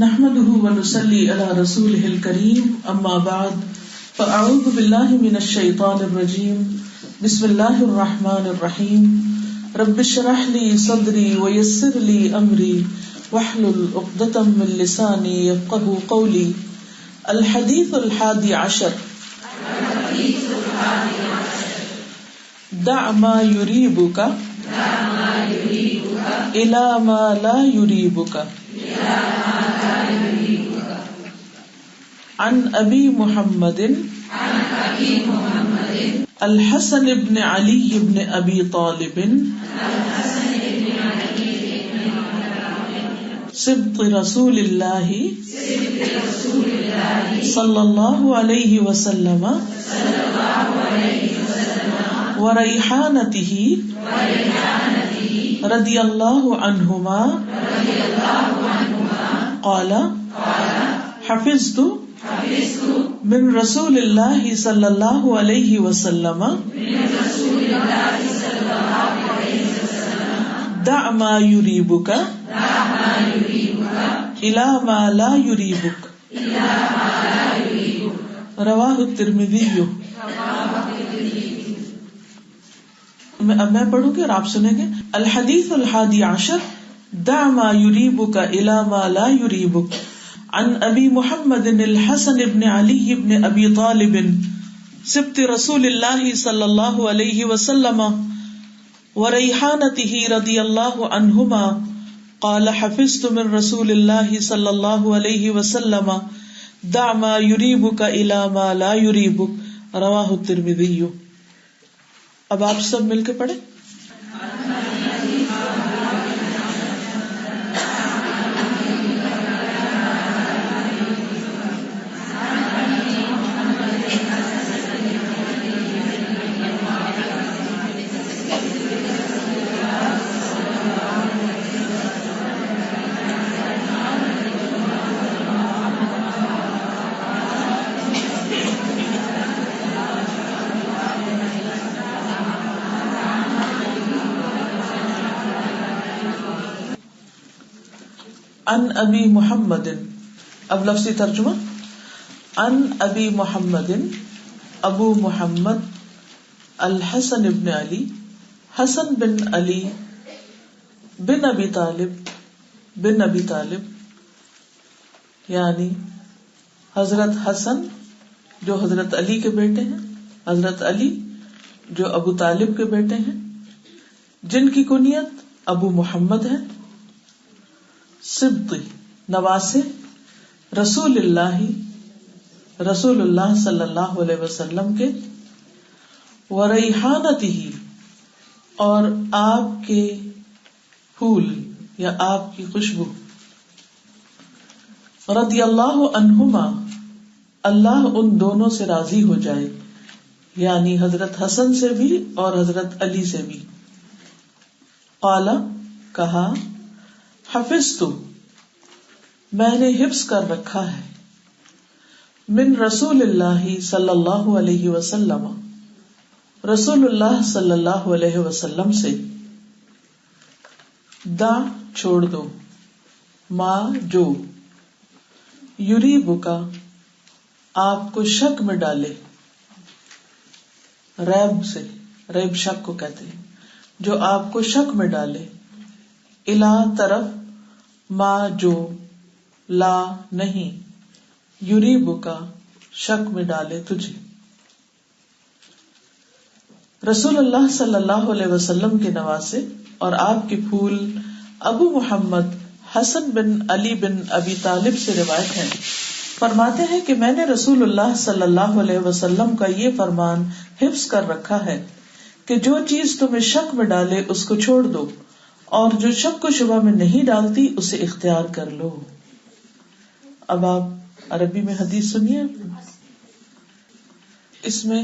نحمده ونصلي على رسوله الكريم اما بعد فاعوذ بالله من الشيطان الرجيم بسم الله الرحمن الرحيم رب اشرح لي صدري ويسر لي امري واحلل عقدة من لساني يفقهوا قولي. الحديث الحادي عشر دع ما يريبك إلى ما لا يريبك. عن أبي محمد الحسن بن علي بن أبي طالب سبط رسول الله صلى الله عليه وسلم وريحانته رضي الله عنهما قال حفظت من رسول الله صلى الله عليه وسلم دع ما يريبك إلى ما لا يريبك. رواہ الترمذی. میں پڑھوں گی اور آپ سنیں گے. الحدیث الحادی عشر دع ما يريبك إلى ما لا يريبك. عن ابی محمد الحسن بن علی بن ابی طالب سبط رسول اللہ صلی اللہ علیہ وسلم وريحانته رضی اللہ عنہما قال حفظت من رسول اللہ صلی اللہ علیہ وسلم دع ما يريبك الى ما لا يريبك. رواہ الترمذی. اب آپ سب مل کے پڑھیں. ان ابی محمد. اب لفظی ترجمہ. ان ابی محمد ابو محمد الحسن بن علی حسن بن علی بن ابی طالب یعنی حضرت حسن جو حضرت علی کے بیٹے ہیں، حضرت علی جو ابو طالب کے بیٹے ہیں، جن کی کنیت ابو محمد ہے. سبط نواسے رسول اللہ صلی اللہ علیہ وسلم کے، وريحانته اور آپ کے پھول یا آپ کی خوشبو، رضی اللہ عنہما اللہ ان دونوں سے راضی ہو جائے، یعنی حضرت حسن سے بھی اور حضرت علی سے بھی. قال کہا حفظت میں نے حفظ کر رکھا ہے، من رسول اللہ صلی اللہ علیہ وسلم رسول اللہ صلی اللہ علیہ وسلم سے، دا چھوڑ دو، ما جو، یریبکا آپ کو شک میں ڈالے، ریب شک کو کہتے ہیں، جو آپ کو شک میں ڈالے، الا طرف، ما جو، لا نہیں، یریبکا شک میں ڈالے تجھے. رسول اللہ صلی اللہ علیہ وسلم کے نواسے اور آپ کے پھول ابو محمد حسن بن علی بن ابی طالب سے روایت ہے. فرماتے ہیں کہ میں نے رسول اللہ صلی اللہ علیہ وسلم کا یہ فرمان حفظ کر رکھا ہے کہ جو چیز تمہیں شک میں ڈالے اس کو چھوڑ دو، اور جو شک کو شبہ میں نہیں ڈالتی اسے اختیار کر لو. اب آپ عربی میں حدیث سنیے. اس میں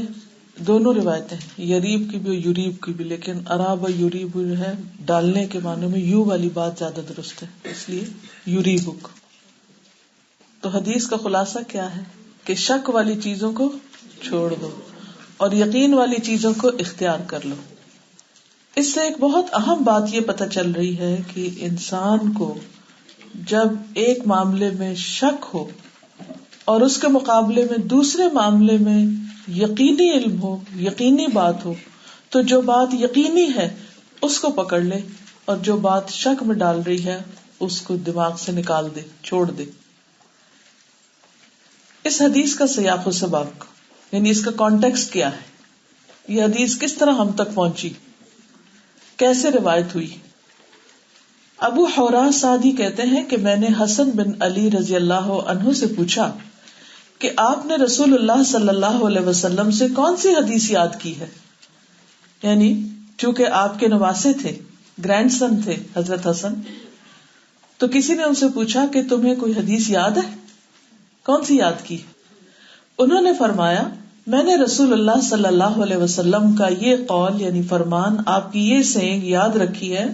دونوں روایتیں ہیں، یریب کی بھی اور یریب کی بھی، لیکن اراب یریب جو ہے ڈالنے کے معنی میں یو والی بات زیادہ درست ہے، اس لیے یریبک. تو حدیث کا خلاصہ کیا ہے کہ شک والی چیزوں کو چھوڑ دو اور یقین والی چیزوں کو اختیار کر لو. اس سے ایک بہت اہم بات یہ پتہ چل رہی ہے کہ انسان کو جب ایک معاملے میں شک ہو اور اس کے مقابلے میں دوسرے معاملے میں یقینی علم ہو، یقینی بات ہو، تو جو بات یقینی ہے اس کو پکڑ لے، اور جو بات شک میں ڈال رہی ہے اس کو دماغ سے نکال دے، چھوڑ دے. اس حدیث کا سیاق و سباق، یعنی اس کا کانٹیکسٹ کیا ہے، یہ حدیث کس طرح ہم تک پہنچی، کیسے روایت ہوئی. ابو حورا سعدی کہتے ہیں کہ میں نے حسن بن علی رضی اللہ عنہ سے پوچھا کہ آپ نے رسول اللہ صلی اللہ علیہ وسلم سے کون سی حدیث یاد کی ہے. یعنی چونکہ آپ کے نواسے تھے، گرینڈ سن تھے حضرت حسن، تو کسی نے ان سے پوچھا کہ تمہیں کوئی حدیث یاد ہے، کون سی یاد کی. انہوں نے فرمایا میں نے رسول اللہ صلی اللہ علیہ وسلم کا یہ قول یعنی فرمان، آپ کی یہ سینگ یاد رکھی ہے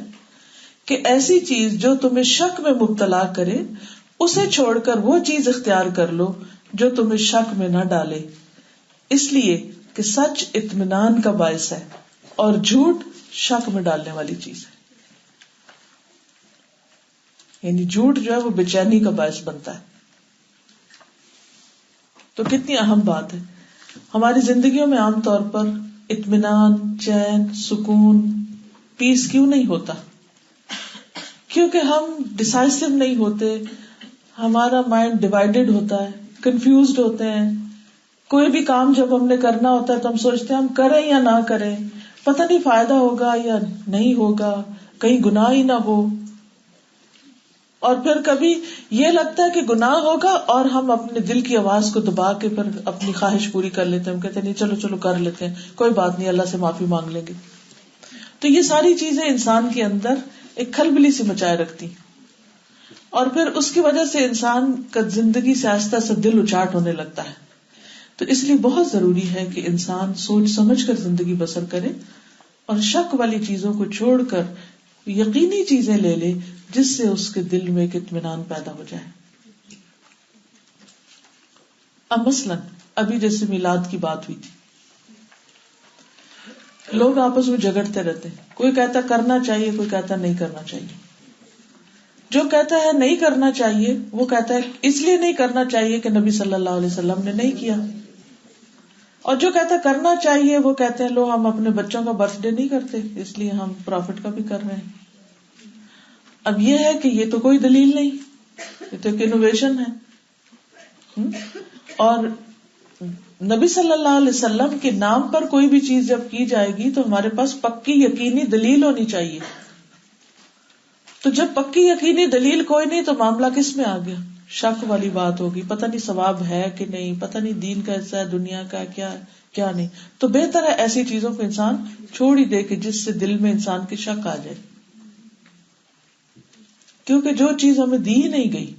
کہ ایسی چیز جو تمہیں شک میں مبتلا کرے اسے چھوڑ کر وہ چیز اختیار کر لو جو تمہیں شک میں نہ ڈالے، اس لیے کہ سچ اطمینان کا باعث ہے اور جھوٹ شک میں ڈالنے والی چیز ہے. یعنی جھوٹ جو ہے وہ بے چینی کا باعث بنتا ہے. تو کتنی اہم بات ہے. ہماری زندگیوں میں عام طور پر اطمینان، چین، سکون، پیس کیوں نہیں ہوتا؟ کیونکہ ہم ڈیسائسو نہیں ہوتے، ہمارا مائنڈ ڈیوائیڈڈ ہوتا ہے، کنفیوزڈ ہوتے ہیں. کوئی بھی کام جب ہم نے کرنا ہوتا ہے تو ہم سوچتے ہیں ہم کریں یا نہ کریں، پتہ نہیں فائدہ ہوگا یا نہیں ہوگا، کہیں گناہ ہی نہ ہو. اور پھر کبھی یہ لگتا ہے کہ گناہ ہوگا اور ہم اپنے دل کی آواز کو دبا کے پھر اپنی خواہش پوری کر لیتے ہیں. ہم کہتے ہیں نہیں چلو کر لیتے ہیں، کوئی بات نہیں، اللہ سے معافی مانگ لیں گے. تو یہ ساری چیزیں انسان کے اندر ایک کھلبلی سی مچائے رکھتی، اور پھر اس کی وجہ سے انسان کا زندگی سے آہستہ سے دل اچاٹ ہونے لگتا ہے. تو اس لیے بہت ضروری ہے کہ انسان سوچ سمجھ کر زندگی بسر کرے اور شک والی چیزوں کو چھوڑ کر یقینی چیزیں لے لے جس سے اس کے دل میں ایک اطمینان پیدا ہو جائے. اب مثلاً ابھی جیسے میلاد کی بات ہوئی تھی، لوگ آپس میں جھگڑتے رہتے ہیں، کوئی کہتا کرنا چاہیے، کوئی کہتا نہیں کرنا چاہیے. جو کہتا ہے نہیں کرنا چاہیے وہ کہتا ہے اس لیے نہیں کرنا چاہیے کہ نبی صلی اللہ علیہ وسلم نے نہیں کیا، اور جو کہتا کرنا چاہیے وہ کہتے ہیں لو ہم اپنے بچوں کا برتھ ڈے نہیں کرتے اس لیے ہم پروفٹ کا بھی کر رہے ہیں. اب یہ ہے کہ یہ تو کوئی دلیل نہیں، یہ تو ایک انوویشن ہے. اور نبی صلی اللہ علیہ وسلم کے نام پر کوئی بھی چیز جب کی جائے گی تو ہمارے پاس پکی یقینی دلیل ہونی چاہیے. تو جب پکی یقینی دلیل کوئی نہیں تو معاملہ کس میں آ گیا؟ شک والی بات ہوگی، پتہ نہیں ثواب ہے کہ نہیں، پتہ نہیں دین کا حصہ ہے، دنیا کا کیا نہیں. تو بہتر ہے ایسی چیزوں کو انسان چھوڑ ہی دے کہ جس سے دل میں انسان کی شک آ جائے، کیونکہ جو چیز ہمیں دی ہی نہیں گئی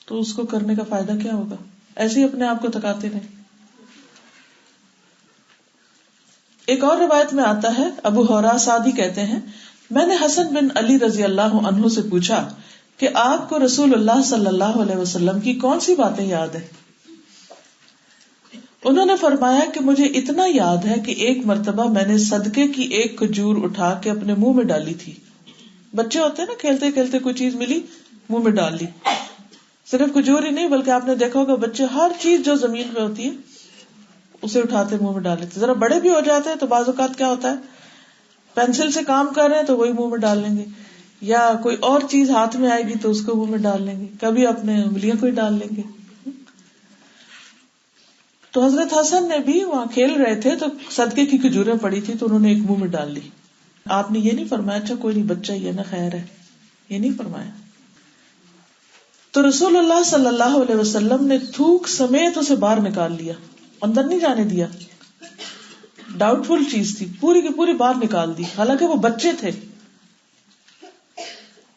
تو اس کو کرنے کا فائدہ کیا ہوگا؟ ایسے ہی اپنے آپ کو تھکاتے رہیں. ایک اور روایت میں آتا ہے، ابو حورا سعدی کہتے ہیں میں نے حسن بن علی رضی اللہ عنہ سے پوچھا کہ آپ کو رسول اللہ صلی اللہ علیہ وسلم کی کون سی باتیں یاد ہیں. انہوں نے فرمایا کہ مجھے اتنا یاد ہے کہ ایک مرتبہ میں نے صدقے کی ایک کھجور اٹھا کے اپنے منہ میں ڈالی تھی. بچے ہوتے ہیں نا، کھیلتے کھیلتے کوئی چیز ملی منہ میں ڈال لی. صرف کھجور ہی نہیں بلکہ آپ نے دیکھا ہوگا بچے ہر چیز جو زمین پہ ہوتی ہے اسے اٹھاتے منہ میں ڈال لیتے. ذرا بڑے بھی ہو جاتے ہیں تو بعض اوقات کیا ہوتا ہے، پینسل سے کام کر رہے ہیں تو وہی منہ میں ڈال لیں گے، یا کوئی اور چیز ہاتھ میں آئے گی تو اس کو منہ میں ڈال لیں گے، کبھی اپنے انگلیاں کو ہی ڈال لیں گے. تو حضرت حسن نے بھی وہاں کھیل رہے تھے تو صدقے کی کھجوریں پڑی تھی تو انہوں نے ایک منہ میں ڈال لی. آپ نے یہ نہیں فرمایا اچھا کوئی نہیں بچہ ہی ہے نا خیر ہے، یہ نہیں فرمایا. تو رسول اللہ صلی اللہ علیہ وسلم نے تھوک سمیت اسے باہر نکال لیا، اندر نہیں جانے دیا. ڈاؤٹ فل چیز تھی، پوری کی پوری باہر نکال دی، حالانکہ وہ بچے تھے.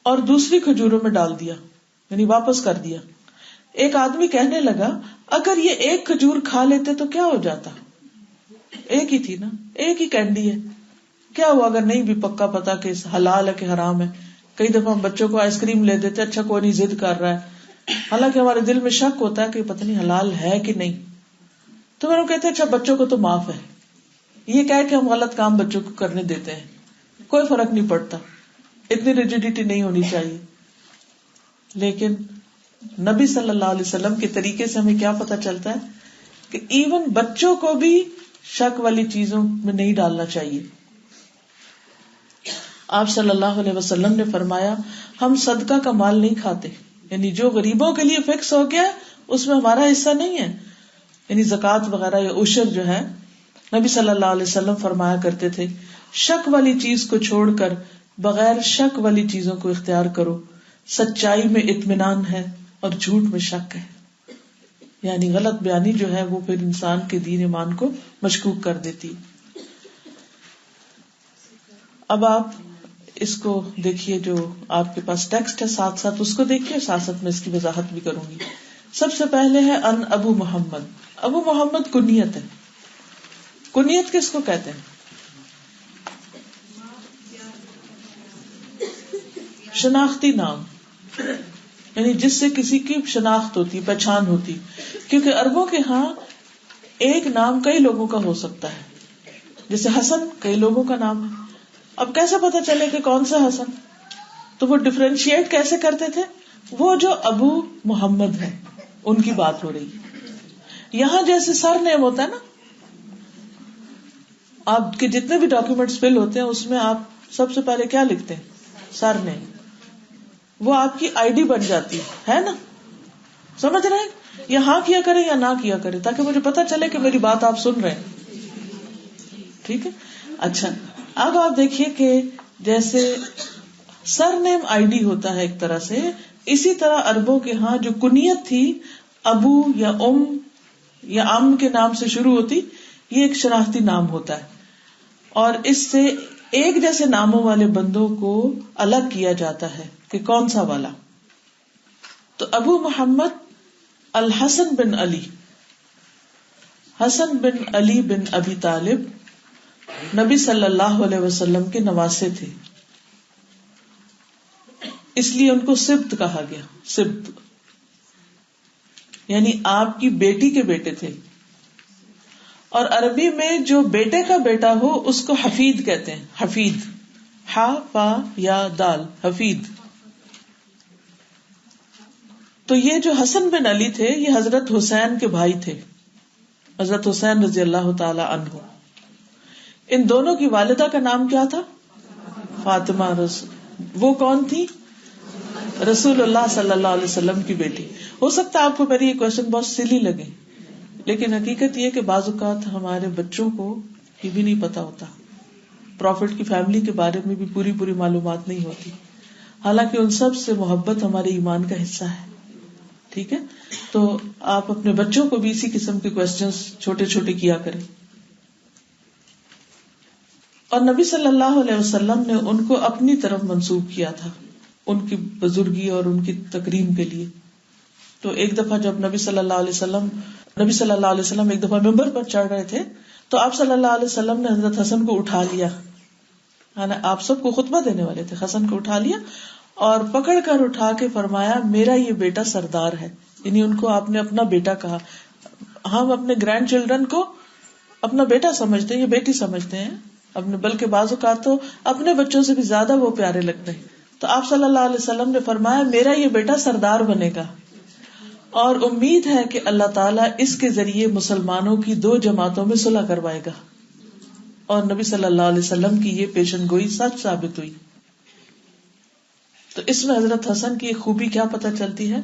اور دوسری کھجوروں میں ڈال دیا، یعنی واپس کر دیا. ایک آدمی کہنے لگا اگر یہ ایک کھجور کھا لیتے تو کیا ہو جاتا؟ ایک ہی تھی نا، ایک ہی کینڈی ہے، کیا ہوا اگر نہیں بھی پکا پتا کہ حلال ہے کہ حرام ہے. کئی دفعہ ہم بچوں کو آئس کریم لے دیتے، اچھا کوئی نہیں ضد کر رہا ہے، حالانکہ ہمارے دل میں شک ہوتا ہے کہ پتہ نہیں حلال ہے کہ نہیں. تو ہم کہتے ہیں اچھا بچوں کو تو معاف ہے، یہ کہہ کہ ہم غلط کام بچوں کو کرنے دیتے ہیں، کوئی فرق نہیں پڑتا، اتنی ریجیڈیٹی نہیں ہونی چاہیے. لیکن نبی صلی اللہ علیہ وسلم کے طریقے سے ہمیں کیا پتہ چلتا ہے کہ ایون بچوں کو بھی شک والی چیزوں میں نہیں ڈالنا چاہیے. آپ صلی اللہ علیہ وسلم نے فرمایا ہم صدقہ کا مال نہیں کھاتے، یعنی جو غریبوں کے لیے فکس ہو گیا اس میں ہمارا حصہ نہیں ہے، یعنی زکوٰۃ وغیرہ یا عشر جو ہے. نبی صلی اللہ علیہ وسلم فرمایا کرتے تھے شک والی چیز کو چھوڑ کر بغیر شک والی چیزوں کو اختیار کرو، سچائی میں اطمینان ہے اور جھوٹ میں شک ہے. یعنی غلط بیانی جو ہے وہ پھر انسان کے دین ایمان کو مشکوک کر دیتی. اب آپ اس کو دیکھیے، جو آپ کے پاس ٹیکسٹ ہے ساتھ ساتھ اس کو دیکھیے، ساتھ ساتھ میں اس کی وضاحت بھی کروں گی. سب سے پہلے ہے ان ابو محمد. ابو محمد کنیت ہے. کنیت کس کو کہتے ہیں؟ شناختی نام، یعنی جس سے کسی کی شناخت ہوتی، پہچان ہوتی. کیونکہ عربوں کے ہاں ایک نام کئی لوگوں کا ہو سکتا ہے، جیسے حسن کئی لوگوں کا نام ہے. اب کیسے پتا چلے کہ کون سا حسن؟ تو وہ ڈفرینشیٹ کیسے کرتے تھے؟ وہ جو ابو محمد ہے ان کی بات ہو رہی ہے. یہاں جیسے سر نیم ہوتا ہے نا، آپ کے جتنے بھی ڈاکیومنٹس فل ہوتے ہیں اس میں آپ سب سے پہلے کیا لکھتے ہیں؟ سر نیم. وہ آپ کی آئی ڈی بن جاتی ہے نا. سمجھ رہے ہیں؟ یا ہاں کیا کرے یا نہ کیا کرے تاکہ مجھے پتا چلے کہ میری بات آپ سن رہے ہیں. ٹھیک ہے. اچھا اب آپ دیکھیے کہ جیسے سر نیم آئی ڈی ہوتا ہے ایک طرح سے، اسی طرح عربوں کے ہاں جو کنیت تھی ابو یا یا کے نام سے شروع ہوتی، یہ ایک شناختی نام ہوتا ہے. اور اس سے ایک جیسے ناموں والے بندوں کو الگ کیا جاتا ہے کہ کون سا والا. تو ابو محمد الحسن بن علی، حسن بن علی بن ابی طالب نبی صلی اللہ علیہ وسلم کے نواسے تھے، اس لیے ان کو سبط کہا گیا. سبط یعنی آپ کی بیٹی کے بیٹے تھے. اور عربی میں جو بیٹے کا بیٹا ہو اس کو حفید کہتے ہیں. حفید، ہا فا یا دال، حفید. تو یہ جو حسن بن علی تھے یہ حضرت حسین کے بھائی تھے، حضرت حسین رضی اللہ تعالی عنہ. ان دونوں کی والدہ کا نام کیا تھا؟ فاطمہ. وہ کون تھی؟ رسول اللہ صلی اللہ علیہ وسلم کی بیٹی. ہو سکتا ہے آپ کو میری یہ کوشچن بہت سلی لگے، لیکن حقیقت یہ کہ بعض اوقات ہمارے بچوں کو یہ بھی نہیں پتا ہوتا، پروفٹ کی فیملی کے بارے میں بھی پوری معلومات نہیں ہوتی، حالانکہ ان سب سے محبت ہمارے ایمان کا حصہ ہے. ٹھیک ہے. تو آپ اپنے بچوں کو بھی اسی قسم کے کوشچنس چھوٹے چھوٹے کیا کریں. اور نبی صلی اللہ علیہ وسلم نے ان کو اپنی طرف منسوب کیا تھا ان کی بزرگی اور ان کی تکریم کے لیے. تو ایک دفعہ جب نبی صلی اللہ علیہ وسلم ایک دفعہ ممبر پر چڑھ رہے تھے تو آپ صلی اللہ علیہ وسلم نے حضرت حسن کو اٹھا لیا. آپ سب کو خطبہ دینے والے تھے، حسن کو اٹھا لیا اور پکڑ کر اٹھا کے فرمایا میرا یہ بیٹا سردار ہے. یعنی ان کو آپ نے اپنا بیٹا کہا. ہم اپنے گرینڈ چلڈرن کو اپنا بیٹا سمجھتے ہیں، یہ بیٹی سمجھتے ہیں اپنے، بلکہ بعض اوقات تو اپنے بچوں سے بھی زیادہ وہ پیارے لگتے ہیں. تو آپ صلی اللہ علیہ وسلم نے فرمایا میرا یہ بیٹا سردار بنے گا اور امید ہے کہ اللہ تعالیٰ اس کے ذریعے مسلمانوں کی 2 جماعتوں میں صلح کروائے گا. اور نبی صلی اللہ علیہ وسلم کی یہ پیشن گوئی سچ ثابت ہوئی. تو اس میں حضرت حسن کی ایک خوبی کیا پتہ چلتی ہے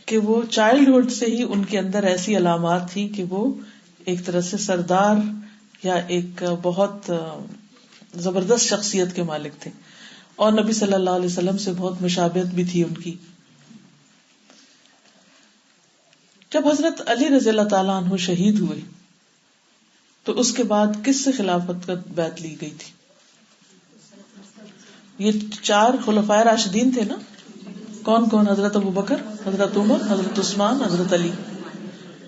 کہ وہ چائلڈہڈ سے ہی ان کے اندر ایسی علامات تھی کہ وہ ایک طرح سے سردار یا ایک بہت زبردست شخصیت کے مالک تھے، اور نبی صلی اللہ علیہ وسلم سے بہت مشابہت بھی تھی ان کی. جب حضرت علی رضی اللہ تعالیٰ عنہ شہید ہوئے تو اس کے بعد کس سے خلافت کا بیعت لی گئی تھی؟ یہ 4 خلفائے راشدین تھے نا. کون کون؟ حضرت ابوبکر، حضرت عمر، حضرت عثمان، حضرت علی.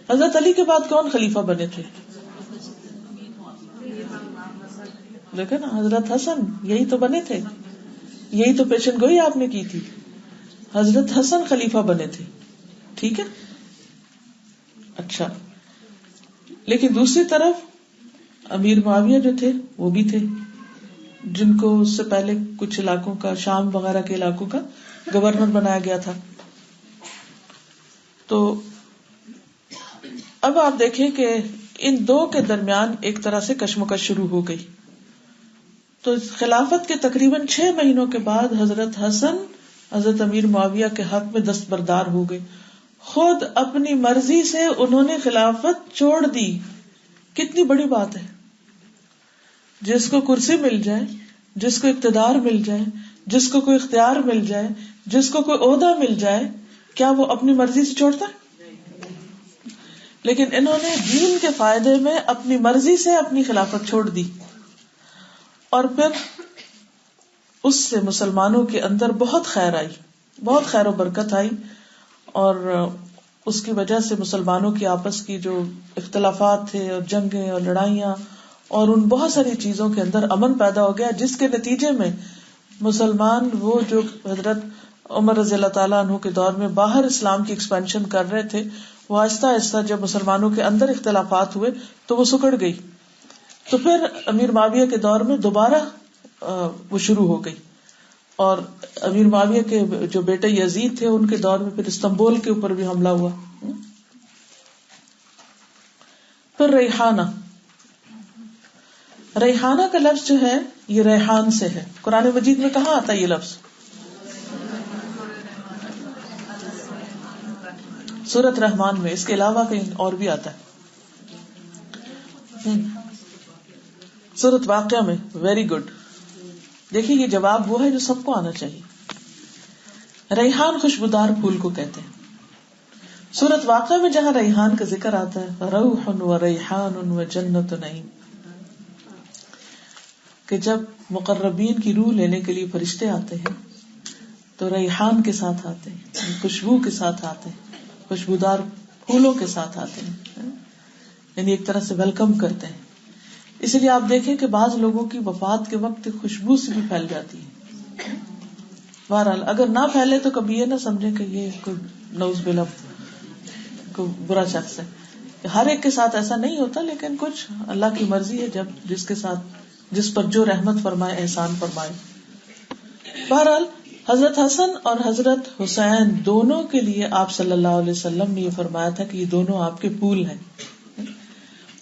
حضرت علی کے بعد کون خلیفہ بنے تھے؟ دیکھیں نا، حضرت حسن. یہی تو بنے تھے، یہی تو پیشن گوئی آپ نے کی تھی. حضرت حسن خلیفہ بنے تھے. ٹھیک ہے. اچھا، لیکن دوسری طرف امیر معاویہ جو تھے وہ بھی تھے، جن کو اس سے پہلے کچھ علاقوں کا، شام وغیرہ کے علاقوں کا گورنر بنایا گیا تھا. تو اب آپ دیکھیں کہ ان دو کے درمیان ایک طرح سے کشمکش شروع ہو گئی. تو خلافت کے تقریباً 6 مہینوں کے بعد حضرت حسن حضرت امیر معاویہ کے حق میں دستبردار ہو گئے. خود اپنی مرضی سے انہوں نے خلافت چھوڑ دی. کتنی بڑی بات ہے. جس کو کرسی مل جائے، جس کو اقتدار مل جائے، جس کو کوئی اختیار مل جائے، جس کو کوئی عہدہ مل جائے، کیا وہ اپنی مرضی سے چھوڑتا ہے؟ لیکن انہوں نے دین کے فائدے میں اپنی مرضی سے اپنی خلافت چھوڑ دی، اور پھر اس سے مسلمانوں کے اندر بہت خیر آئی، بہت خیر و برکت آئی، اور اس کی وجہ سے مسلمانوں کی آپس کی جو اختلافات تھے اور جنگیں اور لڑائیاں اور ان بہت ساری چیزوں کے اندر امن پیدا ہو گیا، جس کے نتیجے میں مسلمان وہ جو حضرت عمر رضی اللہ تعالیٰ عنہ کے دور میں باہر اسلام کی ایکسپینشن کر رہے تھے، وہ آہستہ آہستہ جب مسلمانوں کے اندر اختلافات ہوئے تو وہ سکڑ گئی. تو پھر امیر معاویہ کے دور میں دوبارہ وہ شروع ہو گئی، اور امیر معاویہ کے جو بیٹے یزید تھے ان کے دور میں پھر استنبول کے اوپر بھی حملہ ہوا. پھر ریحانہ کا لفظ جو ہے یہ ریحان سے ہے. قرآن مجید میں کہاں آتا ہے یہ لفظ؟ سورۃ رحمان میں. اس کے علاوہ کہیں اور بھی آتا ہے. سورۃ واقعہ میں. Very good. دیکھیے یہ جواب وہ ہے جو سب کو آنا چاہیے. ریحان خوشبودار پھول کو کہتے ہیں. سورۃ واقعہ میں جہاں ریحان کا ذکر آتا ہے، روح و ریحان و جنت نعیم، کہ جب مقربین کی روح لینے کے لیے فرشتے آتے ہیں تو ریحان کے ساتھ آتے ہیں، خوشبو کے ساتھ آتے ہیں، خوشبودار پھولوں کے ساتھ آتے ہیں، یعنی ایک طرح سے ویلکم کرتے ہیں. اسی لیے آپ دیکھیں کہ بعض لوگوں کی وفات کے وقت خوشبو سے بھی پھیل جاتی ہے. بہرحال اگر نہ پھیلے تو کبھی یہ نہ سمجھیں کہ یہ کوئی نعوذ باللہ کوئی برا شخص ہے. ہر ایک کے ساتھ ایسا نہیں ہوتا، لیکن کچھ اللہ کی مرضی ہے، جب جس پر جو رحمت فرمائے، احسان فرمائے. بہرحال حضرت حسن اور حضرت حسین دونوں کے لیے آپ صلی اللہ علیہ وسلم نے یہ فرمایا تھا کہ یہ دونوں آپ کے پھول ہیں.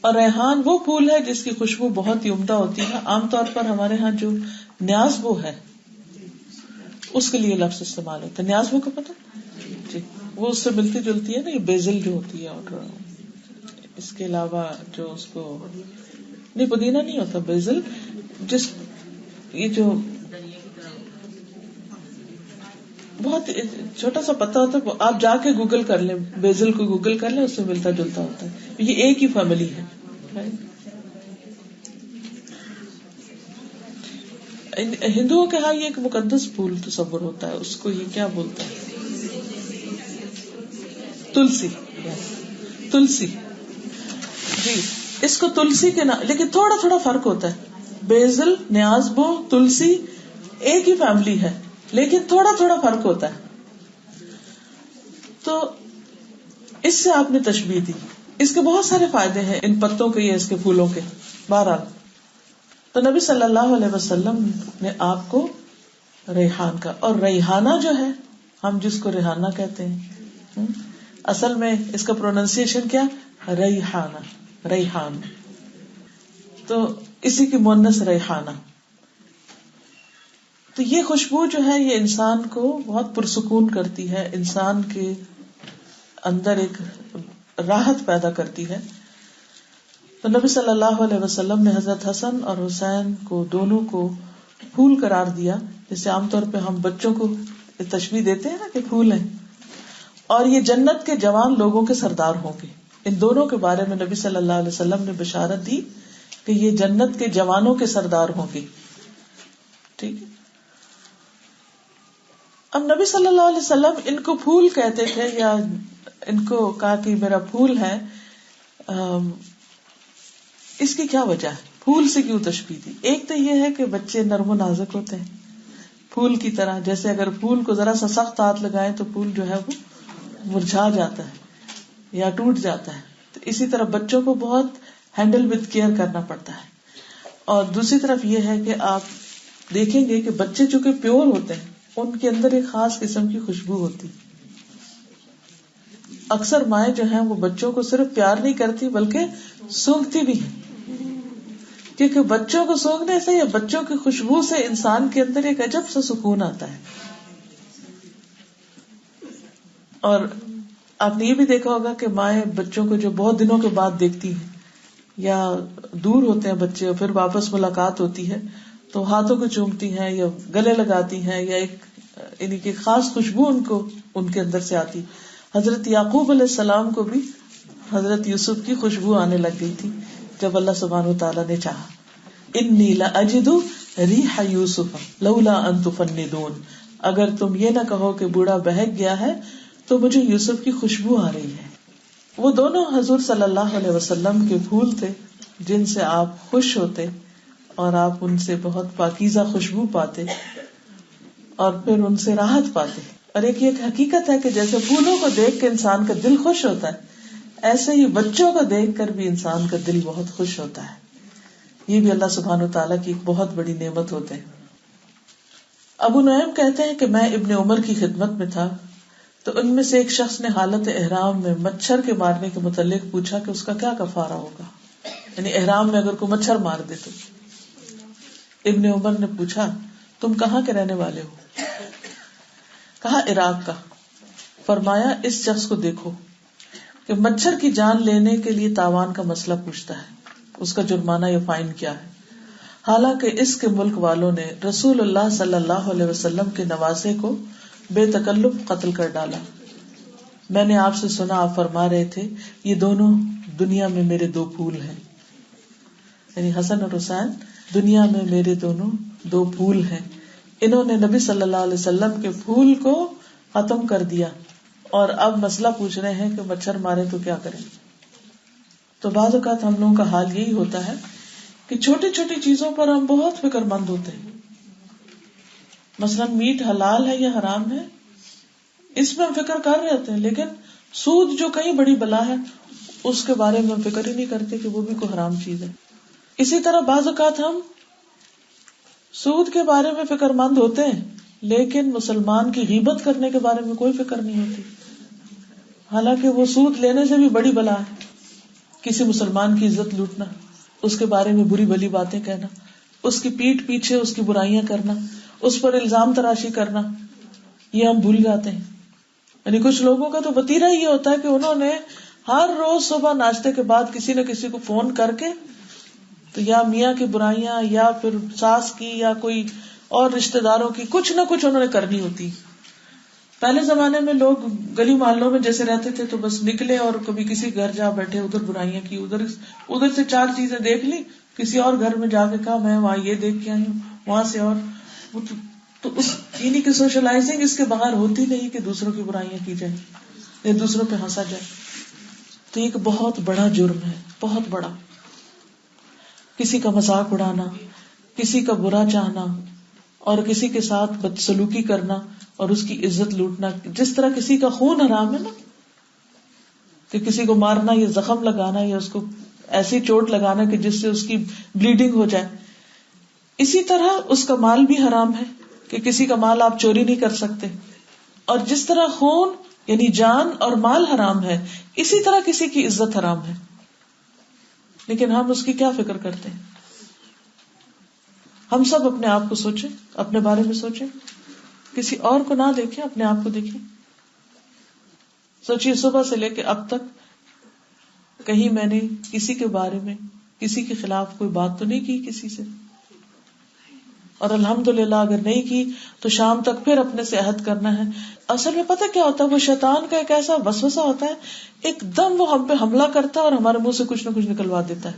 اور ریحان وہ پھول ہے جس کی خوشبو بہت ہی عمدہ ہوتی ہے. عام طور پر ہمارے ہاں جو نیازبو ہے اس کے لیے لفظ استعمال ہوتا ہے. نیازبو کا پتہ جی، وہ اس سے ملتی جلتی ہے نا، یہ بیزل جو ہوتی ہے. اور اس کے علاوہ جو اس کو نہیں، پودینہ نہیں ہوتا، بیزل، جس یہ جو بہت چھوٹا سا پتا ہوتا ہے، آپ جا کے گوگل کر لیں، بیزل کو گوگل کر لیں، اس سے ملتا جلتا ہوتا ہے. یہ ایک ہی فیملی ہے. ہندوؤں کے ہاں یہ ایک مقدس پھول تصور ہوتا ہے، اس کو یہ کیا بولتے ہیں؟ تلسی. تلسی جی، اس کو تلسی کے نام، لیکن تھوڑا تھوڑا فرق ہوتا ہے. بیزل، نیازبو، تلسی ایک ہی فیملی ہے، لیکن تھوڑا تھوڑا فرق ہوتا ہے. تو اس سے آپ نے تشبیہ دی. اس کے بہت سارے فائدے ہیں ان پتوں کے یا اس کے پھولوں کے. بہرحال تو نبی صلی اللہ علیہ وسلم نے آپ کو ریحان کا، اور ریحانہ جو ہے ہم جس کو ریحانہ کہتے ہیں، اصل میں اس کا پروننسیشن کیا؟ ریحانہ، ریحان. تو اسی کی مؤنث ریحانہ. تو یہ خوشبو جو ہے یہ انسان کو بہت پرسکون کرتی ہے، انسان کے اندر ایک راحت پیدا کرتی ہے. تو نبی صلی اللہ علیہ وسلم نے حضرت حسن اور حسین کو دونوں کو پھول قرار دیا، جیسے عام طور پہ ہم بچوں کو تشبیہ دیتے ہیں نا کہ پھول ہیں. اور یہ جنت کے جوان لوگوں کے سردار ہوں گے. ان دونوں کے بارے میں نبی صلی اللہ علیہ وسلم نے بشارت دی کہ یہ جنت کے جوانوں کے سردار ہوں گے. ٹھیک ہے. اب نبی صلی اللہ علیہ وسلم ان کو پھول کہتے تھے، یا ان کو کہا کہ میرا پھول ہے، اس کی کیا وجہ ہے؟ پھول سے کیوں تشبیہ دی؟ ایک تو یہ ہے کہ بچے نرم و نازک ہوتے ہیں پھول کی طرح، جیسے اگر پھول کو ذرا سا سخت ہاتھ لگائیں تو پھول جو ہے وہ مرجھا جاتا ہے یا ٹوٹ جاتا ہے. تو اسی طرح بچوں کو بہت ہینڈل وتھ کیئر کرنا پڑتا ہے. اور دوسری طرف یہ ہے کہ آپ دیکھیں گے کہ بچے چونکہ پیور ہوتے ہیں، ان کے اندر ایک خاص قسم کی خوشبو ہوتی. اکثر مائیں جو ہیں وہ بچوں کو صرف پیار نہیں کرتی بلکہ سونگتی بھی ہیں، کیونکہ بچوں کو سونگنے سے یا بچوں کی خوشبو سے انسان کے اندر ایک عجب سا سکون آتا ہے. اور آپ نے یہ بھی دیکھا ہوگا کہ مائیں بچوں کو جو بہت دنوں کے بعد دیکھتی ہیں یا دور ہوتے ہیں بچے اور پھر واپس ملاقات ہوتی ہے تو ہاتھوں کو چومتی ہیں یا گلے لگاتی ہیں یا ایک یعنی کہ خاص خوشبو ان کے اندر سے آتی. حضرت یعقوب علیہ السلام کو بھی حضرت یوسف کی خوشبو آنے لگ گئی تھی جب اللہ سبحانہ وتعالیٰ نے چاہا. انی لاجد ریح یوسف لولا ان تفندون، اگر تم یہ نہ کہو کہ بوڑھا بہک گیا ہے تو مجھے یوسف کی خوشبو آ رہی ہے. وہ دونوں حضور صلی اللہ علیہ وسلم کے پھول تھے جن سے آپ خوش ہوتے اور آپ ان سے بہت پاکیزہ خوشبو پاتے اور پھر ان سے راحت پاتے. اور ایک حقیقت ہے کہ جیسے پھولوں کو دیکھ کے انسان کا دل خوش ہوتا ہے، ایسے ہی بچوں کو دیکھ کر بھی انسان کا دل بہت خوش ہوتا ہے. یہ بھی اللہ سبحانہ وتعالیٰ کی ایک بہت بڑی نعمت ہوتے ہیں. ابو نعیم کہتے ہیں کہ میں ابن عمر کی خدمت میں تھا تو ان میں سے ایک شخص نے حالت احرام میں مچھر کے مارنے کے متعلق پوچھا کہ اس کا کیا کفارہ ہوگا، یعنی احرام میں اگر کوئی مچھر مار دے تو. ابن عمر نے پوچھا تم کہاں کے رہنے والے ہو؟ کہا عراق کا. فرمایا اس شخص کو دیکھو کہ مچھر کی جان لینے کے لیے تاوان کا مسئلہ پوچھتا ہے، اس کا جرمانہ یا فائن کیا ہے، حالانکہ اس کے ملک والوں نے رسول اللہ صلی اللہ علیہ وسلم کے نواسے کو بے تکلف قتل کر ڈالا. میں نے آپ سے سنا آپ فرما رہے تھے یہ دونوں دنیا میں میرے دو پھول ہیں، یعنی حسن اور حسین دنیا میں میرے دونوں دو پھول ہیں. انہوں نے نبی صلی اللہ علیہ وسلم کے پھول کو ختم کر دیا اور اب مسئلہ پوچھ رہے ہیں کہ مچھر مارے تو کیا کریں. تو بعض اوقات ہم لوگوں کا حال یہی ہوتا ہے کہ چھوٹی چھوٹی چیزوں پر ہم بہت فکر مند ہوتے ہیں. مثلا میٹ حلال ہے یا حرام ہے اس میں ہم فکر کر رہے ہوتے ہیں، لیکن سود جو کہیں بڑی بلا ہے اس کے بارے میں ہم فکر ہی نہیں کرتے کہ وہ بھی کوئی حرام چیز ہے. اسی طرح بعض اوقات ہم سود کے بارے میں فکر مند ہوتے ہیں لیکن مسلمان کی غیبت کرنے کے بارے میں کوئی فکر نہیں ہوتی، حالانکہ وہ سود لینے سے بھی بڑی بلا ہے. کسی مسلمان کی عزت لوٹنا، اس کے بارے میں بری بھلی باتیں کہنا، اس کی پیٹھ پیچھے اس کی برائیاں کرنا، اس پر الزام تراشی کرنا، یہ ہم بھول جاتے ہیں. یعنی کچھ لوگوں کا تو وتیرہ یہ ہوتا ہے کہ انہوں نے ہر روز صبح ناشتے کے بعد کسی نہ کسی کو فون کر کے تو یا میاں کی برائیاں یا پھر ساس کی یا کوئی اور رشتہ داروں کی کچھ نہ کچھ انہوں نے کرنی ہوتی. پہلے زمانے میں لوگ گلی محلوں میں جیسے رہتے تھے تو بس نکلے اور کبھی کسی گھر جا بیٹھے، ادھر برائیاں کی، ادھر سے چار چیزیں دیکھ لی، کسی اور گھر میں جا کے کہا میں وہاں یہ دیکھ کے آئی ہوں، وہاں سے اور تو اس یعنی کہ سوشلائزنگ اس کے بغیر ہوتی نہیں کہ دوسروں کی برائیاں کی جائیں یا دوسروں پہ ہنسا جائے. تو یہ ایک بہت بڑا جرم ہے، بہت بڑا. کسی کا مذاق اڑانا، کسی کا برا چاہنا اور کسی کے ساتھ بدسلوکی کرنا اور اس کی عزت لوٹنا. جس طرح کسی کا خون حرام ہے نا، کہ کسی کو مارنا یا زخم لگانا یا اس کو ایسی چوٹ لگانا کہ جس سے اس کی بلیڈنگ ہو جائے، اسی طرح اس کا مال بھی حرام ہے کہ کسی کا مال آپ چوری نہیں کر سکتے. اور جس طرح خون یعنی جان اور مال حرام ہے، اسی طرح کسی کی عزت حرام ہے. لیکن ہم اس کی کیا فکر کرتے ہیں؟ ہم سب اپنے آپ کو سوچیں، اپنے بارے میں سوچیں، کسی اور کو نہ دیکھیں، اپنے آپ کو دیکھیں. سوچیے صبح سے لے کے اب تک کہیں میں نے کسی کے بارے میں کسی کے خلاف کوئی بات تو نہیں کی کسی سے، اور الحمدللہ اگر نہیں کی تو شام تک پھر اپنے سے عہد کرنا ہے. اصل میں پتہ کیا ہوتا ہے، وہ شیطان کا ایک ایسا وسوسہ ہوتا ہے، ایک دم وہ ہم پہ حملہ کرتا ہے اور ہمارے منہ سے کچھ نہ کچھ نکلوا دیتا ہے.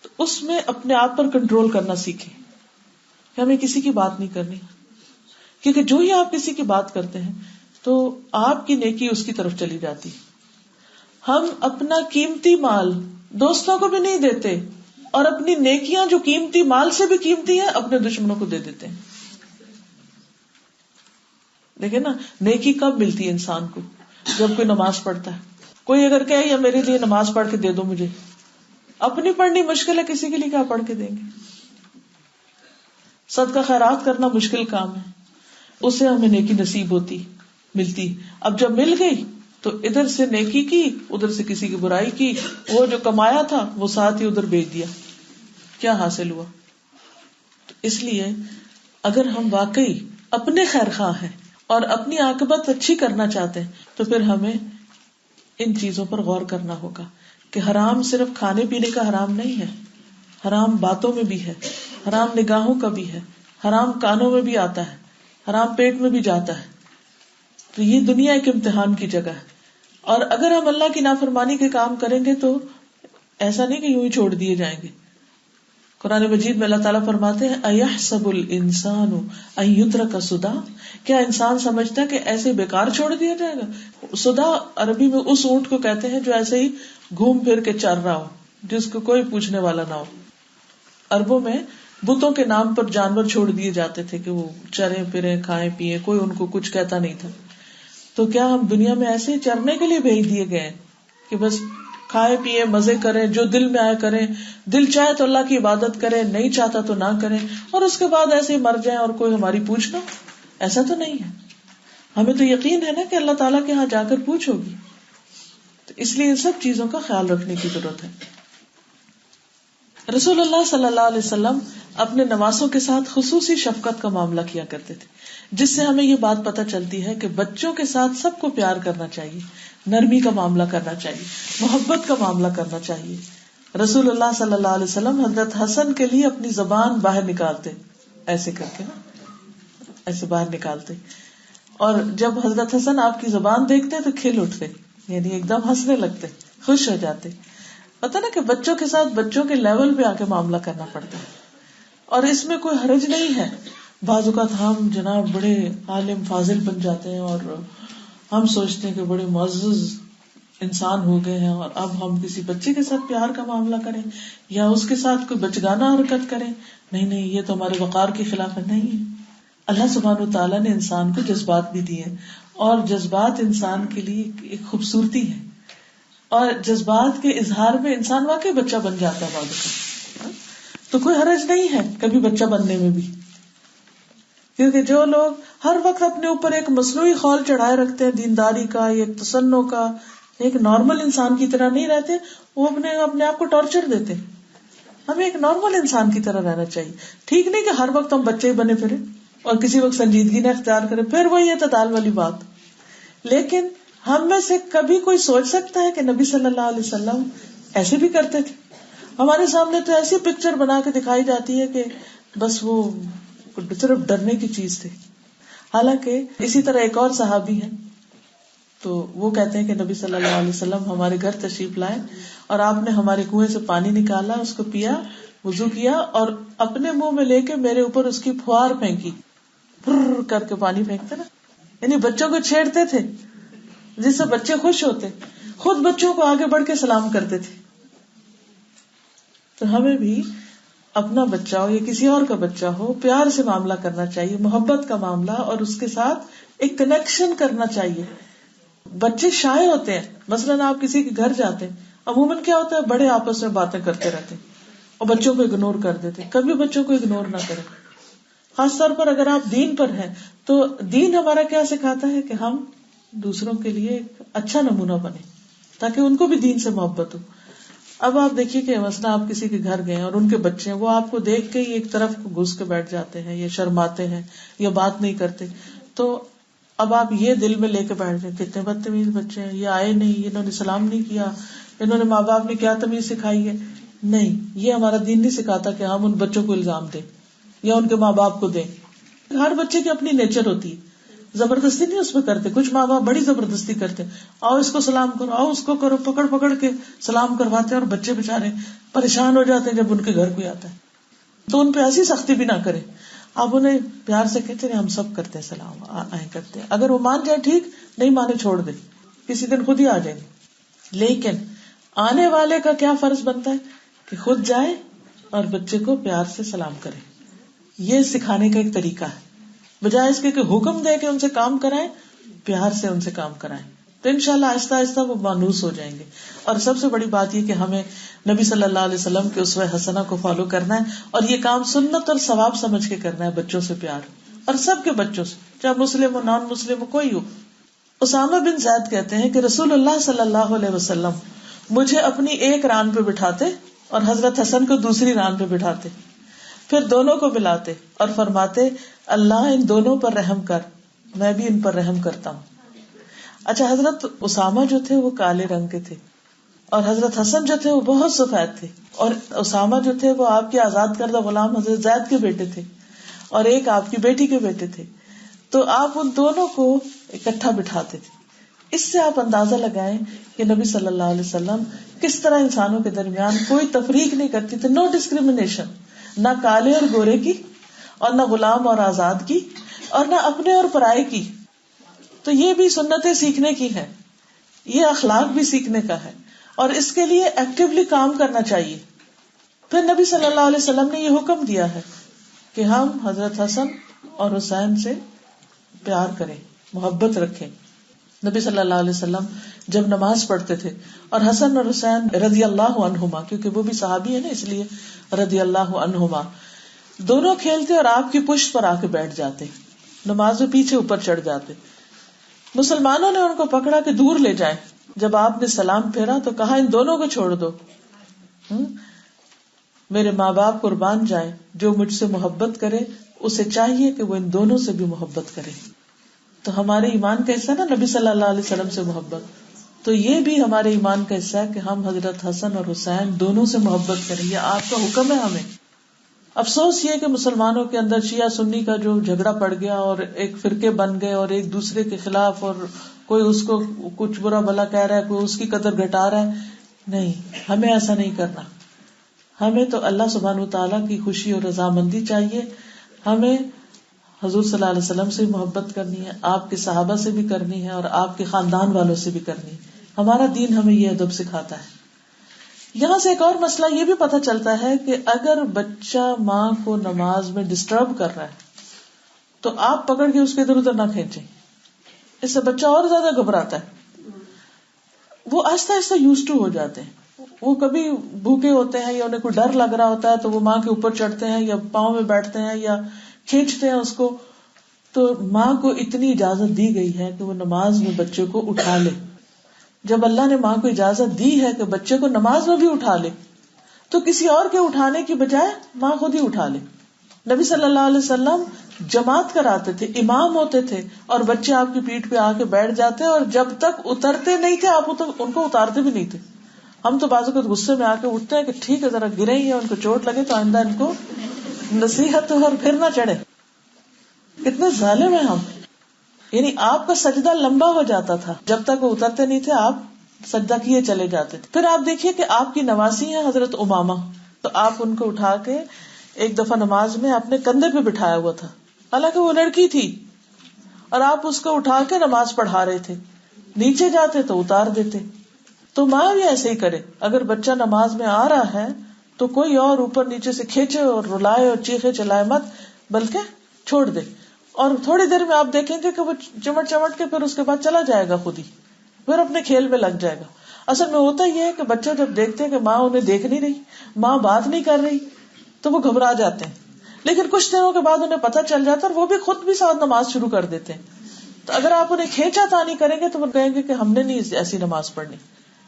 تو اس میں اپنے آپ پر کنٹرول کرنا سیکھیں کہ ہمیں کسی کی بات نہیں کرنی، کیونکہ جو ہی آپ کسی کی بات کرتے ہیں تو آپ کی نیکی اس کی طرف چلی جاتی. ہم اپنا قیمتی مال دوستوں کو بھی نہیں دیتے اور اپنی نیکیاں جو قیمتی مال سے بھی قیمتی ہے اپنے دشمنوں کو دے دیتے ہیں. دیکھیں نا، نیکی کب ملتی ہے انسان کو؟ جب کوئی نماز پڑھتا ہے. کوئی اگر کہے یا میرے لیے نماز پڑھ کے دے دو مجھے، اپنی پڑھنی مشکل ہے، کسی کے لیے کیا پڑھ کے دیں گے؟ صدقہ خیرات کرنا مشکل کام ہے، اس سے ہمیں نیکی نصیب ہوتی ملتی. اب جب مل گئی تو ادھر سے نیکی کی، ادھر سے کسی کی برائی کی، وہ جو کمایا تھا وہ ساتھ ہی ادھر بیچ دیا، کیا حاصل ہوا؟ تو اس لیے اگر ہم واقعی اپنے خیر خواہ ہیں اور اپنی عاقبت اچھی کرنا چاہتے ہیں تو پھر ہمیں ان چیزوں پر غور کرنا ہوگا کہ حرام صرف کھانے پینے کا حرام نہیں ہے، حرام باتوں میں بھی ہے، حرام نگاہوں کا بھی ہے، حرام کانوں میں بھی آتا ہے، حرام پیٹ میں بھی جاتا ہے. تو یہ دنیا ایک امتحان کی جگہ ہے، اور اگر ہم اللہ کی نافرمانی کے کام کریں گے تو ایسا نہیں کہ یوں ہی چھوڑ دیے جائیں گے. قرآن مجید میں اللہ تعالیٰ فرماتے ہیں اَيَحْسَبُ الْإِنسَانُ أَن يُتْرَكَ سُدًى، کیا انسان سمجھتا ہے کہ ایسے بیکار چھوڑ دیا جائے گا؟ سدا عربی میں اس اونٹ کو کہتے ہیں جو ایسے ہی گھوم پھر کے چر رہا ہو، جس کو کوئی پوچھنے والا نہ ہو. عربوں میں بتوں کے نام پر جانور چھوڑ دیے جاتے تھے کہ وہ چریں پھریں کھائیں پیئیں، کوئی ان کو کچھ کہتا نہیں تھا. تو کیا ہم دنیا میں ایسے چرنے کے لیے بھیج دیے گئے ہیں کہ بس کھائے پیئے مزے کریں، جو دل میں آئے کریں، دل چاہے تو اللہ کی عبادت کریں، نہیں چاہتا تو نہ کریں، اور اس کے بعد ایسے ہی مر جائیں اور کوئی ہماری پوچھ نہ؟ ایسا تو نہیں ہے. ہمیں تو یقین ہے نا کہ اللہ تعالیٰ کے ہاں جا کر پوچھ ہوگی. تو اس لیے ان سب چیزوں کا خیال رکھنے کی ضرورت ہے. رسول اللہ صلی اللہ علیہ وسلم اپنے نواسوں کے ساتھ خصوصی شفقت کا معاملہ کیا کرتے تھے، جس سے ہمیں یہ بات پتہ چلتی ہے کہ بچوں کے ساتھ سب کو پیار کرنا چاہیے، نرمی کا معاملہ کرنا چاہیے، محبت کا معاملہ کرنا چاہیے. رسول اللہ صلی اللہ علیہ وسلم حضرت حسن کے لیے اپنی زبان باہر نکالتے، ایسے کر کے ایسے باہر نکالتے، اور جب حضرت حسن آپ کی زبان دیکھتے تو کھل اٹھتے، یعنی ایک دم ہنسنے لگتے، خوش ہو جاتے. پتا نا کہ بچوں کے ساتھ بچوں کے لیول پہ آ کے معاملہ کرنا پڑتا ہے، اور اس میں کوئی حرج نہیں ہے. بعض اوقات ہم جناب بڑے عالم فاضل بن جاتے ہیں اور ہم سوچتے ہیں کہ بڑے معزز انسان ہو گئے ہیں، اور اب ہم کسی بچے کے ساتھ پیار کا معاملہ کریں یا اس کے ساتھ کوئی بچگانہ حرکت کریں. نہیں، یہ تو ہمارے وقار کے خلاف ہے. نہیں، اللہ سبحانہ و تعالیٰ نے انسان کو جذبات بھی دیے، اور جذبات انسان کے لیے ایک خوبصورتی ہے، اور جذبات کے اظہار میں انسان واقعی بچہ بن جاتا ہے بعد میں. تو کوئی حرج نہیں ہے کبھی بچہ بننے میں بھی، کیونکہ جو لوگ ہر وقت اپنے اوپر ایک مصنوعی خول چڑھائے رکھتے ہیں دینداری کا، ایک تسنن کا، ایک نارمل انسان کی طرح نہیں رہتے، وہ اپنے آپ کو ٹارچر دیتے. ہمیں ایک نارمل انسان کی طرح رہنا چاہیے. ٹھیک نہیں کہ ہر وقت ہم بچے بنے پھرے اور کسی وقت سنجیدگی نہ اختیار کرے، پھر وہی اعتدال والی بات. لیکن ہم میں سے کبھی کوئی سوچ سکتا ہے کہ نبی صلی اللہ علیہ وسلم ایسے بھی کرتے تھے؟ ہمارے سامنے تو ایسی پکچر بنا کے دکھائی جاتی ہے کہ بس وہ صرف ڈرنے کی چیز تھی. حالانکہ اسی طرح ایک اور صحابی ہیں، تو وہ کہتے ہیں کہ نبی صلی اللہ علیہ وسلم ہمارے گھر تشریف لائے اور آپ نے ہمارے کنویں سے پانی نکالا، اس کو پیا، وضو کیا، اور اپنے منہ میں لے کے میرے اوپر اس کی پھوار پھینکی، پھر کر کے پانی پھینکتے نا، یعنی بچوں کو چھیڑتے تھے جس سے بچے خوش ہوتے، خود بچوں کو آگے بڑھ کے سلام کرتے تھے. تو ہمیں بھی اپنا بچہ ہو یا کسی اور کا بچہ ہو پیار سے معاملہ کرنا چاہیے، محبت کا معاملہ، اور اس کے ساتھ ایک کنیکشن کرنا چاہیے. بچے شائع ہوتے ہیں، مثلاً آپ کسی کے گھر جاتے ہیں، عموماً کیا ہوتا ہے بڑے آپس میں باتیں کرتے رہتے ہیں اور بچوں کو اگنور کر دیتے. کبھی بچوں کو اگنور نہ کریں، خاص طور پر اگر آپ دین پر ہیں. تو دین ہمارا کیا سکھاتا ہے کہ ہم دوسروں کے لیے ایک اچھا نمونہ بنے تاکہ ان کو بھی دین سے محبت ہو. اب آپ دیکھیے کہ مثلا آپ کسی کے گھر گئے اور ان کے بچے ہیں، وہ آپ کو دیکھ کے ہی ایک طرف کو گھس کے بیٹھ جاتے ہیں یا شرماتے ہیں یا بات نہیں کرتے، تو اب آپ یہ دل میں لے کے بیٹھ جائیں کتنے بدتمیز بچے ہیں، یہ آئے نہیں، انہوں نے سلام نہیں کیا، انہوں نے ماں باپ نے کیا تمیز سکھائی ہے. نہیں، یہ ہمارا دین نہیں سکھاتا کہ ہم ان بچوں کو الزام دیں یا ان کے ماں باپ کو دیں. ہر بچے کی اپنی نیچر ہوتی ہے، زبردستی نہیں اس پہ کرتے. کچھ ماں باپ بڑی زبردستی کرتے، آؤ اس کو سلام کرو، آؤ اس کو کرو، پکڑ پکڑ کے سلام کرواتے ہیں، اور بچے بےچارے پریشان ہو جاتے ہیں جب ان کے گھر کوئی آتا ہے. تو ان پہ ایسی سختی بھی نہ کرے، آپ انہیں پیار سے کہتے ہیں ہم سب کرتے ہیں سلام، آئیں کرتے ہیں. اگر وہ مان جائے ٹھیک، نہیں مانے چھوڑ دے، کسی دن خود ہی آ جائیں گے. لیکن آنے والے کا کیا فرض بنتا ہے کہ خود جائے اور بچے کو پیار سے سلام کرے. یہ سکھانے کا ایک طریقہ ہے، بجائے اس کے کہ حکم دے کے ان سے کام کرائیں، پیار سے ان سے کام کرائیں. تو انشاءاللہ آہستہ آہستہ وہ مانوس ہو جائیں گے. اور سب سے بڑی بات یہ کہ ہمیں نبی صلی اللہ علیہ وسلم کے اسوہ حسنہ کو فالو کرنا ہے، اور یہ کام سنت اور ثواب سمجھ کے کرنا ہے. بچوں سے پیار، اور سب کے بچوں سے، چاہے مسلم ہو نان مسلم ہو کوئی ہو. اسامہ بن زید کہتے ہیں کہ رسول اللہ صلی اللہ علیہ وسلم مجھے اپنی ایک ران پہ بٹھاتے اور حضرت حسن کو دوسری ران پہ بٹھاتے، پھر دونوں کو ملاتے اور فرماتے اللہ ان دونوں پر رحم کر، میں بھی ان پر رحم کرتا ہوں. اچھا، حضرت اسامہ جو تھے وہ کالے رنگ کے تھے اور حضرت حسن جو تھے وہ بہت سفید تھے، اور اسامہ جو تھے وہ آپ کے آزاد کردہ غلام حضرت زید کے بیٹے تھے اور ایک آپ کی بیٹی کے بیٹے تھے. تو آپ ان دونوں کو اکٹھا بٹھاتے تھے. اس سے آپ اندازہ لگائیں کہ نبی صلی اللہ علیہ وسلم کس طرح انسانوں کے درمیان کوئی تفریق نہیں کرتی تھے، نو ڈسکریمنیشن، نہ کالے اور گورے کی، اور نہ غلام اور آزاد کی، اور نہ اپنے اور پرائے کی. تو یہ بھی سنتیں سیکھنے کی ہے، یہ اخلاق بھی سیکھنے کا ہے، اور اس کے لیے ایکٹیولی کام کرنا چاہیے. پھر نبی صلی اللہ علیہ وسلم نے یہ حکم دیا ہے کہ ہم حضرت حسن اور حسین سے پیار کریں، محبت رکھیں. نبی صلی اللہ علیہ وسلم جب نماز پڑھتے تھے اور حسن اور حسین رضی اللہ عنہما، کیونکہ وہ بھی صحابی ہے نا اس لیے رضی اللہ عنہما، دونوں کھیلتے اور آپ کی پشت پر آ کے بیٹھ جاتے، نماز میں پیچھے اوپر چڑھ جاتے. مسلمانوں نے ان کو پکڑا کہ دور لے جائیں. جب آپ نے سلام پھیرا تو کہا ان دونوں کو چھوڑ دو، میرے ماں باپ قربان جائیں، جو مجھ سے محبت کرے اسے چاہیے کہ وہ ان دونوں سے بھی محبت کرے. تو ہمارے ایمان کا حصہ نا نبی صلی اللہ علیہ وسلم سے محبت، تو یہ بھی ہمارے ایمان کا حصہ ہے کہ ہم حضرت حسن اور حسین دونوں سے محبت کریں. یہ آپ کا حکم ہے ہمیں. افسوس یہ کہ مسلمانوں کے اندر شیعہ سنی کا جو جھگڑا پڑ گیا اور ایک فرقے بن گئے اور ایک دوسرے کے خلاف، اور کوئی اس کو کچھ برا بھلا کہہ رہا ہے، کوئی اس کی قدر گھٹا رہا ہے. نہیں، ہمیں ایسا نہیں کرنا. ہمیں تو اللہ سبحانہ وتعالیٰ کی خوشی اور رضامندی چاہیے. ہمیں حضور صلی اللہ علیہ وسلم سے محبت کرنی ہے، آپ کے صحابہ سے بھی کرنی ہے، اور آپ کے خاندان والوں سے بھی کرنی ہے. ہمارا دین ہمیں یہ ادب سکھاتا ہے. یہاں سے ایک اور مسئلہ یہ بھی پتہ چلتا ہے کہ اگر بچہ ماں کو نماز میں ڈسٹرب کر رہا ہے تو آپ پکڑ کے اس کے ادھر ادھر نہ کھینچیں، اس سے بچہ اور زیادہ گھبراتا ہے. وہ آہستہ آہستہ یوز ٹو ہو جاتے ہیں. وہ کبھی بھوکے ہوتے ہیں یا انہیں کوئی ڈر لگ رہا ہوتا ہے تو وہ ماں کے اوپر چڑھتے ہیں یا پاؤں میں بیٹھتے ہیں یا کھینچتے ہیں اس کو. تو ماں کو اتنی اجازت دی گئی ہے کہ وہ نماز میں بچے کو اٹھا لے. جب اللہ نے ماں کو اجازت دی ہے کہ بچے کو نماز میں بھی اٹھا لے تو کسی اور کے اٹھانے کی بجائے ماں خود ہی اٹھا لے. نبی صلی اللہ علیہ وسلم جماعت کراتے تھے، امام ہوتے تھے، اور بچے آپ کی پیٹھ پہ آ کے بیٹھ جاتے، اور جب تک اترتے نہیں تھے آپ ان کو اتارتے بھی نہیں تھے. ہم تو بعض اوقات غصے میں آ کے اٹھتے ہیں کہ ٹھیک ہے ذرا گرے ہی ہیں، ان کو چوٹ لگے تو آئندہ ان کو نصیحت اور پھر نہ چڑھے. کتنے ظالم ہیں ہم. یعنی آپ کا سجدہ لمبا ہو جاتا تھا، جب تک وہ اترتے نہیں تھے آپ سجدہ کیے چلے جاتے تھے. پھر آپ دیکھیے کہ آپ کی نواسی ہیں حضرت امامہ، تو آپ ان کو اٹھا کے ایک دفعہ نماز میں اپنے کندھے پہ بٹھایا ہوا تھا، حالانکہ وہ لڑکی تھی، اور آپ اس کو اٹھا کے نماز پڑھا رہے تھے. نیچے جاتے تو اتار دیتے. تو ماں بھی ایسے ہی کرے. اگر بچہ نماز میں آ رہا ہے تو کوئی اور اوپر نیچے سے کھینچے اور رلائے اور چیخے چلائے مت، بلکہ چھوڑ دے. اور تھوڑی دیر میں آپ دیکھیں گے کہ وہ چمٹ چمٹ کے پھر اس کے بعد چلا جائے گا، خود ہی پھر اپنے کھیل میں لگ جائے گا. اصل میں ہوتا یہ ہے کہ بچہ جب دیکھتے ہیں کہ ماں انہیں دیکھ نہیں رہی، ماں بات نہیں کر رہی، تو وہ گھبرا جاتے ہیں. لیکن کچھ دنوں کے بعد انہیں پتہ چل جاتا ہے اور وہ بھی خود بھی ساتھ نماز شروع کر دیتے ہیں. تو اگر آپ انہیں کھینچا تانی کریں گے تو وہ کہیں گے کہ ہم نے نہیں ایسی نماز پڑھنی.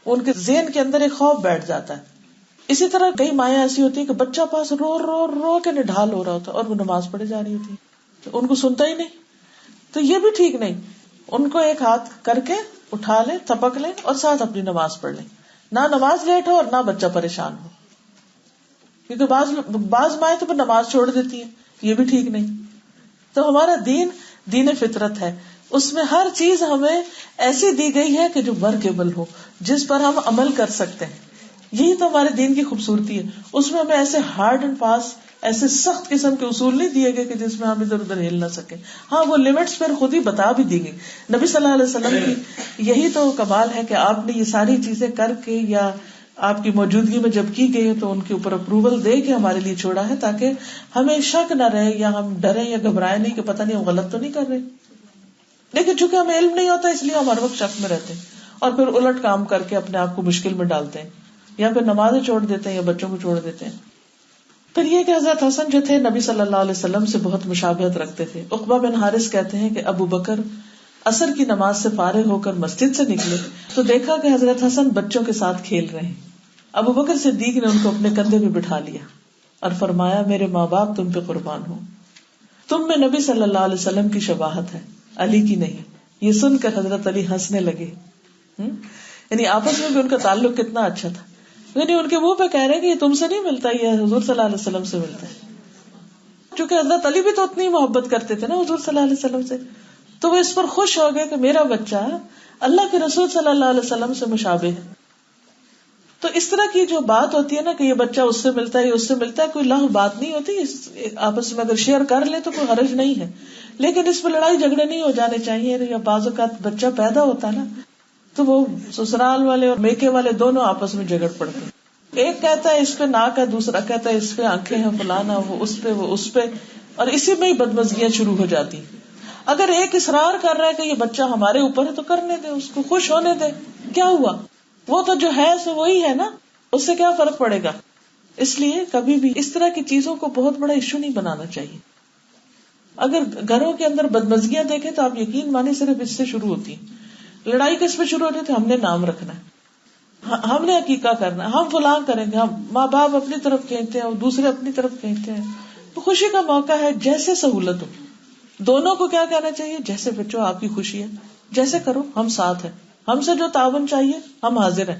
ان کے ذہن کے اندر ایک خوف بیٹھ جاتا ہے. اسی طرح کئی مائیں ایسی ہوتی ہیں کہ بچہ پاس رو رو رو کے نڈھال ہو رہا ہوتا ہے اور وہ نماز پڑھے جا رہی ہوتی ہے، تو ان کو سنتا ہی نہیں. تو یہ بھی ٹھیک نہیں. ان کو ایک ہاتھ کر کے اٹھا لیں، تھپک لیں اور ساتھ اپنی نماز پڑھ لیں. نہ نماز لیٹ ہو اور نہ بچہ پریشان ہو. کیونکہ بعض مائیں تو نماز چھوڑ دیتی ہیں، یہ بھی ٹھیک نہیں. تو ہمارا دین فطرت ہے، اس میں ہر چیز ہمیں ایسی دی گئی ہے کہ جو ورکیبل ہو، جس پر ہم عمل کر سکتے ہیں. یہی تو ہمارے دین کی خوبصورتی ہے. اس میں ہمیں ایسے ہارڈ اینڈ فاسٹ، ایسے سخت قسم کے اصول نہیں دیے گئے کہ جس میں ہم ادھر ادھر ہل نہ سکیں. ہاں، وہ لمٹس پر خود ہی بتا بھی دی گئی. نبی صلی اللہ علیہ وسلم کی یہی تو کمال ہے کہ آپ نے یہ ساری چیزیں کر کے یا آپ کی موجودگی میں جب کی گئی ہے تو ان کے اوپر اپروول دے کے ہمارے لیے چھوڑا ہے، تاکہ ہمیں شک نہ رہے یا ہم ڈریں یا گھبرائیں نہیں کہ پتہ نہیں ہم غلط تو نہیں کر رہے. لیکن چونکہ ہمیں علم نہیں ہوتا اس لیے ہم ہر وقت شک میں رہتے ہیں اور پھر الٹ کام کر کے اپنے آپ کو مشکل میں ڈالتے ہیں، یا پھر نمازیں چھوڑ دیتے ہیں یا بچوں کو چھوڑ دیتے ہیں. پھر یہ کہ حضرت حسن جو تھے نبی صلی اللہ علیہ وسلم سے بہت مشابہت رکھتے تھے. عقبہ بن حارث کہتے ہیں کہ ابو بکر عصر کی نماز سے فارغ ہو کر مسجد سے نکلے تو دیکھا کہ حضرت حسن بچوں کے ساتھ کھیل رہے ہیں. ابو بکر صدیق نے ان کو اپنے کندھے پہ بٹھا لیا اور فرمایا میرے ماں باپ تم پہ قربان ہو, تم میں نبی صلی اللہ علیہ وسلم کی شباہت ہے, علی کی نہیں. یہ سن کر حضرت علی ہنسنے لگے. یعنی آپس میں بھی ان کا تعلق کتنا اچھا تھا. یعنی ان کے منہ پہ کہہ رہے کہ یہ تم سے نہیں ملتا, یہ حضور صلی اللہ علیہ وسلم سے ملتا ہے. چونکہ حضرت علی بھی تو اتنی محبت کرتے تھے نا حضور صلی اللہ علیہ وسلم سے, تو وہ اس پر خوش ہو گئے کہ میرا بچہ اللہ کے رسول صلی اللہ علیہ وسلم سے مشابہ ہے. تو اس طرح کی جو بات ہوتی ہے نا کہ یہ بچہ اس سے ملتا ہے, یہ اس سے ملتا ہے, کوئی لغو بات نہیں ہوتی. آپس میں اگر شیئر کر لے تو کوئی حرج نہیں ہے, لیکن اس پہ لڑائی جھگڑے نہیں ہو جانے چاہیے. یا بعض اوقات بچہ پیدا ہوتا ہے نا تو وہ سسرال والے اور میکے والے دونوں آپس میں جھگڑ پڑتے ہیں. ایک کہتا ہے اس پہ ناک ہے, دوسرا کہتا ہے اس پہ آنکھیں ہیں, فلانا, وہ اس پہ, وہ اس پہ, اور اسی میں ہی بدمزگیاں شروع ہو جاتی. اگر ایک اصرار کر رہا ہے کہ یہ بچہ ہمارے اوپر ہے تو کرنے دے, اس کو خوش ہونے دے, کیا ہوا, وہ تو جو ہے سو وہی ہے نا, اس سے کیا فرق پڑے گا. اس لیے کبھی بھی اس طرح کی چیزوں کو بہت بڑا ایشو نہیں بنانا چاہیے. اگر گھروں کے اندر بدمزگیاں دیکھیں تو آپ یقین مانے صرف اس سے شروع ہوتی ہیں. لڑائی کس پہ شروع ہوتی ہے, ہم نے نام رکھنا ہے, ہم نے عقیقہ کرنا ہے, ہم فلاں کریں گے, ہم ماں باپ اپنی طرف کہتے ہیں اور دوسرے اپنی طرف کہتے ہیں. تو خوشی کا موقع ہے, جیسے سہولت ہو. دونوں کو کیا کہنا چاہیے, جیسے بچوں آپ کی خوشی ہے جیسے کرو, ہم ساتھ ہیں, ہم سے جو تعاون چاہیے ہم حاضر ہیں.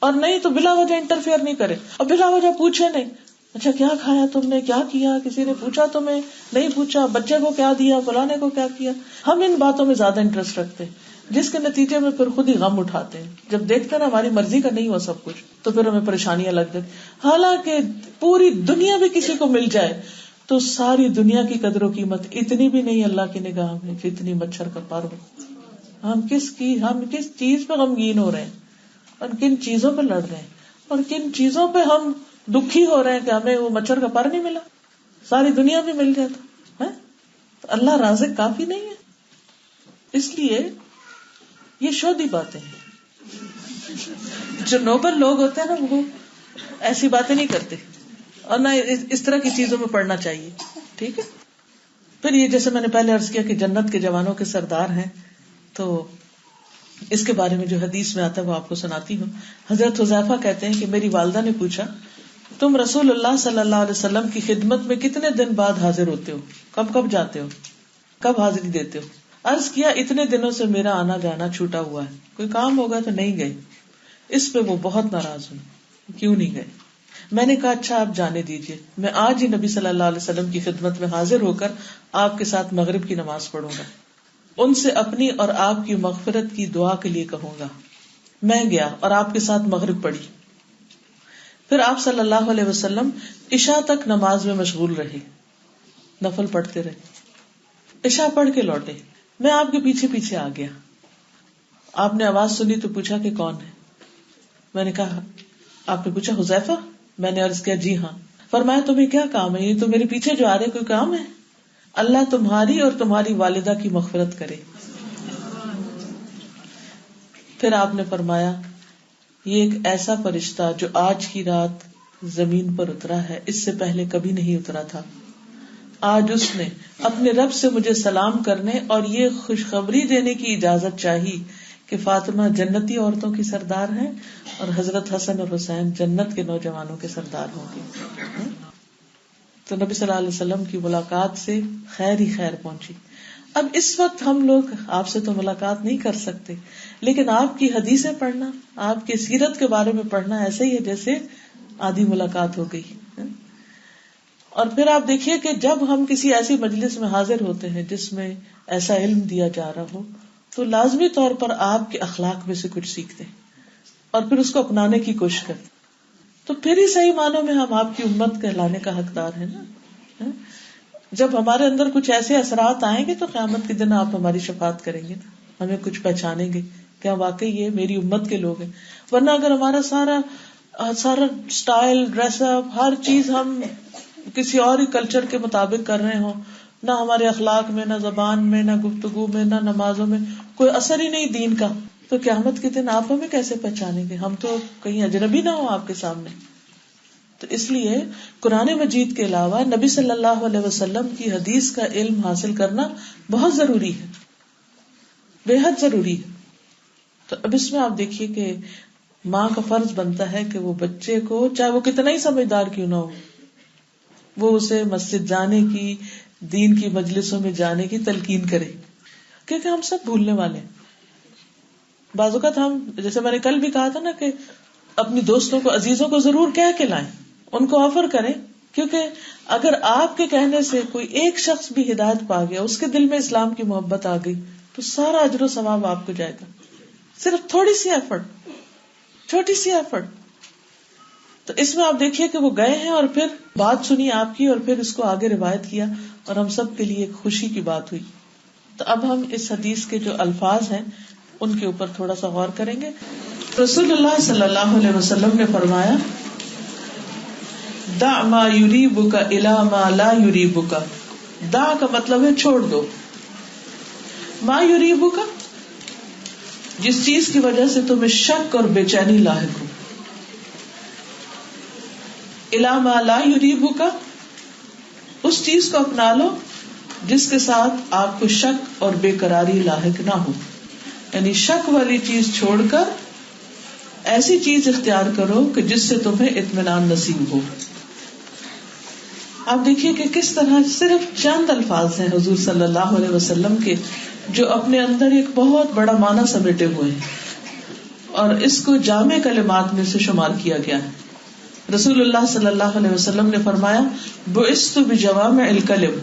اور نہیں تو بلا وجہ انٹرفیئر نہیں کرے, اور بلا وجہ پوچھے نہیں, اچھا کیا کھایا تم نے, کیا کیا, کسی نے پوچھا تمہیں, نہیں پوچھا, بچے کو کیا دیا, فلانے کو کیا کیا. ہم ان باتوں میں زیادہ انٹرسٹ رکھتے ہیں, جس کے نتیجے میں پھر خود ہی غم اٹھاتے ہیں. جب دیکھتے نا ہماری مرضی کا نہیں ہوا سب کچھ تو پھر ہمیں پریشانیاں لگ جاتی. حالانکہ پوری دنیا بھی کسی کو مل جائے تو ساری دنیا کی قدر و قیمت اتنی بھی نہیں اللہ کی نگاہ میں جتنی مچھر کا پر ہو. ہم کس چیز پہ غمگین ہو رہے ہیں, اور کن چیزوں پہ لڑ رہے ہیں, اور کن چیزوں پہ ہم دکھی ہو رہے ہیں کہ ہمیں وہ مچھر کا پر نہیں ملا, ساری دنیا میں مل جاتا ہے. تو اللہ رازق کافی نہیں ہے. اس لیے یہ شودھی باتیں ہیں. جو نوبل لوگ ہوتے ہیں نا وہ ایسی باتیں نہیں کرتے, اور نہ اس طرح کی چیزوں میں پڑھنا چاہیے. ٹھیک ہے. پھر یہ جیسے میں نے پہلے عرض کیا کہ جنت کے جوانوں کے سردار ہیں, تو اس کے بارے میں جو حدیث میں آتا ہے وہ آپ کو سناتی ہوں. حضرت حذیفہ کہتے ہیں کہ میری والدہ نے پوچھا تم رسول اللہ صلی اللہ علیہ وسلم کی خدمت میں کتنے دن بعد حاضر ہوتے ہو, کب جاتے ہو, کب حاضری دیتے ہو. عرض کیا اتنے دنوں سے میرا آنا جانا چھوٹا ہوا ہے, کوئی کام ہوگا تو نہیں گئے. اس پہ وہ بہت ناراض ہوئی, کیوں نہیں گئے. میں نے کہا اچھا آپ جانے دیجیے, میں آج ہی نبی صلی اللہ علیہ وسلم کی خدمت میں حاضر ہو کر آپ کے ساتھ مغرب کی نماز پڑھوں گا, ان سے اپنی اور آپ کی مغفرت کی دعا کے لیے کہوں گا. میں گیا اور آپ کے ساتھ مغرب پڑھی. پھر آپ صلی اللہ علیہ وسلم عشاء تک نماز میں مشغول رہے, نفل پڑھتے رہے. عشاء پڑھ کے لوٹے, میں آپ کے پیچھے پیچھے آ گیا. آپ نے آواز سنی تو پوچھا کہ کون ہے. میں نے کہا, آپ نے پوچھا حذیفہ. میں نے عرض کیا جی ہاں. فرمایا تمہیں کیا کام ہے, یہ تو میرے پیچھے جو آ رہے کوئی کام ہے. اللہ تمہاری اور تمہاری والدہ کی مغفرت کرے. پھر آپ نے فرمایا یہ ایک ایسا فرشتہ جو آج کی رات زمین پر اترا ہے, اس سے پہلے کبھی نہیں اترا تھا. آج اس نے اپنے رب سے مجھے سلام کرنے اور یہ خوشخبری دینے کی اجازت چاہی کہ فاطمہ جنتی عورتوں کی سردار ہیں اور حضرت حسن اور حسین جنت کے نوجوانوں کے سردار ہوں گے. تو نبی صلی اللہ علیہ وسلم کی ملاقات سے خیر ہی خیر پہنچی. اب اس وقت ہم لوگ آپ سے تو ملاقات نہیں کر سکتے, لیکن آپ کی حدیثیں پڑھنا, آپ کی سیرت کے بارے میں پڑھنا ایسے ہی ہے جیسے آدھی ملاقات ہو گئی. اور پھر آپ دیکھیے کہ جب ہم کسی ایسی مجلس میں حاضر ہوتے ہیں جس میں ایسا علم دیا جا رہا ہو تو لازمی طور پر آپ کے اخلاق میں سے کچھ سیکھتے ہیں اور پھر اس کو اپنانے کی کوشش کرتے, تو پھر ہی صحیح معنوں میں ہم آپ کی امت کہلانے کا حقدار ہیں نا. جب ہمارے اندر کچھ ایسے اثرات آئیں گے تو قیامت کے دن آپ ہماری شفاعت کریں گے, ہمیں کچھ پہچانیں گے کہ واقعی یہ میری امت کے لوگ ہیں. ورنہ اگر ہمارا سارا اسٹائل, ڈریس اپ, ہر چیز ہم کسی اور ہی کلچر کے مطابق کر رہے ہوں, نہ ہمارے اخلاق میں, نہ زبان میں, نہ گفتگو میں, نہ نمازوں میں کوئی اثر ہی نہیں دین کا, تو قیامت کے دن آپ ہمیں کیسے پہچانیں گے؟ ہم تو کہیں اجنبی نہ ہو آپ کے سامنے. تو اس لیے قرآن مجید کے علاوہ نبی صلی اللہ علیہ وسلم کی حدیث کا علم حاصل کرنا بہت ضروری ہے. بے حد ضروری ہے. تو اب اس میں آپ دیکھیے کہ ماں کا فرض بنتا ہے کہ وہ بچے کو چاہے وہ کتنا ہی سمجھدار کیوں نہ ہو، وہ اسے مسجد جانے کی، دین کی مجلسوں میں جانے کی تلقین کرے، کیونکہ ہم سب بھولنے والے ہیں. بعض اوقات ہم، جیسے میں نے کل بھی کہا تھا نا، کہ اپنی دوستوں کو، عزیزوں کو ضرور کہہ کے لائیں، ان کو آفر کریں، کیونکہ اگر آپ کے کہنے سے کوئی ایک شخص بھی ہدایت پا گیا، اس کے دل میں اسلام کی محبت آ گئی، تو سارا اجر و ثواب آپ کو جائے گا. صرف تھوڑی سی ایفرٹ، چھوٹی سی ایفرٹ. تو اس میں آپ دیکھیے کہ وہ گئے ہیں اور پھر بات سنی آپ کی، اور پھر اس کو آگے روایت کیا، اور ہم سب کے لیے ایک خوشی کی بات ہوئی. تو اب ہم اس حدیث کے جو الفاظ ہیں ان کے اوپر تھوڑا سا غور کریں گے. رسول اللہ صلی اللہ علیہ وسلم نے فرمایا، دع ما یریبک الی ما لا یریبک. دع کا مطلب ہے چھوڑ دو. ما یریبک، جس چیز کی وجہ سے تمہیں شک اور بے چینی لاحق ہو. الی ما لا یریبک، اس چیز کو اپنا لو جس کے ساتھ آپ کو شک اور بے قراری لاحق نہ ہو. یعنی شک والی چیز چھوڑ کر ایسی چیز اختیار کرو کہ جس سے تمہیں اطمینان نصیب ہو. آپ دیکھیے کہ کس طرح صرف چند الفاظ ہیں حضور صلی اللہ علیہ وسلم کے، جو اپنے اندر ایک بہت بڑا معنی سمیٹے ہوئے ہیں، اور اس کو جامع کلمات میں سے شمار کیا گیا ہے. رسول اللہ صلی اللہ علیہ وسلم نے فرمایا، بعثت بجوامع الکلم،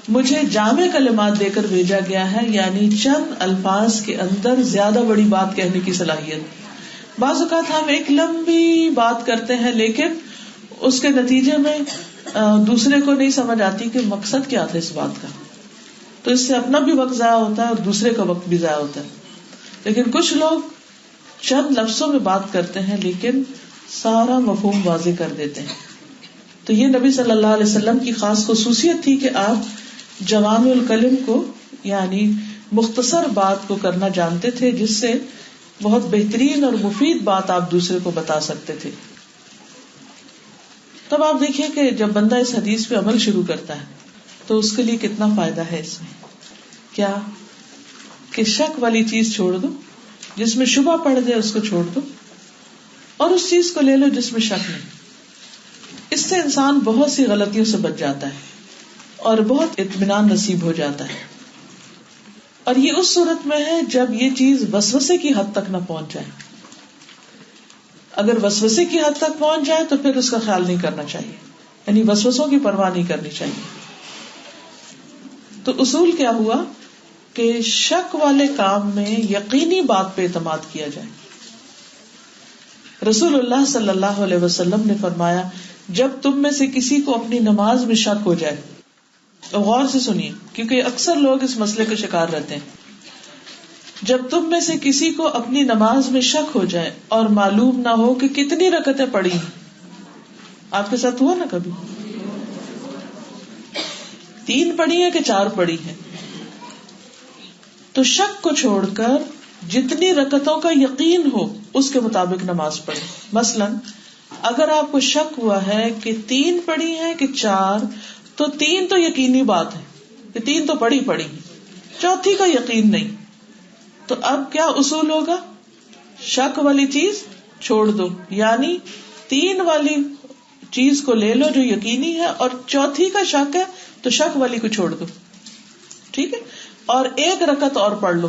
مجھے جامع کلمات دے کر بھیجا گیا ہے، یعنی چند الفاظ کے اندر زیادہ بڑی بات کہنے کی صلاحیت. بعض اوقات ہم ایک لمبی بات کرتے ہیں، لیکن اس کے نتیجے میں دوسرے کو نہیں سمجھ آتی کہ مقصد کیا تھا اس بات کا، تو اس سے اپنا بھی وقت ضائع ہوتا ہے اور دوسرے کا وقت بھی ضائع ہوتا ہے. لیکن کچھ لوگ چند لفظوں میں بات کرتے ہیں لیکن سارا مفہوم واضح کر دیتے ہیں. تو یہ نبی صلی اللہ علیہ وسلم کی خاص خصوصیت تھی کہ آپ جوامع الکلم کو، یعنی مختصر بات کو کرنا جانتے تھے، جس سے بہت بہترین اور مفید بات آپ دوسرے کو بتا سکتے تھے. تب آپ دیکھیے کہ جب بندہ اس حدیث پہ عمل شروع کرتا ہے تو اس کے لیے کتنا فائدہ ہے اس میں. کیا کہ شک والی چیز چھوڑ دو، جس میں شبہ پڑ جائے اس کو چھوڑ دو، اور اس چیز کو لے لو جس میں شک نہیں. اس سے انسان بہت سی غلطیوں سے بچ جاتا ہے اور بہت اطمینان نصیب ہو جاتا ہے. اور یہ اس صورت میں ہے جب یہ چیز وسوسے کی حد تک نہ پہنچ جائے. اگر وسوسے کی حد تک پہنچ جائے تو پھر اس کا خیال نہیں کرنا چاہیے، یعنی وسوسوں کی پرواہ نہیں کرنی چاہیے. تو اصول کیا ہوا کہ شک والے کام میں یقینی بات پہ اعتماد کیا جائے. رسول اللہ صلی اللہ علیہ وسلم نے فرمایا، جب تم میں سے کسی کو اپنی نماز میں شک ہو جائے، تو غور سے سنیے کیونکہ اکثر لوگ اس مسئلے کا شکار رہتے ہیں. جب تم میں سے کسی کو اپنی نماز میں شک ہو جائے اور معلوم نہ ہو کہ کتنی رکعتیں پڑھی ہیں. آپ کے ساتھ ہوا نا کبھی؟ 3 پڑھی ہیں کہ 4 پڑھی ہیں؟ تو شک کو چھوڑ کر جتنی رکعتوں کا یقین ہو اس کے مطابق نماز پڑھیں. مثلا اگر آپ کو شک ہوا ہے کہ 3 پڑھی ہیں کہ 4، تو 3 تو یقینی بات ہے کہ 3 تو پڑھی ہیں، چوتھی کا یقین نہیں. تو اب کیا اصول ہوگا؟ شک والی چیز چھوڑ دو، یعنی 3 والی چیز کو لے لو جو یقینی ہے، اور چوتھی کا شک ہے تو شک والی کو چھوڑ دو. ٹھیک ہے، اور 1 رکعت اور پڑھ لو.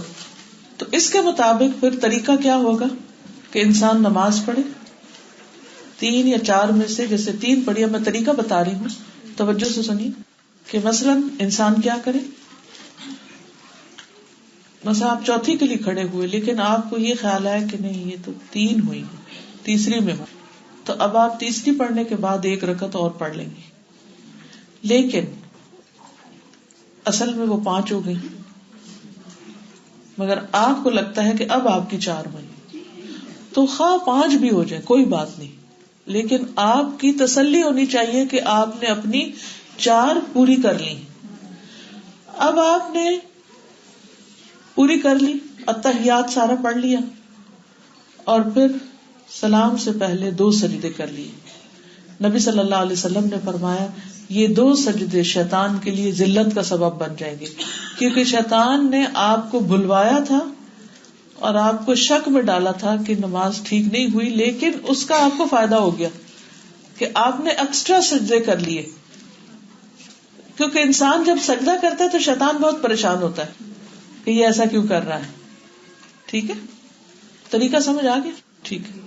تو اس کے مطابق پھر طریقہ کیا ہوگا کہ انسان نماز پڑھے 3 یا 4 میں سے. جیسے 3 پڑھی، میں طریقہ بتا رہی ہوں، توجہ سے سنیے. کہ مثلا انسان کیا کرے، مثلا آپ چوتھی کے لیے کھڑے ہوئے لیکن آپ کو یہ خیال ہے کہ نہیں یہ تو 3 ہوئی، تیسری میں ہو، تو اب آپ تیسری پڑھنے کے بعد 1 رکعت اور پڑھ لیں گے. لیکن اصل میں وہ 5 ہو گئی، مگر آپ کو لگتا ہے کہ اب آپ کی 4 بنی، تو خواہ 5 بھی ہو جائے کوئی بات نہیں، لیکن آپ کی تسلی ہونی چاہیے کہ آپ نے اپنی 4 پوری کر لی. اب آپ نے پوری کر لی، التحیات سارا پڑھ لیا، اور پھر سلام سے پہلے 2 سجدے کر لیے. نبی صلی اللہ علیہ وسلم نے فرمایا یہ 2 سجدے شیطان کے لیے ذلت کا سبب بن جائیں گے. کیونکہ شیطان نے آپ کو بھلوایا تھا اور آپ کو شک میں ڈالا تھا کہ نماز ٹھیک نہیں ہوئی، لیکن اس کا آپ کو فائدہ ہو گیا کہ آپ نے ایکسٹرا سجدے کر لیے. کیونکہ انسان جب سجدہ کرتا ہے تو شیطان بہت پریشان ہوتا ہے کہ یہ ایسا کیوں کر رہا ہے. ٹھیک ہے، طریقہ سمجھ آ گیا؟ ٹھیک ہے.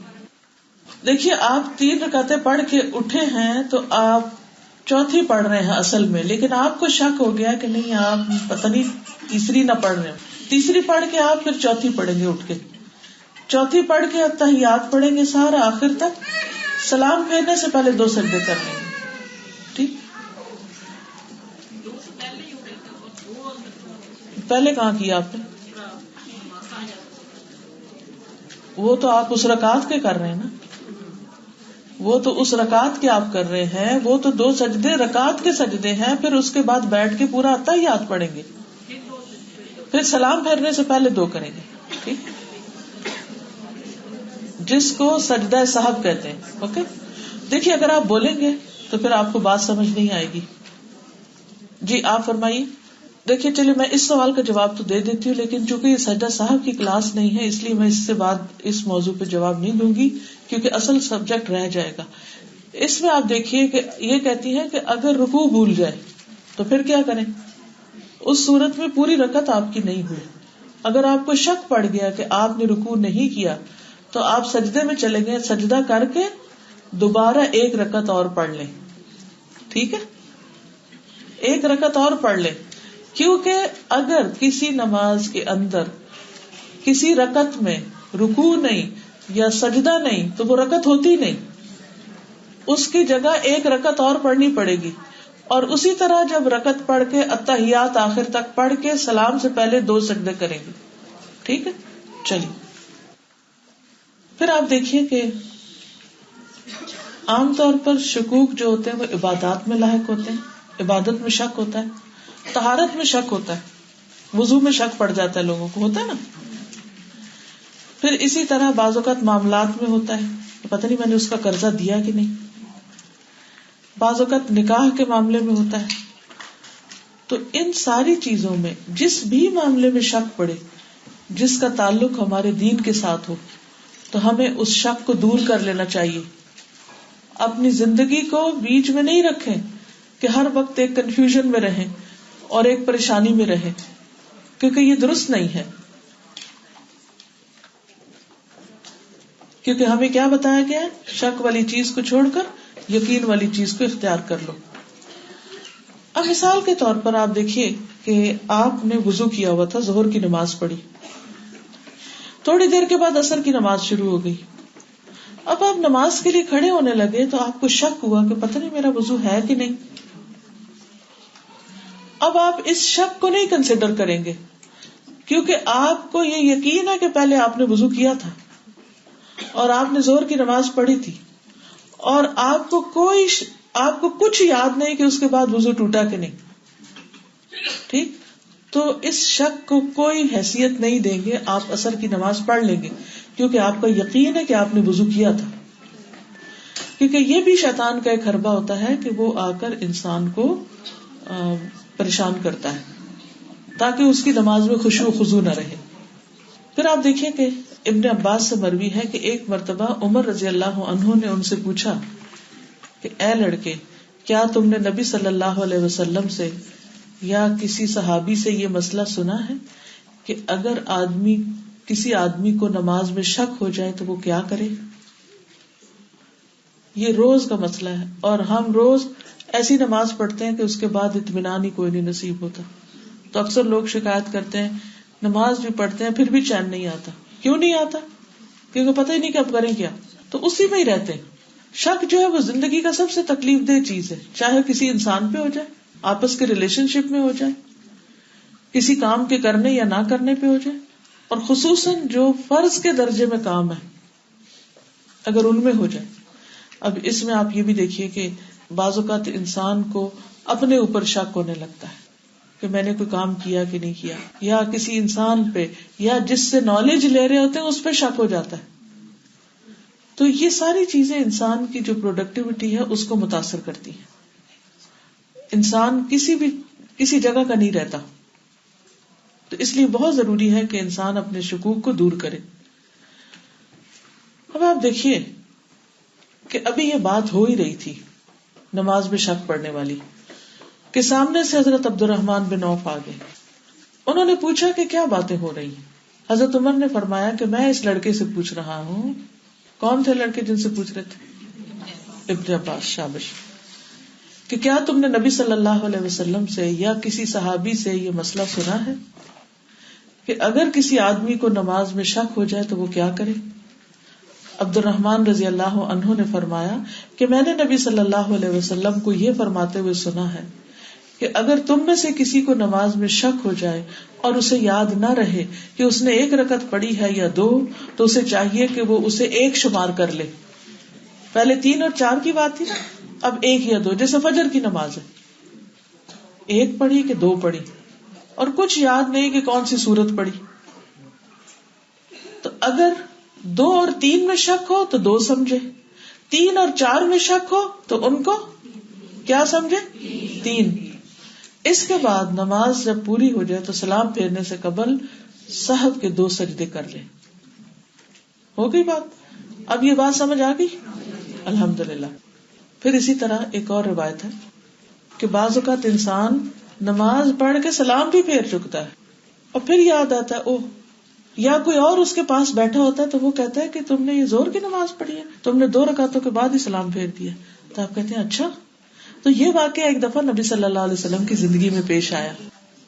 دیکھیے، آپ 3 رکعتیں پڑھ کے اٹھے ہیں تو آپ چوتھی پڑھ رہے ہیں اصل میں، لیکن آپ کو شک ہو گیا کہ نہیں آپ پتہ نہیں تیسری نہ پڑھ رہے ہو. تیسری پڑھ کے آپ پھر چوتھی پڑھیں گے اٹھ کے، چوتھی پڑھ کے تحیات پڑھیں گے سارا آخر تک، سلام پھیرنے سے پہلے 2 سجدے کر لیں گے. ٹھیک، پہلے کہاں کیا آپ نے؟ وہ تو آپ اس رکعت کے کر رہے ہیں نا، وہ تو اس رکعت کے آپ کر رہے ہیں، وہ تو 2 سجدے رکعت کے سجدے ہیں. پھر اس کے بعد بیٹھ کے پورا تحیات پڑھیں گے، پھر سلام پھیرنے سے پہلے 2 کریں گے. ٹھیک، جس کو سجدہ سہو کہتے ہیں. اوکے، دیکھیے اگر آپ بولیں گے تو پھر آپ کو بات سمجھ نہیں آئے گی. جی آپ فرمائیے. دیکھیے چلیے میں اس سوال کا جواب تو دے دیتی ہوں، لیکن چونکہ یہ سجدہ سہو کی کلاس نہیں ہے اس لیے میں اس سے بعد اس موضوع پہ جواب نہیں دوں گی، کیونکہ اصل سبجیکٹ رہ جائے گا. اس میں آپ دیکھیے کہ یہ کہتی ہے کہ اگر رکوع بھول جائے تو پھر کیا کریں. اس صورت میں پوری رکعت آپ کی نہیں ہوئی. اگر آپ کو شک پڑ گیا کہ آپ نے رکوع نہیں کیا تو آپ سجدے میں چلے گئے، سجدہ کر کے دوبارہ 1 رکعت اور پڑھ لیں. ٹھیک ہے، 1 رکعت اور پڑھ لیں، کیونکہ اگر کسی نماز کے اندر کسی رکعت میں رکوع نہیں یا سجدہ نہیں تو وہ رکعت ہوتی نہیں، اس کی جگہ 1 رکعت اور پڑھنی پڑے گی. اور اسی طرح جب رکعت پڑھ کے التحیات آخر تک پڑھ کے سلام سے پہلے 2 سجدے کریں گے. ٹھیک ہے، چلیے. پھر آپ دیکھیے کہ عام طور پر شکوک جو ہوتے ہیں وہ عبادات میں لاحق ہوتے ہیں. عبادت میں شک ہوتا ہے، طہارت میں شک ہوتا ہے، وضو میں شک پڑ جاتا ہے، لوگوں کو ہوتا ہے نا. پھر اسی طرح بعض اوقات معاملات میں ہوتا ہے، پتہ نہیں میں نے اس کا قرضہ دیا کہ نہیں. بعض اوقات نکاح کے معاملے میں ہوتا ہے. تو ان ساری چیزوں میں جس بھی معاملے میں شک پڑے جس کا تعلق ہمارے دین کے ساتھ ہو تو ہمیں اس شک کو دور کر لینا چاہیے. اپنی زندگی کو بیچ میں نہیں رکھیں کہ ہر وقت ایک کنفیوژن میں رہیں اور ایک پریشانی میں رہیں، کیونکہ یہ درست نہیں ہے. کیونکہ ہمیں کیا بتایا گیا ہے؟ شک والی چیز کو چھوڑ کر یقین والی چیز کو اختیار کر لو. اب مثال کے طور پر آپ دیکھیے کہ آپ نے وضو کیا ہوا تھا، ظہر کی نماز پڑھی، تھوڑی دیر کے بعد عصر کی نماز شروع ہو گئی. اب آپ نماز کے لیے کھڑے ہونے لگے تو آپ کو شک ہوا کہ پتہ نہیں میرا وضو ہے کہ نہیں. اب آپ اس شک کو نہیں کنسیڈر کریں گے، کیونکہ آپ کو یہ یقین ہے کہ پہلے آپ نے وضو کیا تھا اور آپ نے ظہر کی نماز پڑھی تھی، اور آپ کو کچھ یاد نہیں کہ اس کے بعد وضو ٹوٹا کہ نہیں. ٹھیک، تو اس شک کو کوئی حیثیت نہیں دیں گے. آپ عصر کی نماز پڑھ لیں گے کیونکہ آپ کا یقین ہے کہ آپ نے وضو کیا تھا. کیونکہ یہ بھی شیطان کا ایک حربہ ہوتا ہے کہ وہ آ کر انسان کو پریشان کرتا ہے تاکہ اس کی نماز میں خشوع و خضوع نہ رہے. پھر آپ دیکھیں کہ ابن عباس سے مروی ہے کہ ایک مرتبہ عمر رضی اللہ عنہ نے ان سے پوچھا کہ اے لڑکے، کیا تم نے نبی صلی اللہ علیہ وسلم سے یا کسی صحابی سے یہ مسئلہ سنا ہے کہ اگر کسی آدمی کو نماز میں شک ہو جائے تو وہ کیا کرے؟ یہ روز کا مسئلہ ہے، اور ہم روز ایسی نماز پڑھتے ہیں کہ اس کے بعد اطمینان ہی کوئی نہیں نصیب ہوتا. تو اکثر لوگ شکایت کرتے ہیں نماز بھی پڑھتے ہیں پھر بھی چین نہیں آتا. کیوں نہیں آتا؟ کیونکہ پتہ ہی نہیں کہ اب کریں کیا، تو اسی میں ہی رہتے ہیں. شک جو ہے وہ زندگی کا سب سے تکلیف دہ چیز ہے، چاہے کسی انسان پہ ہو جائے، آپس کے ریلیشن شپ میں ہو جائے، کسی کام کے کرنے یا نہ کرنے پہ ہو جائے، اور خصوصاً جو فرض کے درجے میں کام ہے اگر ان میں ہو جائے. اب اس میں آپ یہ بھی دیکھیے کہ بعض اوقات انسان کو اپنے اوپر شک ہونے لگتا ہے کہ میں نے کوئی کام کیا کہ نہیں کیا، یا کسی انسان پہ یا جس سے نالج لے رہے ہوتے ہیں اس پہ شک ہو جاتا ہے. تو یہ ساری چیزیں انسان کی جو پروڈکٹیوٹی ہے اس کو متاثر کرتی ہیں. انسان کسی جگہ کا نہیں رہتا. تو اس لیے بہت ضروری ہے کہ انسان اپنے شکوک کو دور کرے. اب آپ دیکھیے کہ ابھی یہ بات ہو ہی رہی تھی نماز میں شک پڑنے والی کہ سامنے سے حضرت عبد الرحمن بن عوف آ گئے. انہوں نے پوچھا کہ کیا باتیں ہو رہی ہیں. حضرت عمر نے فرمایا کہ میں اس لڑکے سے پوچھ رہا ہوں. کون تھے لڑکے جن سے پوچھ رہے تھے؟ ابن عباس. شابش. کہ کیا تم نے نبی صلی اللہ علیہ وسلم سے یا کسی صحابی سے یہ مسئلہ سنا ہے کہ اگر کسی آدمی کو نماز میں شک ہو جائے تو وہ کیا کرے؟ عبد الرحمن رضی اللہ عنہ نے فرمایا کہ میں نے نبی صلی اللہ علیہ وسلم کو یہ فرماتے ہوئے سنا ہے کہ اگر تم میں سے کسی کو نماز میں شک ہو جائے اور اسے یاد نہ رہے کہ اس نے 1 رکعت پڑھی ہے یا 2 تو اسے چاہیے کہ وہ اسے 1 شمار کر لے. پہلے 3 اور 4 کی بات تھی نا, اب 1 یا 2. جیسے فجر کی نماز ہے, 1 پڑھی کہ 2 پڑھی اور کچھ یاد نہیں کہ کون سی سورت پڑھی, تو اگر 2 اور 3 میں شک ہو تو 2 سمجھے, 3 اور 4 میں شک ہو تو ان کو کیا سمجھے؟ 3. اس کے بعد نماز جب پوری ہو جائے تو سلام پھیرنے سے قبل سہو کے 2 سجدے کر لے. ہو گئی بات. اب یہ بات سمجھ آ گئی الحمدللہ. پھر اسی طرح ایک اور روایت ہے کہ بعض اوقات انسان نماز پڑھ کے سلام بھی پھیر چکتا ہے اور پھر یاد آتا ہے اوہ, یا کوئی اور اس کے پاس بیٹھا ہوتا ہے تو وہ کہتا ہے کہ تم نے یہ زور کی نماز پڑھی ہے, تم نے 2 رکعتوں کے بعد ہی سلام پھیر دیا. تو آپ کہتے ہیں اچھا. تو یہ واقعہ ایک دفعہ نبی صلی اللہ علیہ وسلم کی زندگی میں پیش آیا,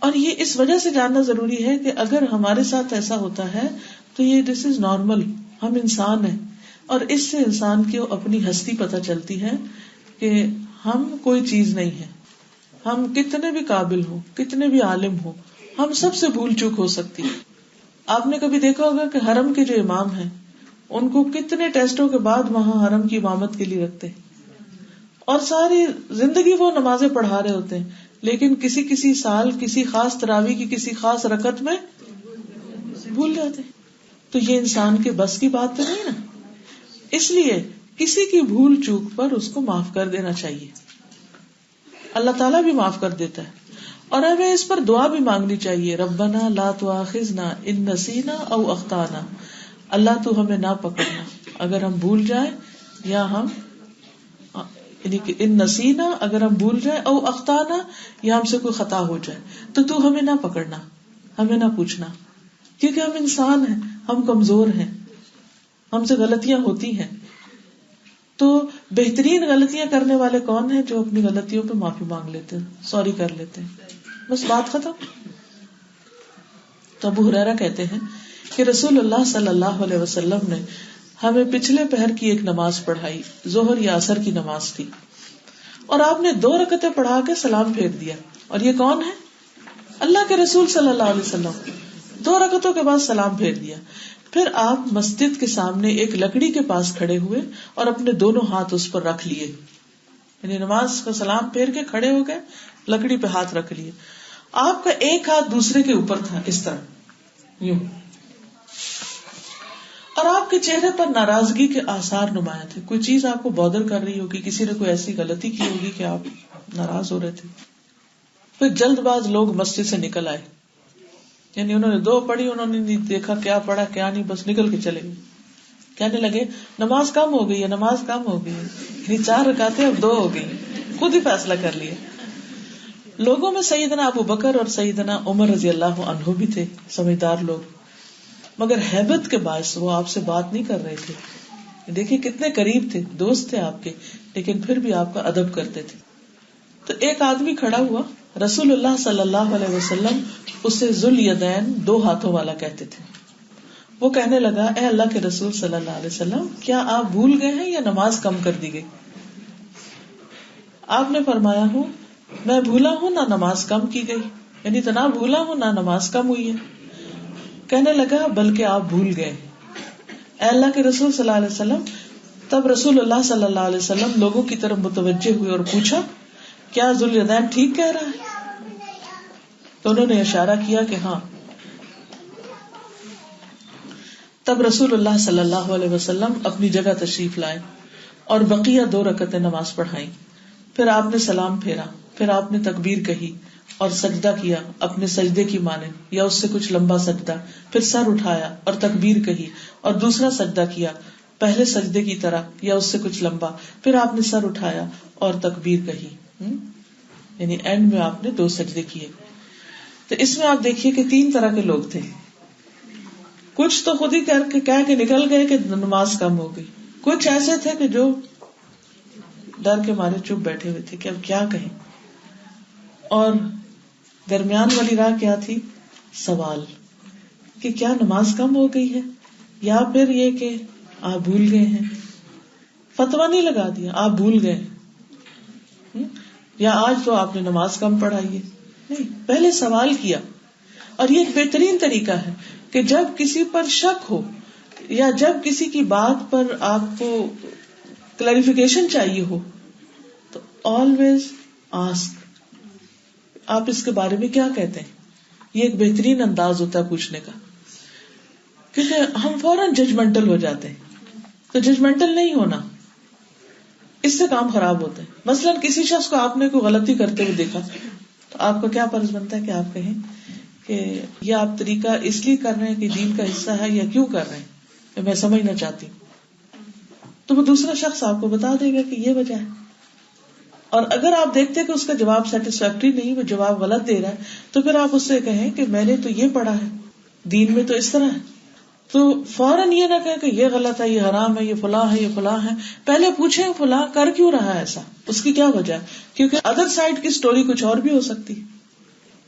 اور یہ اس وجہ سے جاننا ضروری ہے کہ اگر ہمارے ساتھ ایسا ہوتا ہے تو یہ دس از نارمل. ہم انسان ہیں اور اس سے انسان کی اپنی ہستی پتہ چلتی ہے کہ ہم کوئی چیز نہیں ہے. ہم کتنے بھی قابل ہوں, کتنے بھی عالم ہوں, ہم سب سے بھول چوک ہو سکتی ہے. آپ نے کبھی دیکھا ہوگا کہ حرم کے جو امام ہیں ان کو کتنے ٹیسٹوں کے بعد وہاں حرم کی امامت کے لیے رکھتے ہیں, اور ساری زندگی وہ نمازیں پڑھا رہے ہوتے ہیں, لیکن کسی سال کسی خاص تراویح کی کسی خاص رکعت میں بھول جاتے ہیں. تو یہ انسان کے بس کی بات تو نہیں نا. اس لیے کسی کی بھول چوک پر اس کو معاف کر دینا چاہیے. اللہ تعالیٰ بھی معاف کر دیتا ہے, اور ہمیں اس پر دعا بھی مانگنی چاہیے. ربنا لا تؤاخذنا ان نسینا او اخطانا. اللہ تو ہمیں نہ پکڑنا اگر ہم بھول جائیں یا ہم یعنی کہ ان نسینا اگر ہم بھول جائیں, او اخطانا یا ہم سے کوئی خطا ہو جائے, تو ہمیں نہ پکڑنا, ہمیں نہ پوچھنا, کیونکہ ہم انسان ہیں, ہم کمزور ہیں, ہم سے غلطیاں ہوتی ہیں. تو بہترین غلطیاں کرنے والے کون ہیں؟ جو اپنی غلطیوں پہ معافی مانگ لیتے ہیں, سوری کر لیتے ہیں, بس بات ختم. تو ابو ہریرہ کہتے ہیں کہ رسول اللہ صلی اللہ علیہ وسلم نے ہمیں پچھلے پہر کی ایک نماز پڑھائی, ظہر یا عصر کی نماز تھی, اور آپ نے 2 رکعتیں پڑھا کے سلام پھیر دیا. اور یہ کون ہے؟ اللہ کے رسول صلی اللہ علیہ وسلم. 2 رکعتوں کے بعد سلام پھیر دیا. پھر آپ مسجد کے سامنے ایک لکڑی کے پاس کھڑے ہوئے اور اپنے دونوں ہاتھ اس پر رکھ لیے, یعنی نماز کا سلام پھیر کے کھڑے ہو گئے, لکڑی پہ ہاتھ رکھ لیے. آپ کا ایک ہاتھ دوسرے کے اوپر تھا, اس طرح یوں, اور آپ کے چہرے پر ناراضگی کے آثار نمایاں تھے. کوئی چیز آپ کو بادر کر رہی ہوگی, کسی نے کوئی ایسی غلطی کی ہوگی کہ آپ ناراض ہو رہے تھے. پھر جلد باز لوگ مسجد سے نکل آئے, یعنی انہوں نے 2 پڑھی, انہوں نے نہیں دیکھا کیا پڑھا کیا نہیں, بس نکل کے چلے گئے. کہنے لگے نماز کم ہو گئی ہے, نماز کم ہو گئی ہے, یعنی 4 رکعتیں اب 2 ہو گئی. خود ہی فیصلہ کر لیا. لوگوں میں سیدنا ابو بکر اور سیدنا عمر رضی اللہ عنہ بھی تھے, سمجھدار لوگ, مگر ہیبت کے باعث وہ آپ سے بات نہیں کر رہے تھے. دیکھیے کتنے قریب تھے, دوست تھے آپ کے, لیکن پھر بھی آپ کا ادب کرتے تھے. تو ایک آدمی کھڑا ہوا, رسول اللہ صلی اللہ علیہ وسلم اسے ذوالیدین, 2 ہاتھوں والا کہتے تھے. وہ کہنے لگا, اے اللہ کے رسول صلی اللہ علیہ وسلم, کیا آپ بھول گئے ہیں یا نماز کم کر دی گئی؟ آپ نے فرمایا ہوں میں بھولا ہوں نہ نماز کم کی گئی, یعنی تو نہ بھولا ہوں نہ نماز کم ہوئی ہے. کہنے لگا بلکہ آپ بھول گئے. اے اللہ کے رسول صلی اللہ علیہ وسلم. تب رسول اللہ صلی اللہ علیہ وسلم لوگوں کی طرف متوجہ ہوئے اور پوچھا, کیا ذوالیدین ٹھیک کہہ رہا ہے؟ تو انہوں نے اشارہ کیا کہ ہاں. تب رسول اللہ صلی اللہ علیہ وسلم اپنی جگہ تشریف لائے اور بقیہ 2 رکعتیں نماز پڑھائیں. پھر آپ نے سلام پھیرا, پھر آپ نے تکبیر کہی اور سجدہ کیا اپنے سجدے کی مانند یا اس سے کچھ لمبا سجدہ، پھر سر اٹھایا اور تکبیر کہی، اور دوسرا سجدہ کیا پہلے سجدے کی طرح یا اس سے کچھ لمبا، پھر آپ نے سر اٹھایا اور تکبیر کہی، یعنی اینڈ میں آپ نے 2 سجدے کیے. تو اس میں آپ دیکھیے کہ 3 طرح کے لوگ تھے. کچھ تو خود ہی کہہ کے نکل گئے کہ نماز کم ہو گئی، کچھ ایسے تھے کہ جو ڈر کے مارے چپ بیٹھے ہوئے تھے کہ اب کیا کہیں. اور درمیان والی راہ کیا تھی؟ سوال کہ کیا نماز کم ہو گئی ہے، یا پھر یہ کہ آپ بھول گئے ہیں. فتویٰ نہیں لگا دیا، آپ بھول گئے ہیں، یا آج تو آپ نے نماز کم پڑھائی ہے. نہیں، پہلے سوال کیا. اور یہ ایک بہترین طریقہ ہے کہ جب کسی پر شک ہو یا جب کسی کی بات پر آپ کو کلیریفیکیشن چاہیے ہو تو آلویز آسک، آپ اس کے بارے میں کیا کہتے ہیں. یہ ایک بہترین انداز ہوتا ہے پوچھنے کا، کیونکہ ہم فوراً ججمنٹل ہو جاتے ہیں. تو ججمنٹل نہیں ہونا، اس سے کام خراب ہوتا ہے. مثلا کسی شخص کو آپ نے کوئی غلطی کرتے ہوئے دیکھا تو آپ کا کیا فرض بنتا ہے کہ آپ کہیں کہ یہ آپ طریقہ اس لیے کر رہے ہیں کہ دین کا حصہ ہے، یا کیوں کر رہے ہیں، میں سمجھنا چاہتی ہوں. تو وہ دوسرا شخص آپ کو بتا دے گا کہ یہ وجہ ہے. اور اگر آپ دیکھتے کہ اس کا جواب سیٹسفیکٹری نہیں، وہ جواب غلط دے رہا ہے، تو پھر آپ اس سے کہیں کہ میں نے تو یہ پڑھا ہے، دین میں تو اس طرح ہے. تو فوراً یہ نہ کہیں کہ یہ غلط ہے، یہ حرام ہے، یہ فلاں ہے، یہ فلاں ہے. پہلے پوچھیں فلاں کر کیوں رہا ہے ایسا، اس کی کیا وجہ ہے، کیونکہ ادر سائڈ کی سٹوری کچھ اور بھی ہو سکتی.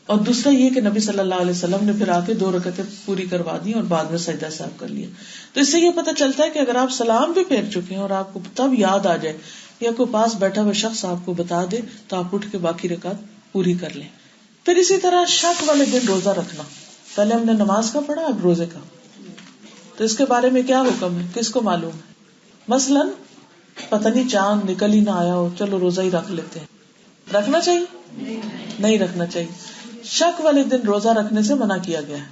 اور دوسرا یہ کہ نبی صلی اللہ علیہ وسلم نے پھر آ کے 2 رکعتیں پوری کروا دی اور بعد میں سجدہ صاحب کر لیا. تو اس سے یہ پتہ چلتا ہے کہ اگر آپ سلام بھی پھیر چکے ہیں اور آپ کو تب یاد آ جائے یا کوئی پاس بیٹھا ہوا شخص آپ کو بتا دے تو آپ اٹھ کے باقی رکعت پوری کر لیں. پھر اسی طرح شک والے دن روزہ رکھنا. پہلے ہم نے نماز کا پڑھا، اب روزے کا. تو اس کے بارے میں کیا حکم ہے، کس کو معلوم ہے؟ مثلاً پتہ نہیں چاند نکل ہی نہ آیا ہو، چلو روزہ ہی رکھ لیتے ہیں. رکھنا چاہیے؟ نہیں رکھنا چاہیے. شک والے دن روزہ رکھنے سے منع کیا گیا ہے.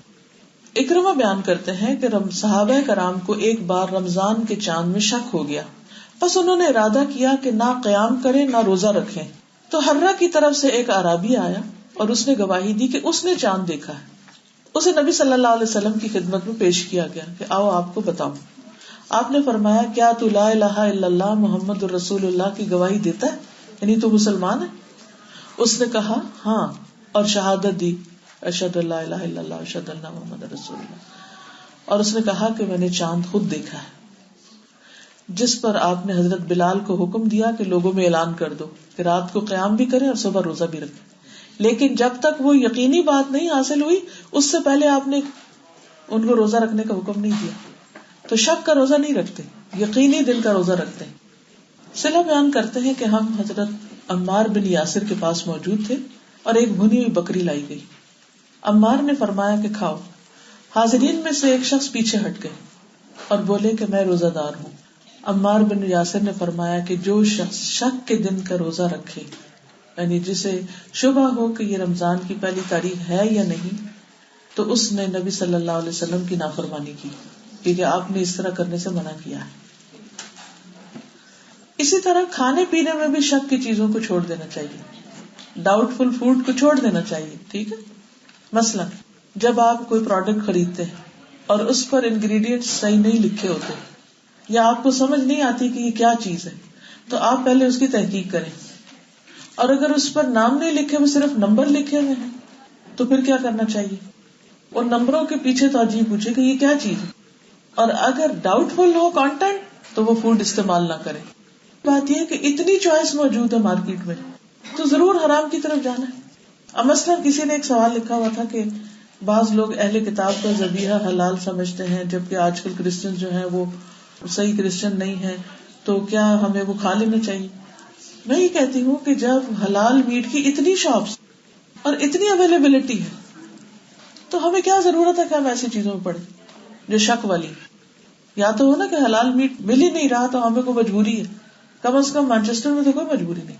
اکرمہ بیان کرتے ہیں کہ صحابہ کرام کو ایک بار رمضان کے چاند میں شک ہو گیا، بس انہوں نے ارادہ کیا کہ نہ قیام کریں نہ روزہ رکھیں. تو حرہ کی طرف سے ایک اعرابی آیا اور اس نے گواہی دی کہ اس نے چاند دیکھا ہے. اسے نبی صلی اللہ علیہ وسلم کی خدمت میں پیش کیا گیا کہ آؤ آپ کو بتاؤں. آپ نے فرمایا کیا تو لا الہ الا اللہ محمد الرسول اللہ کی گواہی دیتا ہے، یعنی تو مسلمان ہے؟ اس نے کہا ہاں، اور شہادت دی اشہد ان لا الہ الا اللہ اشہد ان محمد رسول اللہ. اور اس نے کہا کہ میں نے چاند خود دیکھا ہے. جس پر آپ نے حضرت بلال کو حکم دیا کہ لوگوں میں اعلان کر دو کہ رات کو قیام بھی کریں اور صبح روزہ بھی رکھیں. لیکن جب تک وہ یقینی بات نہیں حاصل ہوئی اس سے پہلے آپ نے ان کو روزہ رکھنے کا حکم نہیں دیا. تو شک کا روزہ نہیں رکھتے، یقینی دن کا روزہ رکھتے ہیں. صلہ بیان کرتے ہیں کہ ہم حضرت عمار بن یاسر کے پاس موجود تھے اور ایک بھنی ہوئی بکری لائی گئی. عمار نے فرمایا کہ کھاؤ. حاضرین میں سے ایک شخص پیچھے ہٹ گئے اور بولے کہ میں روزہ دار ہوں. عمار بن یاسر نے فرمایا کہ جو شخص شک کے دن کا روزہ رکھے، یعنی جسے شبہ ہو کہ یہ رمضان کی پہلی تاریخ ہے یا نہیں، تو اس نے نبی صلی اللہ علیہ وسلم کی نافرمانی کی، کیونکہ آپ نے اس طرح کرنے سے منع کیا ہے. اسی طرح کھانے پینے میں بھی شک کی چیزوں کو چھوڑ دینا چاہیے، ڈاؤٹ فل فوڈ کو چھوڑ دینا چاہیے. ٹھیک ہے، مثلا جب آپ کوئی پروڈکٹ خریدتے ہیں اور اس پر انگریڈینٹس صحیح نہیں لکھے ہوتے یا آپ کو سمجھ نہیں آتی کہ یہ کیا چیز ہے، تو آپ پہلے اس کی تحقیق کریں. اور اگر اس پر نام نہیں لکھے ہوئے صرف نمبر لکھے ہوئے ہیں تو پھر کیا کرنا چاہیے؟ ان نمبروں کے پیچھے توجہ پوچھے کہ یہ کیا چیز ہے. اور اگر ڈاؤٹ فل ہو کانٹینٹ تو وہ فوڈ استعمال نہ کریں. بات یہ ہے کہ اتنی چوائس موجود ہے مارکیٹ میں تو ضرور حرام کی طرف جانا ہے. اب مثلاً کسی نے ایک سوال لکھا ہوا تھا کہ بعض لوگ اہل کتاب کا ذبیحہ حلال سمجھتے ہیں جبکہ آج کل کرسچن جو ہیں وہ صحیح کرسچن نہیں ہے، تو کیا ہمیں وہ کھا لینا چاہیے؟ میں یہ کہتی ہوں کہ جب حلال میٹ کی اتنی شاپس اور اتنی اویلیبلٹی ہے تو ہمیں کیا ضرورت ہے کہ ہم ایسی چیزوں میں پڑیں جو شک والی. یا تو ہو نا کہ حلال میٹ مل ہی نہیں رہا تو ہمیں کوئی مجبوری ہے. کم از کم مانچسٹر میں تو کوئی مجبوری نہیں،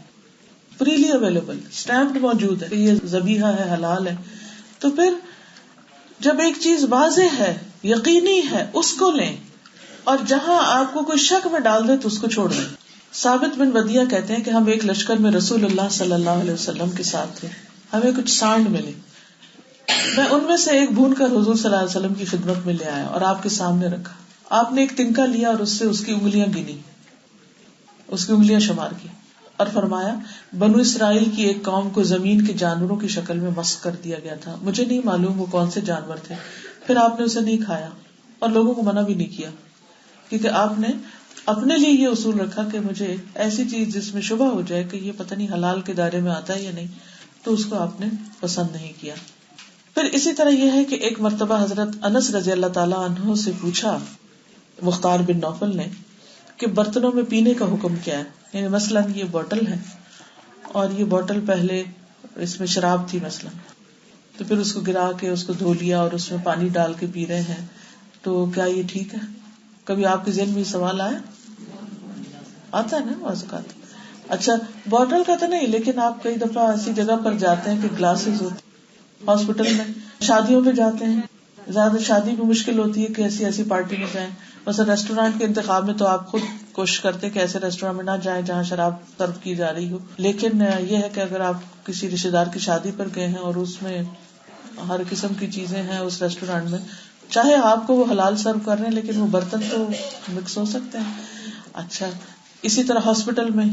فریلی اویلیبل، اسٹیمپڈ موجود ہے کہ یہ ذبیحہ ہے، حلال ہے. تو پھر جب ایک چیز واضح ہے، یقینی ہے، اس کو لیں، اور جہاں آپ کو کوئی شک میں ڈال دے تو اس کو چھوڑ دیں. ثابت بن ودیع کہتے ہیں کہ ہم ایک لشکر میں رسول اللہ صلی اللہ علیہ وسلم کے ساتھ تھے. ہمیں کچھ سانڈ ملے. میں ان میں سے ایک بھون کر حضور صلی اللہ علیہ وسلم کی خدمت میں لے آیا اور آپ کے سامنے رکھا. آپ نے ایک تنکا لیا اور اس سے اس کی انگلیاں گنی, اس کی انگلیاں شمار کی اور فرمایا بنو اسرائیل کی ایک قوم کو زمین کے جانوروں کی شکل میں مسخ کر دیا گیا تھا, مجھے نہیں معلوم وہ کون سے جانور تھے. پھر آپ نے اسے نہیں کھایا اور لوگوں کو منع بھی نہیں کیا, کیونکہ آپ نے اپنے لیے یہ اصول رکھا کہ مجھے ایسی چیز جس میں شبہ ہو جائے کہ یہ پتہ نہیں حلال کے دائرے میں آتا ہے یا نہیں, تو اس کو آپ نے پسند نہیں کیا. پھر اسی طرح یہ ہے کہ ایک مرتبہ حضرت انس رضی اللہ تعالیٰ عنہ سے پوچھا مختار بن نوفل نے کہ برتنوں میں پینے کا حکم کیا ہے, یعنی مثلاً یہ بوٹل ہے اور یہ بوٹل پہلے اس میں شراب تھی مثلاً, تو پھر اس کو گرا کے اس کو دھو لیا اور اس میں پانی ڈال کے پی رہے ہیں, تو کیا یہ ٹھیک ہے؟ کبھی آپ کے ذہن میں یہ سوال آتا ہے نا بعض اوقات. اچھا بوٹل کا تو نہیں, لیکن آپ کئی دفعہ ایسی جگہ پر جاتے ہیں کہ گلاسز ہوتے, ہاسپٹل میں, شادیوں میں جاتے ہیں, زیادہ شادی میں مشکل ہوتی ہے کہ ایسی پارٹی میں جائیں. مثلا ریسٹورینٹ کے انتخاب میں تو آپ خود کوشش کرتے ہیں کہ ایسے ریسٹورینٹ میں نہ جائیں جہاں شراب سرو کی جا رہی ہو, لیکن یہ ہے کہ اگر آپ کسی رشتے دار کی شادی پر گئے ہیں اور اس میں ہر قسم کی چیزیں ہیں اس ریسٹورینٹ میں, چاہے آپ کو وہ حلال سرو کر رہے ہیں لیکن وہ برتن تو مکس ہو سکتے ہیں. اچھا اسی طرح ہاسپٹل میں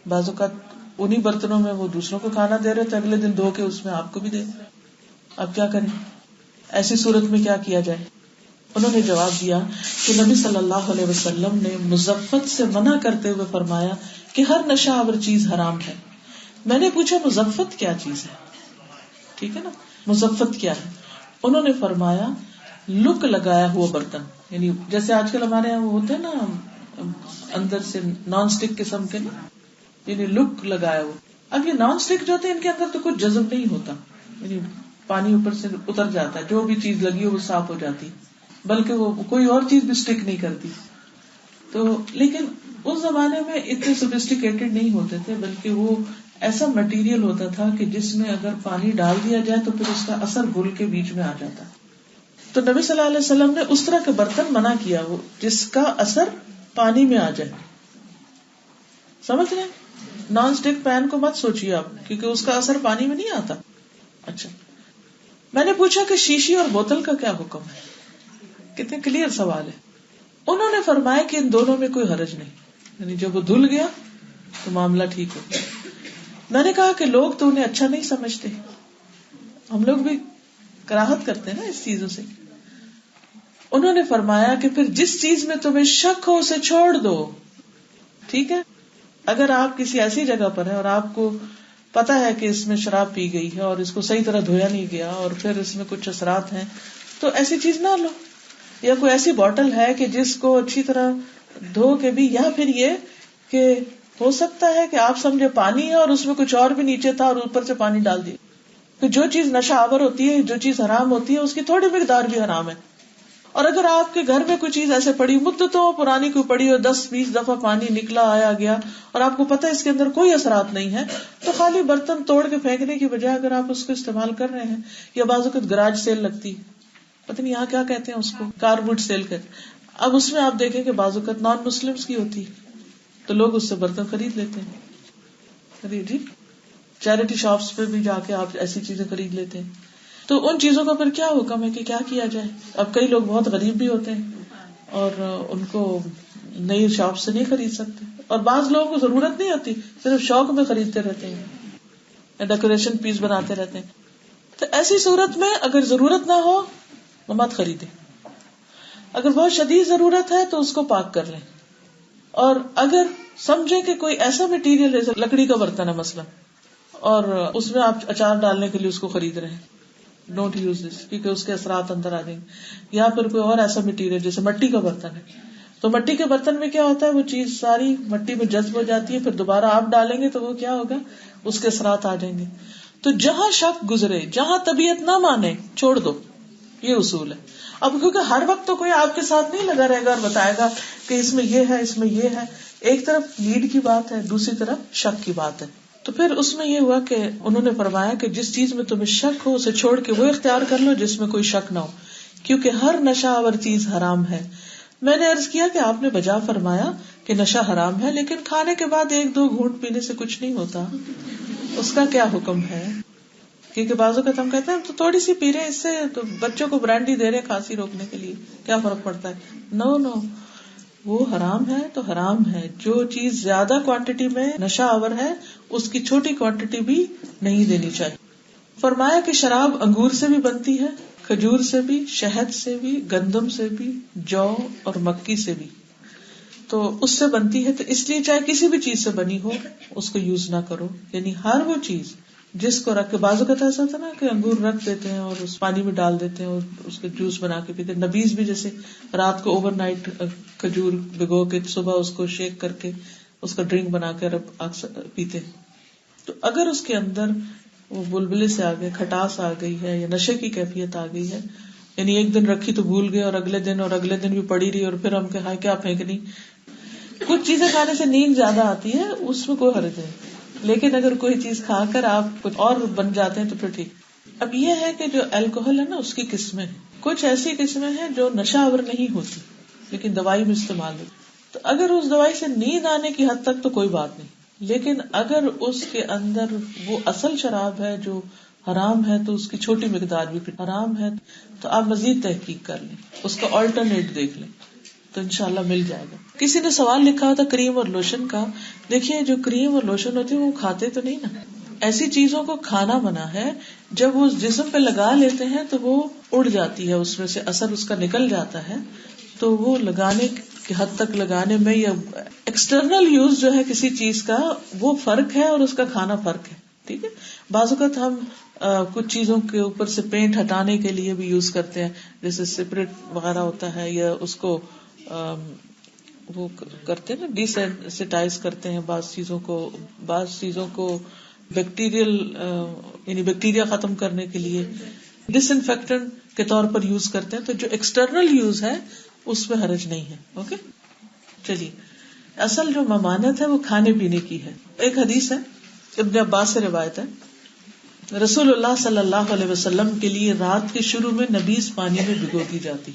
بعض اوقات انہیں برتنوں میں وہ دوسروں کو کھانا دے رہے تھے, اگلے دن دھو کے اس میں آپ کو بھی دے. اب کیا کریں, ایسی صورت میں کیا کیا جائے؟ انہوں نے جواب دیا کہ نبی صلی اللہ علیہ وسلم نے مزفت سے منع کرتے ہوئے فرمایا کہ ہر نشہ آور چیز حرام ہے. میں نے پوچھا مزفت کیا چیز ہے, ٹھیک ہے نا, مزفت کیا ہے؟ انہوں نے فرمایا لک لگایا ہوا برتن, یعنی جیسے آج کل ہمارے یہاں وہ ہوتے ہیں نا اندر سے نان اسٹک قسم کے نا, یعنی لک لگایا ہوا. اب یہ نان اسٹک جو ہوتے ہیں ان کے اندر تو کچھ جذب نہیں ہوتا, یعنی پانی اوپر سے اتر جاتا ہے, جو بھی چیز لگی ہو وہ صاف ہو جاتی, بلکہ وہ کوئی اور چیز بھی اسٹک نہیں کرتی. تو لیکن اس زمانے میں اتنے سوفسٹیکیٹڈ نہیں ہوتے تھے, بلکہ وہ ایسا مٹیریل ہوتا تھا کہ جس میں اگر پانی ڈال دیا جائے تو پھر اس کا اثر گھل کے بیچ میں آ جاتا. تو نبی صلی اللہ علیہ وسلم نے اس طرح کے برتن منع کیا وہ جس کا اثر پانی میں آ جائے. سمجھ رہے ہیں؟ نان اسٹک پین کو مت سوچیے آپ, کیونکہ اس کا اثر پانی میں نہیں آتا. اچھا میں نے پوچھا کہ شیشی اور بوتل کا کیا حکم ہے؟ کتنے کلیئر سوال ہے. انہوں نے فرمایا کہ ان دونوں میں کوئی حرج نہیں, یعنی جب وہ دھل گیا تو معاملہ ٹھیک ہو گیا. میں نے کہا کہ لوگ تو انہیں اچھا نہیں سمجھتے, ہم لوگ بھی کراہت کرتے ہیں نا اس چیزوں سے. انہوں نے فرمایا کہ پھر جس چیز میں تمہیں شک ہو اسے چھوڑ دو. ٹھیک ہے, اگر آپ کسی ایسی جگہ پر ہیں اور آپ کو پتا ہے کہ اس میں شراب پی گئی ہے اور اس کو صحیح طرح دھویا نہیں گیا اور پھر اس میں کچھ اثرات ہیں, تو ایسی چیز نہ لو. یا کوئی ایسی بوٹل ہے کہ جس کو اچھی طرح دھو کے بھی, یا پھر یہ کہ ہو سکتا ہے کہ آپ سمجھے پانی ہے اور اس میں کچھ اور بھی نیچے تھا اور اوپر سے پانی ڈال دیا. کہ جو چیز نشہ آور ہوتی ہے, جو چیز حرام ہوتی ہے, اس کی تھوڑی مقدار بھی حرام ہے. اور اگر آپ کے گھر میں کوئی چیز ایسے پڑی, مدتوں پرانی کوئی پڑی اور 10-20 دفعہ پانی نکلا آیا گیا اور آپ کو پتا اس کے اندر کوئی اثرات نہیں ہے, تو خالی برتن توڑ کے پھینکنے کی بجائے اگر آپ اس کو استعمال کر رہے ہیں, یا بعض اوقات گراج سیل لگتی, پتہ نہیں یہاں کیا کہتے ہیں اس کو, کار ووڈ سیل کہتے ہیں. اب اس میں آپ دیکھیں کہ بعض اوقات نان مسلمس کی ہوتی, تو لوگ اس سے برتن خرید لیتے ہیں. جی چیریٹی شاپس پہ بھی جا کے آپ ایسی چیزیں خرید لیتے ہیں. تو ان چیزوں کا پھر کیا حکم ہے کہ کیا کیا جائے؟ اب کئی لوگ بہت غریب بھی ہوتے ہیں اور ان کو نئی شاپ سے نہیں خرید سکتے, اور بعض لوگوں کو ضرورت نہیں ہوتی, صرف شوق میں خریدتے رہتے ہیں, ڈیکوریشن پیس بناتے رہتے ہیں. تو ایسی صورت میں اگر ضرورت نہ ہو تو مت خریدیں. اگر بہت شدید ضرورت ہے تو اس کو پاک کر لیں. اور اگر سمجھیں کہ کوئی ایسا مٹیریل ہے, لکڑی کا برتن ہے مثلا, اور اس میں آپ اچار ڈالنے کے لیے اس کو خرید رہے ہیں, ڈونٹ یوز دس, کیونکہ اس کے اثرات اندر آ جائیں گے. یا پھر کوئی اور ایسا مٹیریل جیسے مٹی کا برتن ہے, تو مٹی کے برتن میں کیا ہوتا ہے, وہ چیز ساری مٹی میں جذب ہو جاتی ہے, پھر دوبارہ آپ ڈالیں گے تو وہ کیا ہوگا, اس کے اثرات آ جائیں گے. تو جہاں شک گزرے, جہاں طبیعت نہ مانے, چھوڑ دو, یہ اصول ہے. اب کیونکہ ہر وقت تو کوئی آپ کے ساتھ نہیں لگا رہے گا اور بتائے گا کہ اس میں یہ ہے, اس میں یہ ہے. ایک طرف نیڈ کی بات ہے, دوسری طرف شک کی بات ہے. تو پھر اس میں یہ ہوا کہ انہوں نے فرمایا کہ جس چیز میں تمہیں شک ہو اسے چھوڑ کے وہ اختیار کر لو جس میں کوئی شک نہ ہو, کیونکہ ہر نشہ آور چیز حرام ہے. میں نے عرض کیا کہ آپ نے بجا فرمایا کہ نشہ حرام ہے, لیکن کھانے کے بعد 1-2 گھونٹ پینے سے کچھ نہیں ہوتا, اس کا کیا حکم ہے؟ کیونکہ بعض اوقات ہم کہتے ہیں تو تھوڑی سی پی رہے ہیں، اس سے تو بچوں کو برانڈی دے رہے کھانسی روکنے کے لیے، کیا فرق پڑتا ہے؟ نو نو، وہ حرام ہے تو حرام ہے. جو چیز زیادہ کوانٹٹی میں نشہ آور ہے اس کی چھوٹی کوانٹٹی بھی نہیں دینی چاہیے. فرمایا کہ شراب انگور سے بھی بنتی ہے، کھجور سے بھی، شہد سے بھی، گندم سے بھی، جو اور مکی سے بھی. تو اس سے بنتی ہے، تو اس لیے چاہے کسی بھی چیز سے بنی ہو اس کو یوز نہ کرو. یعنی ہر وہ چیز جس کو رکھ کے، بعض اوقات ایسا ہوتا ہے نا کہ انگور رکھ دیتے ہیں اور اس پانی میں ڈال دیتے ہیں اور اس کے جوس بنا کے پیتے ہیں. نبیز بھی جیسے رات کو اوور نائٹ کھجور بھگو کے صبح اس کو شیک کر کے اس کا ڈرنک بنا کے پیتے ہیں. تو اگر اس کے اندر وہ بلبلے سے آگے کھٹاس آ گئی ہے یا نشے کی کیفیت آ گئی ہے، یعنی ایک دن رکھی تو بھول گئے اور اگلے دن بھی پڑی رہی اور پھر ہم کہ ہائے کیا پھینکنی. کچھ چیزیں کھانے سے نیند زیادہ آتی ہے، اس میں کوئی حرج نہیں، لیکن اگر کوئی چیز کھا کر آپ کچھ اور بن جاتے ہیں تو پھر ٹھیک. اب یہ ہے کہ جو الکوہل ہے نا اس کی قسمیں ہیں. کچھ ایسی قسمیں ہیں جو نشہ آور نہیں ہوتی لیکن دوائی میں استعمال ہوتی. تو اگر اس دوائی سے نیند آنے کی حد تک تو کوئی بات نہیں، لیکن اگر اس کے اندر وہ اصل شراب ہے جو حرام ہے تو اس کی چھوٹی مقدار بھی حرام ہے، تو آپ مزید تحقیق کر لیں، اس کا آلٹرنیٹ دیکھ لیں تو انشاءاللہ مل جائے گا. کسی نے سوال لکھا ہوتا کریم اور لوشن کا. دیکھیے جو کریم اور لوشن ہوتی ہے وہ کھاتے تو نہیں نا، ایسی چیزوں کو کھانا منع ہے. جب وہ جسم پہ لگا لیتے ہیں تو وہ اڑ جاتی ہے، اس میں سے اثر اس کا نکل جاتا ہے. تو وہ لگانے کی حد تک لگانے میں یا ایکسٹرنل یوز جو ہے کسی چیز کا وہ فرق ہے اور اس کا کھانا فرق ہے. ٹھیک ہے. بعض اوقات ہم کچھ چیزوں کے اوپر سے پینٹ ہٹانے کے لیے بھی یوز کرتے ہیں، جیسے سپریٹ وغیرہ ہوتا ہے، یا اس کو وہ کرتے ہیں نا ڈیسینسٹائز کرتے ہیں بعض چیزوں کو بیکٹیریل یعنی بیکٹیریا ختم کرنے کے لیے ڈس انفیکٹنٹ کے طور پر یوز کرتے ہیں. تو جو ایکسٹرنل یوز ہے اس میں حرج نہیں ہے. اوکے. چلیے، اصل جو ممانعت ہے وہ کھانے پینے کی ہے. ایک حدیث ہے ابن عباس سے روایت ہے، رسول اللہ صلی اللہ علیہ وسلم کے لیے رات کے شروع میں نبیذ پانی میں بھگو دی جاتی،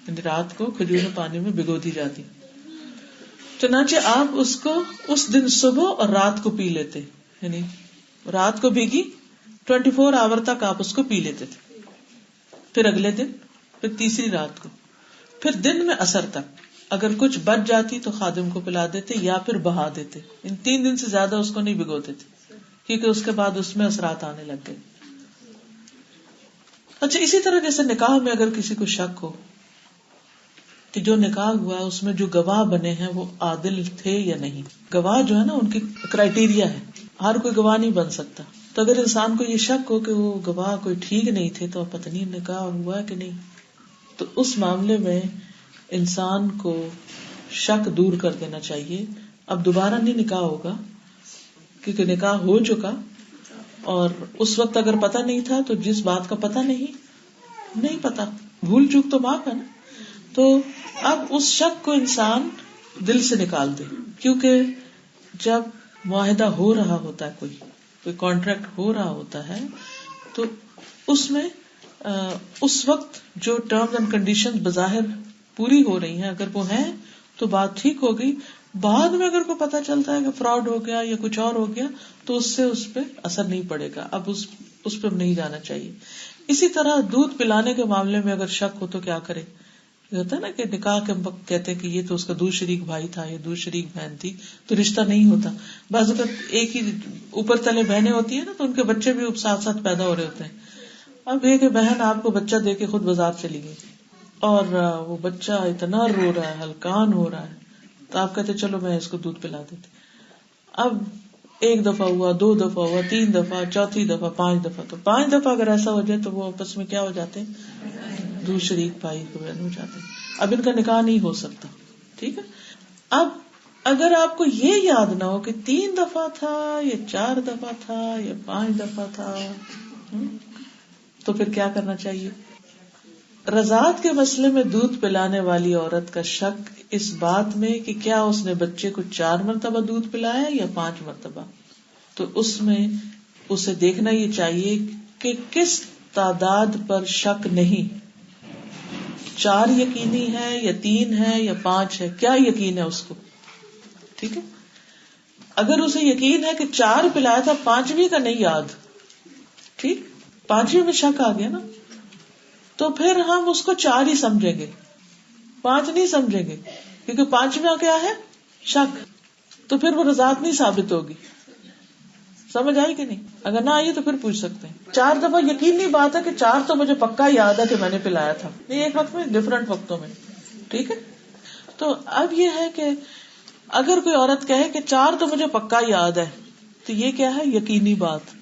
یعنی رات کو کھجور پانی میں بھگو دی جاتی. چنانچہ آپ اس کو اس دن صبح اور رات کو پی لیتے، یعنی رات کو بھیگی 24 آور تک آپ اس کو پی لیتے تھے، پھر اگلے دن، پھر تیسری رات کو، پھر دن میں عصر تک. اگر کچھ بچ جاتی تو خادم کو پلا دیتے یا پھر بہا دیتے. ان 3 دن سے زیادہ اس کو نہیں بھگوتے تھے کیونکہ اس کے بعد اس میں اثرات آنے لگ گئے. اچھا، اسی طرح جیسے نکاح میں اگر کسی کو شک ہو کہ جو نکاح ہوا ہے اس میں جو گواہ بنے ہیں وہ عادل تھے یا نہیں. گواہ جو ہے نا ان کی کرائیٹیریا ہے، ہر کوئی گواہ نہیں بن سکتا. تو اگر انسان کو یہ شک ہو کہ وہ گواہ کوئی ٹھیک نہیں تھے تو پتہ نہیں نکاح ہوا کہ نہیں، تو اس معاملے میں انسان کو شک دور کر دینا چاہیے. اب دوبارہ نہیں نکاح ہوگا کیونکہ نکاح ہو چکا، اور اس وقت اگر پتہ نہیں تھا تو جس بات کا پتہ نہیں پتا، بھول چوک تو معاف ہے نا. تو اب اس شک کو انسان دل سے نکال دے، کیونکہ جب معاہدہ ہو رہا ہوتا ہے، کوئی کانٹریکٹ ہو رہا ہوتا ہے، تو اس میں اس وقت جو ٹرمز اینڈ کنڈیشن بظاہر پوری ہو رہی ہیں اگر وہ ہیں تو بات ٹھیک ہو گئی. بعد میں اگر کو پتا چلتا ہے کہ فراڈ ہو گیا یا کچھ اور ہو گیا تو اس سے اس پہ اثر نہیں پڑے گا. اب اس پہ نہیں جانا چاہیے. اسی طرح دودھ پلانے کے معاملے میں اگر شک ہو تو کیا کرے. یہ ہوتا ہے نا کہ نکاح کے وقت کہتے ہیں کہ یہ تو اس کا دو شریک بھائی تھا یا دو شریک بہن تھی، تو رشتہ نہیں ہوتا. بعض اوقات ایک ہی اوپر تلے بہنیں ہوتی ہیں نا تو ان کے بچے بھی ساتھ ساتھ پیدا ہو رہے ہوتے ہیں. اب یہ کہ بہن آپ کو بچہ دے کے خود بازار چلی گئی اور وہ بچہ اتنا رو رہا ہے، ہلکان ہو رہا ہے، تو آپ کہتے چلو میں اس کو دودھ پلا دیتی. اب 1 دفعہ ہوا، 2 دفعہ ہوا، 3 دفعہ، چوتھی دفعہ، 5 دفعہ. تو 5 دفعہ اگر ایسا ہو جائے تو وہ آپس میں کیا ہو جاتے ہیں، دو شریک بھائی کو بہن ہو جاتے ہیں. اب ان کا نکاح نہیں ہو سکتا. ٹھیک ہے. اب اگر آپ کو یہ یاد نہ ہو کہ 3 دفعہ تھا یا 4 دفعہ تھا یا 5 دفعہ تھا، تو پھر کیا کرنا چاہیے. رضاعت کے مسئلے میں دودھ پلانے والی عورت کا شک اس بات میں کہ کیا اس نے بچے کو 4 مرتبہ دودھ پلایا یا 5 مرتبہ، تو اس میں اسے دیکھنا یہ چاہیے کہ کس تعداد پر شک نہیں. 4 یقینی ہے یا 3 ہے یا 5 ہے، کیا یقین ہے اس کو. ٹھیک ہے. اگر اسے یقین ہے کہ 4 پلایا تھا، 5ویں کا نہیں یاد، ٹھیک، 5ویں میں شک آ گیا نا، تو پھر ہم اس کو 4 ہی سمجھیں گے، 5 نہیں سمجھیں گے، کیونکہ 5واں کیا ہے؟ شک. تو پھر وہ رضاعت نہیں ثابت ہوگی. سمجھ آئی کہ نہیں؟ اگر نہ آئی تو پھر پوچھ سکتے ہیں. 4 دفعہ یقینی بات ہے کہ 4 تو مجھے پکا یاد ہے کہ میں نے پلایا تھا، نہیں ایک وقت میں، ڈفرنٹ وقتوں میں. ٹھیک ہے. تو اب یہ ہے کہ اگر کوئی عورت کہے کہ 4 تو مجھے پکا یاد ہے، تو یہ کیا ہے؟ یقینی بات.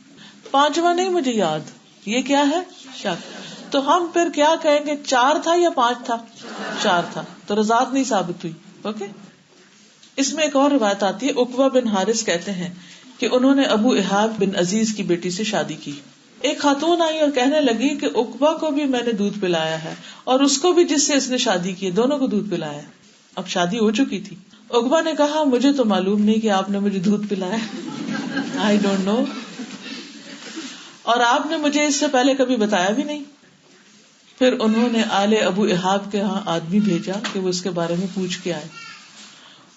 5واں نہیں مجھے یاد، یہ کیا ہے؟ شک. تو ہم پھر کیا کہیں گے؟ 4 تھا یا 5 تھا؟ 4 تھا. تو رضاعت نہیں ثابت ہوئی. اوکے. اس میں ایک اور روایت آتی ہے، عقبہ بن حارث کہتے ہیں کہ انہوں نے ابو احاب بن عزیز کی بیٹی سے شادی کی. ایک خاتون آئی اور کہنے لگی کہ عقبہ کو بھی میں نے دودھ پلایا ہے اور اس کو بھی جس سے اس نے شادی کی، دونوں کو دودھ پلایا ہے. اب شادی ہو چکی تھی. عقبہ نے کہا مجھے تو معلوم نہیں کہ آپ نے مجھے دودھ پلایا، آئی ڈونٹ نو، اور آپ نے مجھے اس سے پہلے کبھی بتایا بھی نہیں. پھر انہوں نے آل ابو احاب کے ہاں آدمی بھیجا کہ وہ اس کے بارے میں پوچھ کے آئے.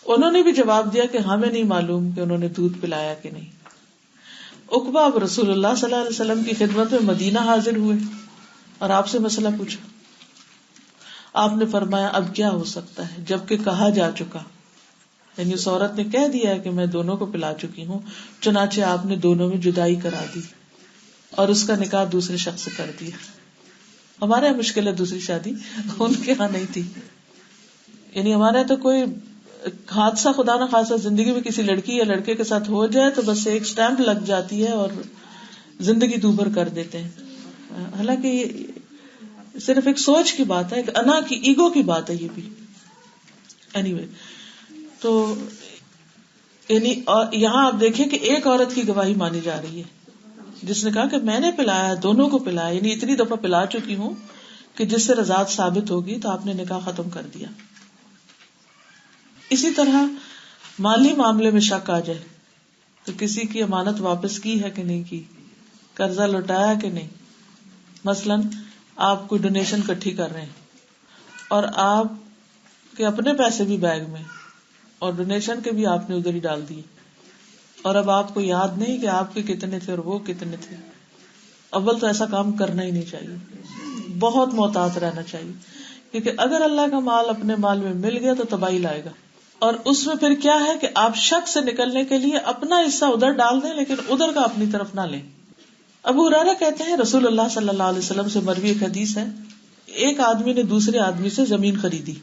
انہوں نے بھی جواب دیا کہ ہمیں نہیں معلوم کہ انہوں نے دودھ پلایا کہ نہیں. عقبہ اب رسول اللہ صلی اللہ علیہ وسلم کی خدمت میں مدینہ حاضر ہوئے اور آپ سے مسئلہ پوچھا. آپ نے فرمایا اب کیا ہو سکتا ہے جبکہ کہا جا چکا، یعنی اس عورت نے کہہ دیا کہ میں دونوں کو پلا چکی ہوں، چنانچہ آپ نے دونوں میں جدائی کرا دی اور اس کا نکاح دوسرے شخص سے کر دیا. ہمارے یہاں مشکل ہے دوسری شادی، ان کے یہاں نہیں تھی. یعنی ہمارے یہاں تو کوئی حادثہ خدا نہ خاصا زندگی میں کسی لڑکی یا لڑکے کے ساتھ ہو جائے تو بس ایک سٹیمپ لگ جاتی ہے اور زندگی دوبھر کر دیتے ہیں. حالانکہ یہ صرف ایک سوچ کی بات ہے، ایک انا کی، ایگو کی بات ہے یہ بھی. اینی وے، تو یعنی یہاں آپ دیکھیں کہ ایک عورت کی گواہی مانی جا رہی ہے جس نے کہا کہ میں نے پلایا، دونوں کو پلایا، یعنی اتنی دفعہ پلا چکی ہوں کہ جس سے رضاعت ثابت ہوگی، تو آپ نے نکاح ختم کر دیا. اسی طرح مالی معاملے میں شک آ جائے تو کسی کی امانت واپس کی ہے کہ نہیں کی، قرضہ لوٹایا کہ نہیں. مثلاً آپ کوئی ڈونیشن اکٹھی کر رہے ہیں اور آپ کے اپنے پیسے بھی بیگ میں اور ڈونیشن کے بھی آپ نے ادھر ہی ڈال دیے، اور اب آپ کو یاد نہیں کہ آپ کے کتنے تھے اور وہ کتنے تھے. اول تو ایسا کام کرنا ہی نہیں چاہیے، بہت محتاط رہنا چاہیے، کیونکہ اگر اللہ کا مال اپنے مال میں مل گیا تو تباہی لائے گا. اور اس میں پھر کیا ہے کہ آپ شک سے نکلنے کے لیے اپنا حصہ ادھر ڈال دیں لیکن ادھر کا اپنی طرف نہ لیں. ابو ہریرہ کہتے ہیں رسول اللہ صلی اللہ علیہ وسلم سے مروی ایک حدیث ہے، ایک آدمی نے دوسرے آدمی سے زمین خریدی،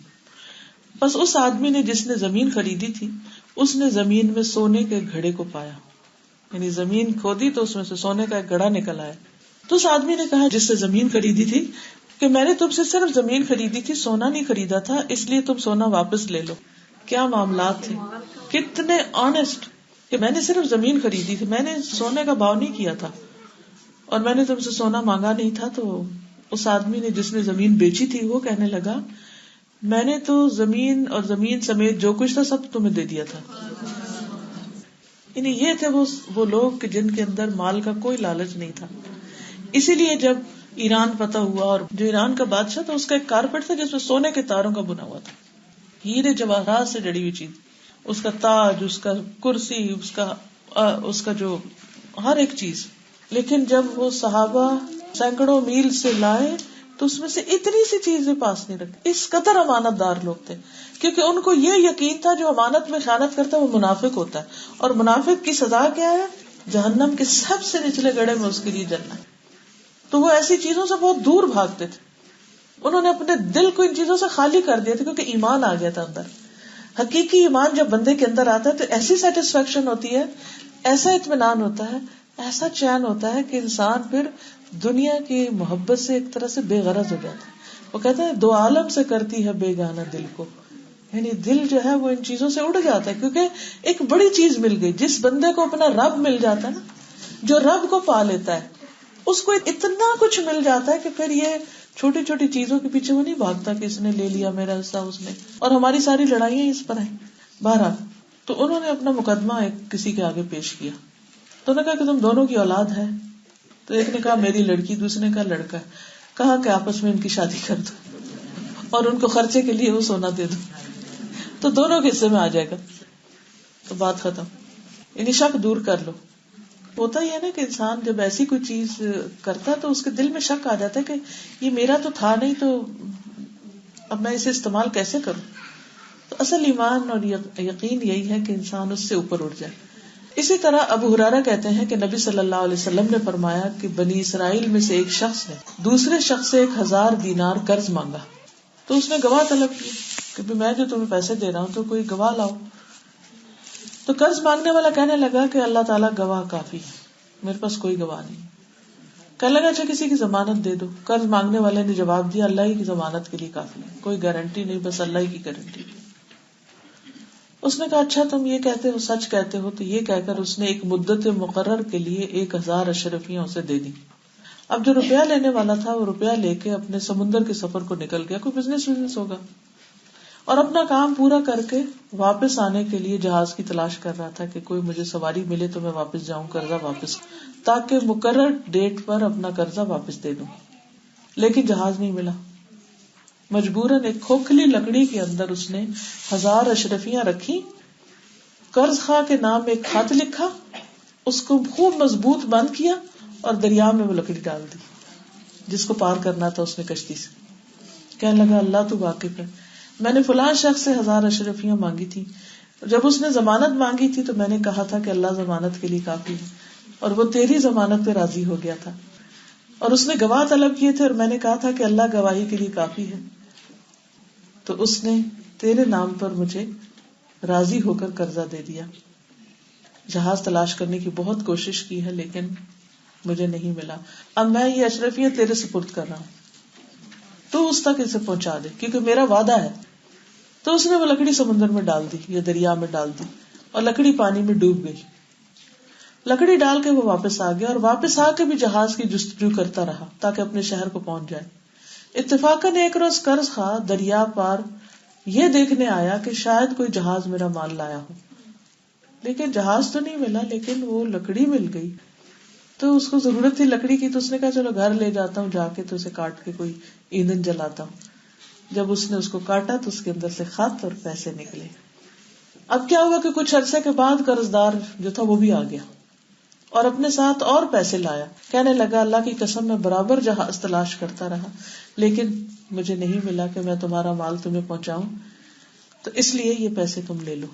بس اس آدمی نے جس نے زمین خریدی تھی اس نے زمین میں سونے کے گھڑے کو پایا، یعنی زمین کھودی تو اس میں سے سونے کا ایک گھڑا نکل آیا. تو اس آدمی نے کہا جس سے زمین خریدی تھی کہ میں نے تم سے صرف زمین خریدی تھی، سونا نہیں خریدا تھا، اس لیے تم سونا واپس لے لو. کیا معاملات تھے، کتنے آنےسٹ، کہ میں نے صرف زمین خریدی تھی، میں نے سونے کا بھاؤ نہیں کیا تھا اور میں نے تم سے سونا مانگا نہیں تھا. تو اس آدمی نے جس نے زمین بیچی تھی وہ کہنے لگا میں نے تو زمین اور زمین سمیت جو کچھ تھا سب تمہیں دے دیا تھا. یعنی یہ تھے وہ لوگ کہ جن کے اندر مال کا کوئی لالچ نہیں تھا. اسی لیے جب ایران فتح ہوا اور جو ایران کا بادشاہ تھا اس کا ایک کارپیٹ تھا جس میں سونے کے تاروں کا بنا ہوا تھا، ہیرے جواہرات سے جڑی ہوئی چیز، اس کا تاج، اس کا کرسی، اس کا جو ہر ایک چیز. لیکن جب وہ صحابہ سینکڑوں میل سے لائے تو اس میں سے اتنی سی چیزیں پاس نہیں رکھی. اس قدر امانت دار لوگ تھے، کیونکہ ان کو یہ یقین تھا جو امانت میں خیانت کرتا ہے وہ منافق ہوتا ہے، اور منافق کی سزا کیا ہے؟ جہنم کے سب سے نچلے گڑھے میں اس کے لیے جلنا ہے. تو وہ ایسی چیزوں سے بہت دور بھاگتے تھے. انہوں نے اپنے دل کو ان چیزوں سے خالی کر دیا تھا کیونکہ ایمان آ گیا تھا اندر. حقیقی ایمان جب بندے کے اندر آتا ہے تو ایسی سیٹسفیکشن ہوتی ہے، ایسا اطمینان ہوتا ہے، ایسا چین ہوتا ہے کہ انسان پھر دنیا کی محبت سے ایک طرح سے بے غرض ہو جاتا ہے. وہ کہتا ہے 2 عالم سے کرتی ہے بیگانہ دل کو، یعنی دل جو ہے وہ ان چیزوں سے اڑ جاتا ہے کیونکہ ایک بڑی چیز مل گئی. جس بندے کو اپنا رب مل جاتا ہے نا، جو رب کو پا لیتا ہے، اس کو اتنا کچھ مل جاتا ہے کہ پھر یہ چھوٹی چھوٹی چیزوں کے پیچھے وہ نہیں بھاگتا کہ اس نے لے لیا میرا حصہ اس نے، اور ہماری ساری لڑائیاں اس پر ہیں. بہرحال تو انہوں نے اپنا مقدمہ کسی کے آگے پیش کیا. تو انہوں نے کہا کہ تم دونوں کی اولاد ہے؟ تو ایک نے کہا میری لڑکی، دوسرے نے کہا لڑکا. کہا کہ آپس میں ان کی شادی کر دو اور ان کو خرچے کے لیے وہ سونا دے دو تو دونوں کے حصے میں آ جائے گا. تو بات ختم. یعنی شک دور کر لو. ہوتا ہی ہے نا کہ انسان جب ایسی کوئی چیز کرتا ہے تو اس کے دل میں شک آ جاتا ہے کہ یہ میرا تو تھا نہیں، تو اب میں اسے استعمال کیسے کروں. تو اصل ایمان اور یقین یہی ہے کہ انسان اس سے اوپر اٹھ جائے. اسی طرح ابو ہریرہ کہتے ہیں کہ نبی صلی اللہ علیہ وسلم نے فرمایا کہ بنی اسرائیل میں سے ایک شخص نے دوسرے شخص سے 1000 دینار قرض مانگا، تو اس نے گواہ طلب کی کہ میں جو تمہیں پیسے دے رہا ہوں تو کوئی گواہ لاؤ. تو قرض مانگنے والا کہنے لگا کہ اللہ تعالیٰ گواہ کافی ہے، میرے پاس کوئی گواہ نہیں. کہنے لگا اچھا کسی کی ضمانت دے دو. قرض مانگنے والے نے جواب دیا اللہ ہی کی ضمانت کے لیے کافی ہے، کوئی گارنٹی نہیں، بس اللہ ہی کی گارنٹی. اس نے کہا اچھا تم یہ کہتے ہو، سچ کہتے ہو. تو یہ کہہ کر اس نے ایک مدت مقرر کے لیے 1000 اشرفیاں اسے دے دی. اب جو روپیہ لینے والا تھا وہ روپیہ لے کے اپنے سمندر کے سفر کو نکل گیا، کوئی بزنس ہوگا، اور اپنا کام پورا کر کے واپس آنے کے لیے جہاز کی تلاش کر رہا تھا کہ کوئی مجھے سواری ملے تو میں واپس جاؤں، قرضہ واپس، تاکہ مقرر ڈیٹ پر اپنا قرضہ واپس دے دوں. لیکن جہاز نہیں ملا. مجبوراً ایک کھوکھلی لکڑی کے اندر اس نے 1000 اشرفیاں رکھی، قرض خواہ کے نام ایک خط لکھا، اس کو خوب مضبوط بند کیا اور دریا میں وہ لکڑی ڈال دی جس کو پار کرنا تھا اس نے کشتی سے. کہنے لگا اللہ تو واقف ہے، میں نے فلاں شخص سے 1000 اشرفیاں مانگی تھی، جب اس نے ضمانت مانگی تھی تو میں نے کہا تھا کہ اللہ ضمانت کے لیے کافی ہے، اور وہ تیری ضمانت پہ راضی ہو گیا تھا. اور اس نے گواہ طلب کیے تھے اور میں نے کہا تھا کہ اللہ گواہی کے لیے کافی ہے، تو اس نے تیرے نام پر مجھے راضی ہو کر قرضہ دے دیا. جہاز تلاش کرنے کی بہت کوشش کی ہے لیکن مجھے نہیں ملا. اب میں یہ اشرفیاں تیرے سپرد کر رہا ہوں، تو اس تک اسے پہنچا دے کیونکہ میرا وعدہ ہے. تو اس نے وہ لکڑی سمندر میں ڈال دی یا دریا میں ڈال دی اور لکڑی پانی میں ڈوب گئی. لکڑی ڈال کے وہ واپس آ گیا اور واپس آ کے بھی جہاز کی جستجو کرتا رہا تاکہ اپنے شہر کو پہنچ جائے. اتفاقاً ایک روز قرض خواہ دریا پار یہ دیکھنے آیا کہ شاید کوئی جہاز میرا مال لایا ہو، لیکن جہاز تو نہیں ملا، لیکن وہ لکڑی مل گئی. تو اس کو ضرورت تھی لکڑی کی، تو اس نے کہا چلو گھر لے جاتا ہوں، جا کے تو اسے کاٹ کے کوئی ایندھن جلاتا ہوں. جب اس نے اس کو کاٹا تو اس کے اندر سے خط اور پیسے نکلے. اب کیا ہوا کہ کچھ عرصے کے بعد قرضدار جو تھا وہ بھی آ گیا اور اپنے ساتھ اور پیسے لایا. کہنے لگا اللہ کی قسم میں برابر جہاز تلاش کرتا رہا لیکن مجھے نہیں ملا کہ میں تمہارا مال تمہیں پہنچاؤں، تو اس لیے یہ پیسے تم لے لو.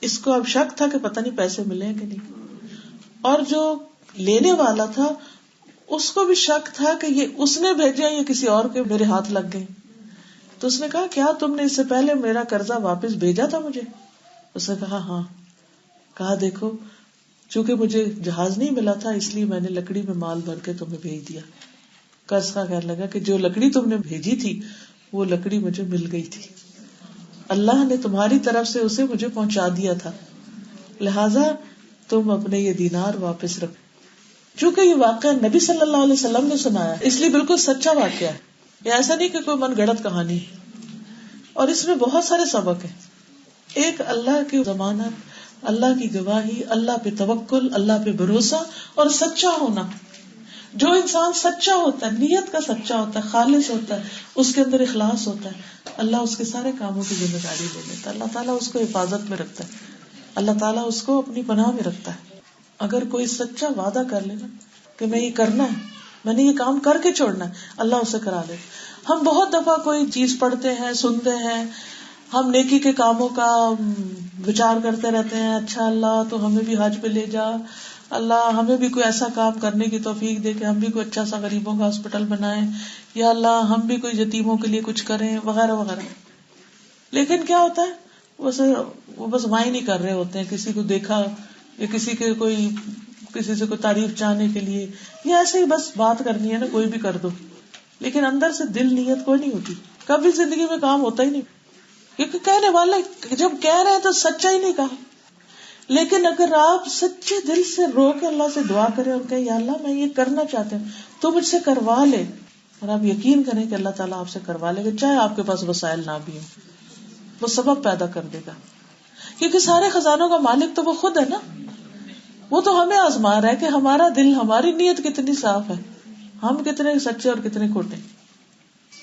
اس کو اب شک تھا کہ پتہ نہیں پیسے ملے کہ نہیں، اور جو لینے والا تھا اس کو بھی شک تھا کہ یہ اس نے بھیجا یا کسی اور کے میرے ہاتھ لگ گئے. تو اس نے کہا کیا تم نے اس سے پہلے میرا قرضہ واپس بھیجا تھا مجھے؟ اس نے کہا ہاں. کہا دیکھو چونکہ مجھے جہاز نہیں ملا تھا اس لیے میں نے لکڑی میں مال بھر کے تمہیں بھیج دیا. قرض خواہ کہنے لگا کہ جو لکڑی تم نے بھیجی تھی وہ لکڑی مجھے مل گئی تھی، اللہ نے تمہاری طرف سے اسے مجھے پہنچا دیا تھا، لہذا تم اپنے یہ دینار واپس رکھو. چونکہ یہ واقعہ نبی صلی اللہ علیہ وسلم نے سنایا اس لیے بالکل سچا واقعہ ہے، یہ ایسا نہیں کہ کوئی من گڑت کہانی ہے. اور اس میں بہت سارے سبق ہیں. ایک اللہ کی ضمانت، اللہ کی گواہی، اللہ پہ توکل، اللہ پہ بھروسہ اور سچا ہونا. جو انسان سچا ہوتا ہے، نیت کا سچا ہوتا ہے، خالص ہوتا ہے، اس کے اندر اخلاص ہوتا ہے، اللہ اس کے سارے کاموں کی ذمہ داری لے لیتا ہے. اللہ تعالیٰ اس کو حفاظت میں رکھتا ہے، اللہ تعالیٰ اس کو اپنی پناہ میں رکھتا ہے. اگر کوئی سچا وعدہ کر لینا کہ میں یہ کرنا ہے، میں نے یہ کام کر کے چھوڑنا ہے، اللہ اسے کرا لے. ہم بہت دفعہ کوئی چیز پڑھتے ہیں، سنتے ہیں، ہم نیکی کے کاموں کا وچار کرتے رہتے ہیں، اچھا اللہ تو ہمیں بھی حج پہ لے جا، اللہ ہمیں بھی کوئی ایسا کام کرنے کی توفیق دے کہ ہم بھی کوئی اچھا سا غریبوں کا ہاسپٹل بنائیں، یا اللہ ہم بھی کوئی یتیموں کے لیے کچھ کریں وغیرہ وغیرہ. لیکن کیا ہوتا ہے وہ بس وائن ہی کر رہے ہوتے ہیں، کسی کو دیکھا یا کسی سے کوئی تعریف چاہنے کے لیے، یا ایسے ہی بس بات کرنی ہے نا کوئی بھی کر دو، لیکن اندر سے دل نیت کوئی نہیں ہوتی. کبھی زندگی میں کام ہوتا ہی نہیں، کیونکہ کہنے والے جب کہہ رہے ہیں تو سچا ہی نہیں کہا. لیکن اگر آپ سچے دل سے رو کے اللہ سے دعا کریں اور کہیں یا اللہ میں یہ کرنا چاہتے ہیں تو مجھ سے کروا لے، اور آپ یقین کریں کہ اللہ تعالیٰ آپ سے کروا لے گا، چاہے آپ کے پاس وسائل نہ بھی ہوں، وہ سبب پیدا کر دے گا. کیونکہ سارے خزانوں کا مالک تو وہ خود ہے نا، وہ تو ہمیں آزما رہا ہے کہ ہمارا دل، ہماری نیت کتنی صاف ہے، ہم کتنے سچے اور کتنے کھوٹے.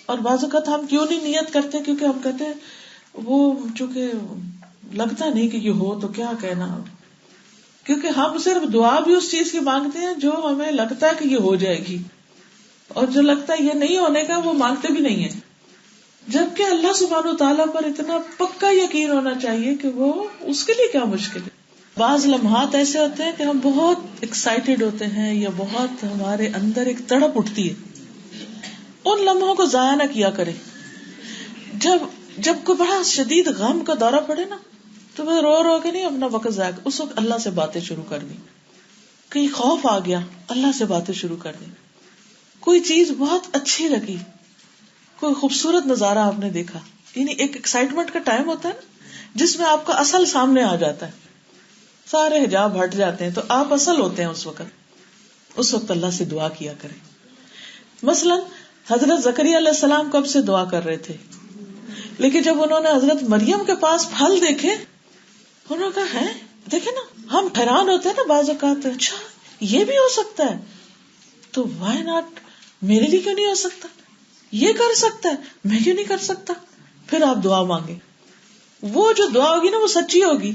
اور بعض اوقات ہم کیوں نہیں نیت کرتے؟ کیونکہ ہم کہتے ہیں وہ چونکہ لگتا نہیں کہ یہ ہو تو کیا کہنا. کیونکہ ہم صرف دعا بھی اس چیز کی مانگتے ہیں جو ہمیں لگتا ہے کہ یہ ہو جائے گی، اور جو لگتا ہے یہ نہیں ہونے کا وہ مانگتے بھی نہیں ہیں. جبکہ اللہ سبحانہ و تعالیٰ پر اتنا پکا یقین ہونا چاہیے کہ وہ اس کے لیے کیا مشکل ہے. بعض لمحات ایسے ہوتے ہیں کہ ہم بہت ایکسائٹیڈ ہوتے ہیں یا بہت ہمارے اندر ایک تڑپ اٹھتی ہے، ان لمحوں کو ضائع نہ کیا کریں. جب کوئی بڑا شدید غم کا دورہ پڑے نا تو وہ رو رو کے نہیں اپنا وقت ضائع، اس وقت اللہ سے باتیں شروع کر دیں. کہیں خوف آ گیا، اللہ سے باتیں شروع کر دیں. کوئی چیز بہت اچھی لگی، کوئی خوبصورت نظارہ آپ نے دیکھا، یعنی ایک ایکسائٹمنٹ کا ٹائم ہوتا ہے نا جس میں آپ کا اصل سامنے آ جاتا ہے، سارے حجاب ہٹ جاتے ہیں تو آپ اصل ہوتے ہیں. اس وقت اللہ سے دعا کیا کریں. مثلا حضرت زکریا علیہ السلام کب سے دعا کر رہے تھے، لیکن جب انہوں نے حضرت مریم کے پاس پھل دیکھے انہوں نے کہا ہے دیکھیں نا، ہم حیران ہوتے ہیں نا بعض اوقات، اچھا یہ بھی ہو سکتا ہے تو وائی ناٹ، میرے لیے کیوں نہیں ہو سکتا، یہ کر سکتا ہے میں کیوں نہیں کر سکتا. پھر آپ دعا مانگے، وہ جو دعا ہوگی نا وہ سچی ہوگی،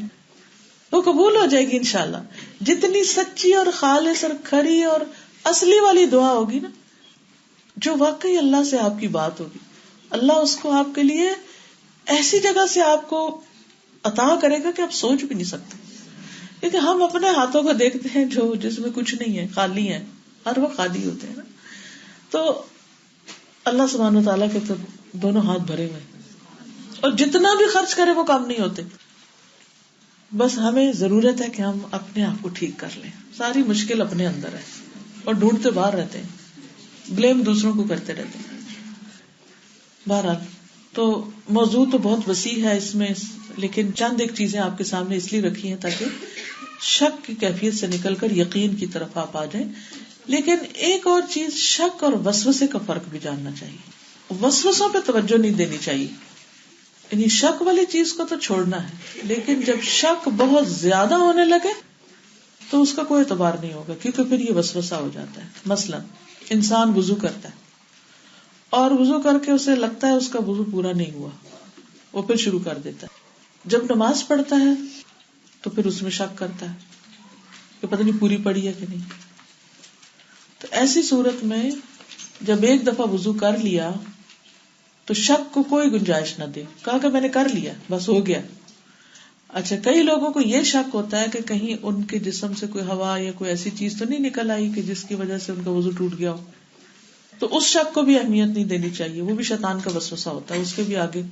وہ قبول ہو جائے گی انشاءاللہ. جتنی سچی اور خالص اور کھری اور اصلی والی دعا ہوگی نا، جو واقعی اللہ سے آپ کی بات ہوگی، اللہ اس کو آپ کے لیے ایسی جگہ سے آپ کو عطا کرے گا کہ آپ سوچ بھی نہیں سکتے. کیونکہ ہم اپنے ہاتھوں کو دیکھتے ہیں جو جس میں کچھ نہیں ہے، خالی ہے، ہر وقت خالی ہوتے ہیں نا. تو اللہ سبحانہ وتعالیٰ کے تو دونوں ہاتھ بھرے ہوئے ہیں، اور جتنا بھی خرچ کرے وہ کام نہیں ہوتے. بس ہمیں ضرورت ہے کہ ہم اپنے آپ کو ٹھیک کر لیں. ساری مشکل اپنے اندر ہے اور ڈھونڈتے باہر رہتے ہیں، بلیم دوسروں کو کرتے رہتے ہیں. بہرحال تو موضوع تو بہت وسیع ہے اس میں، لیکن چند ایک چیزیں آپ کے سامنے اس لیے رکھی ہیں تاکہ شک کی کیفیت سے نکل کر یقین کی طرف آپ آ جائیں. لیکن ایک اور چیز، شک اور وسوسے کا فرق بھی جاننا چاہیے. وسوسوں پہ توجہ نہیں دینی چاہیے، یعنی شک والی چیز کو تو چھوڑنا ہے، لیکن جب شک بہت زیادہ ہونے لگے تو اس کا کوئی اعتبار نہیں ہوگا، کیونکہ پھر یہ وسوسہ ہو جاتا ہے. مثلا انسان وضو کرتا ہے اور وضو کر کے اسے لگتا ہے اس کا وضو پورا نہیں ہوا، وہ پھر شروع کر دیتا ہے. جب نماز پڑھتا ہے تو پھر اس میں شک کرتا ہے کہ پتہ نہیں پوری پڑی ہے کہ نہیں. تو ایسی صورت میں جب ایک دفعہ وضو کر لیا تو شک کو کوئی گنجائش نہ دے، کہا کہ میں نے کر لیا بس ہو گیا. اچھا، کئی لوگوں کو یہ شک ہوتا ہے کہ کہیں ان کے جسم سے کوئی ہوا یا کوئی ایسی چیز تو نہیں نکل آئی کہ جس کی وجہ سے ان کا وضو ٹوٹ گیا ہو. تو اس شک کو بھی اہمیت نہیں دینی چاہیے، وہ بھی شیطان کا وسوسہ ہوتا ہے، اس کے بھی آگے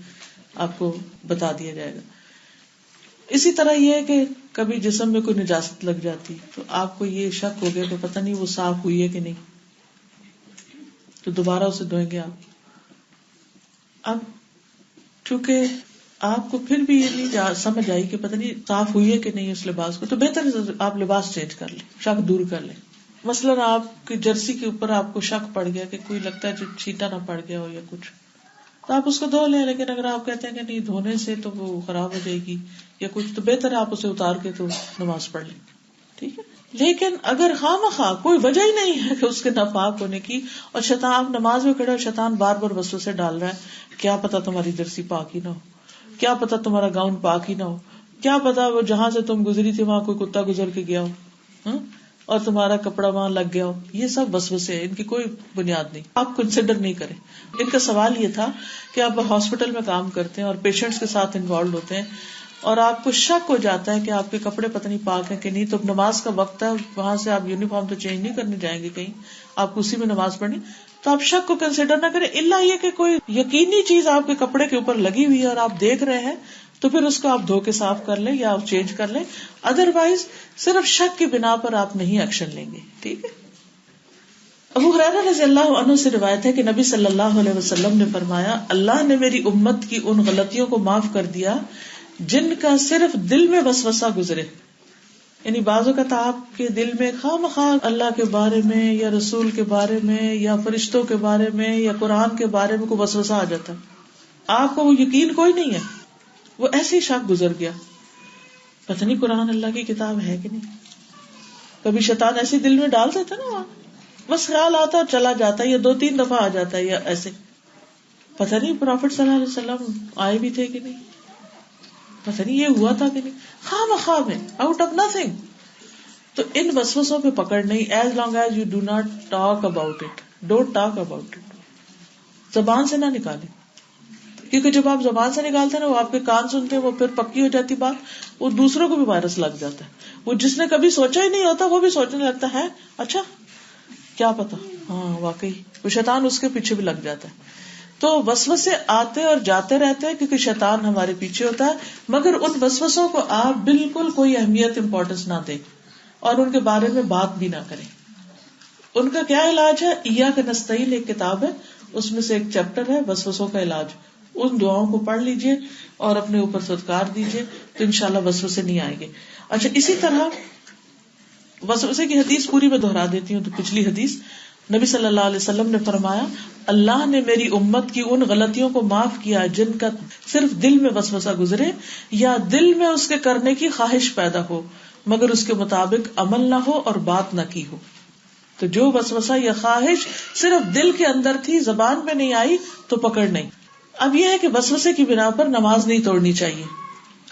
آپ کو بتا دیا جائے گا. اسی طرح یہ ہے کہ کبھی جسم میں کوئی نجاست لگ جاتی تو آپ کو یہ شک ہو گیا کہ پتہ نہیں وہ صاف ہوئی ہے کہ نہیں، تو دوبارہ اسے دھوئیں گے آپ. اب چونکہ آپ کو پھر بھی یہ نہیں سمجھ آئی کہ پتہ نہیں صاف ہوئی ہے کہ نہیں اس لباس کو، تو بہتر آپ لباس چینج کر لیں، شک دور کر لیں. مثلاً آپ کی جرسی کے اوپر آپ کو شک پڑ گیا کہ کوئی لگتا ہے جو چھینٹا نہ پڑ گیا ہو یا کچھ، تو آپ اس کو دھو لیں. لیکن اگر آپ کہتے ہیں کہ نہیں دھونے سے تو وہ خراب ہو جائے گی یا کچھ، تو بہتر ہے آپ اسے اتار کے تو نماز پڑھ لیں. ٹھیک ہے. لیکن اگر خواہ کوئی وجہ ہی نہیں ہے کہ اس کے ناپاک ہونے کی، اور شیطان، آپ نماز میں کھڑے اور شیطان بار بار وسوسے ڈال رہا ہے، کیا پتا تمہاری جرسی پاک ہی نہ ہو، کیا پتا تمہارا گاؤن پاک ہی نہ ہو، کیا پتا وہ جہاں سے تم گزری تھی وہاں کوئی کتا گزر کے گیا ہو اور تمہارا کپڑا وہاں لگ گیا ہو. یہ سب وسوسے ہیں، ان کی کوئی بنیاد نہیں، آپ کنسیڈر نہیں کریں. ان کا سوال یہ تھا کہ آپ ہاسپٹل میں کام کرتے ہیں اور پیشنٹس کے ساتھ انوالوڈ ہوتے ہیں اور آپ کو شک ہو جاتا ہے کہ آپ کے کپڑے پتہ نہیں پاک ہیں کہ نہیں، تو نماز کا وقت ہے، وہاں سے آپ یونیفارم تو چینج نہیں کرنے جائیں گے کہیں، آپ کو اسی میں نماز پڑھنی، تو آپ شک کو کنسیڈر نہ کریں، الا یہ کہ کوئی یقینی چیز آپ کے کپڑے کے اوپر لگی ہوئی ہے اور آپ دیکھ رہے ہیں تو پھر اس کو آپ دھو کے صاف کر لیں یا آپ چینج کر لیں. ادروائز صرف شک کی بنا پر آپ نہیں ایکشن لیں گے. ٹھیک ہے. ابو ہریرہ رضی اللہ عنہ سے روایت ہے کہ نبی صلی اللہ علیہ وسلم نے فرمایا، اللہ نے میری امت کی ان غلطیوں کو معاف کر دیا جن کا صرف دل میں وسوسہ گزرے. یعنی بعض اوقات آپ کے دل میں خواہ اللہ کے بارے میں یا رسول کے بارے میں یا فرشتوں کے بارے میں یا قرآن کے بارے میں کوئی وسوسہ آ جاتا ہے، آپ کو وہ یقین کوئی نہیں ہے، وہ ایسے ہی شک گزر گیا، پتہ نہیں قرآن اللہ کی کتاب ہے کہ نہیں. کبھی شیطان ایسے دل میں ڈال دیتا نا، وہاں بس خیال آتا اور چلا جاتا ہے، یا 2-3 دفعہ آ جاتا ہے، یا ایسے پتہ نہیں پروفٹ صلی اللہ علیہ وسلم آئے بھی تھے کہ نہیں، پتہ نہیں یہ ہوا تھا کہ نہیں، خواہ میں آؤٹ آف نتھنگ تو ان وسوسوں پہ پکڑ نہیں, as long as you do not talk about it, don't talk about it, زبان سے نہ نکالیں, کیونکہ جب آپ زبان سے نکالتے ہیں نا, وہ آپ کے کان سنتے ہیں, وہ پھر پکی ہو جاتی بات, وہ دوسروں کو بھی وائرس لگ جاتا ہے. وہ جس نے کبھی سوچا ہی نہیں ہوتا وہ بھی سوچنے لگتا ہے اچھا کیا پتا, ہاں واقعی, وہ شیطان اس کے پیچھے بھی لگ جاتا ہے. تو وسوسے آتے اور جاتے رہتے ہیں کیونکہ شیطان ہمارے پیچھے ہوتا ہے, مگر ان وسوسوں کو آپ بالکل کوئی اہمیت, امپورٹنس نہ دیں اور ان کے بارے میں بات بھی نہ کریں. ان کا کیا علاج ہے؟ ایاک نستعین ایک کتاب ہے, اس میں سے ایک چیپٹر ہے وسوسوں کا علاج. ان دعاؤں کو پڑھ لیجئے اور اپنے اوپر صدقات دیجئے تو انشاءاللہ وسوسے نہیں آئیں گے. اچھا, اسی طرح وسوسے کی حدیث پوری میں دہرا دیتی ہوں. تو پچھلی حدیث نبی صلی اللہ علیہ وسلم نے فرمایا, اللہ نے میری امت کی ان غلطیوں کو معاف کیا جن کا صرف دل میں وسوسہ گزرے یا دل میں اس کے کرنے کی خواہش پیدا ہو مگر اس کے مطابق عمل نہ ہو اور بات نہ کی ہو. تو جو وسوسہ یا خواہش صرف دل کے اندر تھی, زبان میں نہیں آئی, تو پکڑ نہیں. اب یہ ہے کہ وسوسے کی بنا پر نماز نہیں توڑنی چاہیے.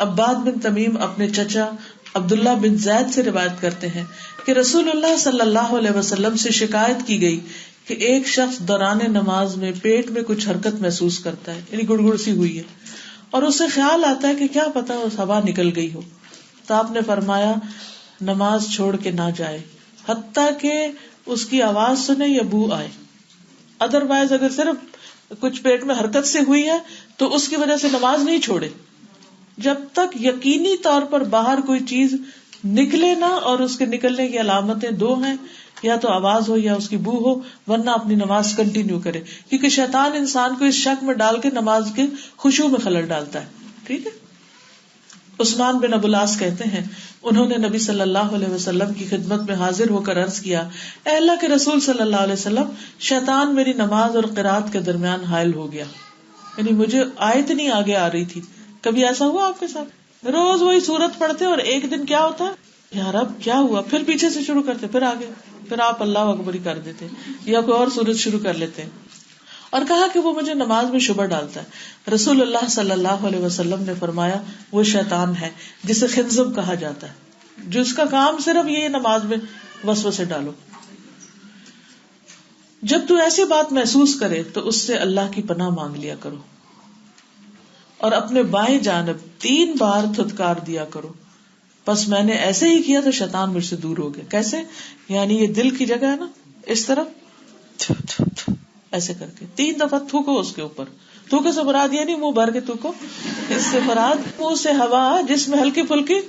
عباد بن تمیم اپنے چچا عبداللہ بن زید سے روایت کرتے ہیں کہ رسول اللہ صلی اللہ علیہ وسلم سے شکایت کی گئی کہ ایک شخص دوران نماز میں پیٹ میں کچھ حرکت محسوس کرتا ہے, یعنی گڑگڑ سی ہوئی ہے, اور اسے خیال آتا ہے کہ کیا پتا اس ہوا نکل گئی ہو. تو آپ نے فرمایا نماز چھوڑ کے نہ جائے حتیٰ کہ اس کی آواز سنے یا بو آئے. ادروائز اگر صرف کچھ پیٹ میں حرکت سے ہوئی ہے تو اس کی وجہ سے نماز نہیں چھوڑے جب تک یقینی طور پر باہر کوئی چیز نکلے نہ, اور اس کے نکلنے کی علامتیں دو ہیں, یا تو آواز ہو یا اس کی بو ہو, ورنہ اپنی نماز کنٹینیو کرے, کیونکہ شیطان انسان کو اس شک میں ڈال کے نماز کے خشوع میں خلل ڈالتا ہے. ٹھیک ہے. عثمان بن ابو العاص کہتے ہیں انہوں نے نبی صلی اللہ علیہ وسلم کی خدمت میں حاضر ہو کر عرض کیا, اے اللہ کے رسول صلی اللہ علیہ وسلم, شیطان میری نماز اور قرات کے درمیان حائل ہو گیا, یعنی مجھے آیت نہیں آگے آ رہی تھی. کبھی ایسا ہوا آپ کے ساتھ؟ روز وہی سورت پڑھتے اور ایک دن کیا ہوتا ہے, یار اب کیا ہوا, پھر پیچھے سے شروع کرتے, پھر آگے, پھر آپ اللہ اکبر کر دیتے یا کوئی اور سورت شروع کر لیتے, اور کہا کہ وہ مجھے نماز میں شبہ ڈالتا ہے. رسول اللہ صلی اللہ علیہ وسلم نے فرمایا وہ شیطان ہے جسے خنزب کہا جاتا ہے, جو اس کا کام صرف یہ نماز میں وسوسے ڈالو. جب تو ایسی بات محسوس کرے تو اس سے اللہ کی پناہ مانگ لیا کرو اور اپنے بائیں جانب 3 بار تھتکار دیا کرو. بس میں نے ایسے ہی کیا تو شیطان مجھ سے دور ہو گیا. کیسے؟ یعنی یہ دل کی جگہ ہے نا, اس طرف ایسے کر کے 3 دفعہ تھوکو اس کے اوپر. تھوکے سے مراد یہ نہیں منہ بھر کے تھوکو, اس سے مراد منہ سے ہوا جس میں ہلکی پھلکی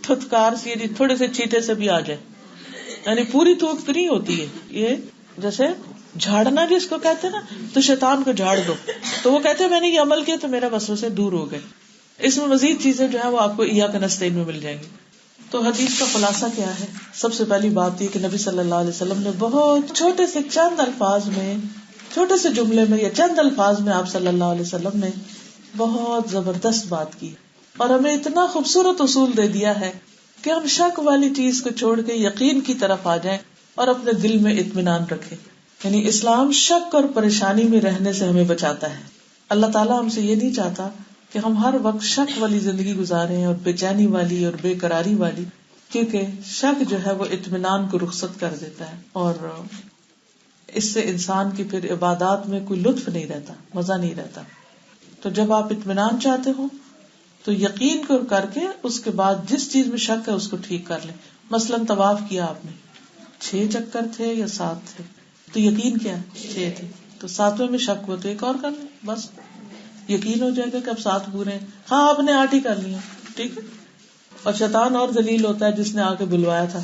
تھتکار سی, تھوڑے سے چیٹے سے بھی آ جائے, یعنی پوری تھوک نہیں ہوتی ہے یہ, جیسے جھاڑنا جس کو کہتے ہیں نا, تو شیطان کو جھاڑ دو. تو وہ کہتے ہیں میں نے یہ عمل کیا تو میرا وسوسے دور ہو گئے. اس میں مزید چیزیں جو ہے وہ آپ کو ایاک نستعین میں مل جائیں گی. تو حدیث کا خلاصہ کیا ہے؟ سب سے پہلی بات یہ کہ نبی صلی اللہ علیہ وسلم نے بہت چھوٹے سے چند الفاظ میں, چھوٹے سے جملے میں یا چند الفاظ میں آپ صلی اللہ علیہ وسلم نے بہت زبردست بات کی, اور ہمیں اتنا خوبصورت اصول دے دیا ہے کہ ہم شک والی چیز کو چھوڑ کے یقین کی طرف آ جائیں اور اپنے دل میں اطمینان رکھیں. یعنی اسلام شک اور پریشانی میں رہنے سے ہمیں بچاتا ہے. اللہ تعالیٰ ہم سے یہ نہیں چاہتا کہ ہم ہر وقت شک والی زندگی گزاریں اور بے چینی والی اور بے قراری والی, کیونکہ شک جو ہے وہ اطمینان کو رخصت کر دیتا ہے, اور اس سے انسان کی پھر عبادات میں کوئی لطف نہیں رہتا, مزہ نہیں رہتا. تو جب آپ اطمینان چاہتے ہو تو یقین کو کر کے اس کے بعد جس چیز میں شک ہے اس کو ٹھیک کر لیں. مثلاً طواف کیا آپ نے, 6 چکر تھے یا 7 تھے, تو یقین کیا 6 تھے, تو 7ویں میں شک ہو تو ایک اور کر لیں, بس یقین ہو جائے گا کہ اب 7 پورے ہیں. ہاں آپ نے 8 ہی کر لیا, ٹھیک ہے. اور شیطان اور ذلیل ہوتا ہے جس نے آ کے بلوایا تھا.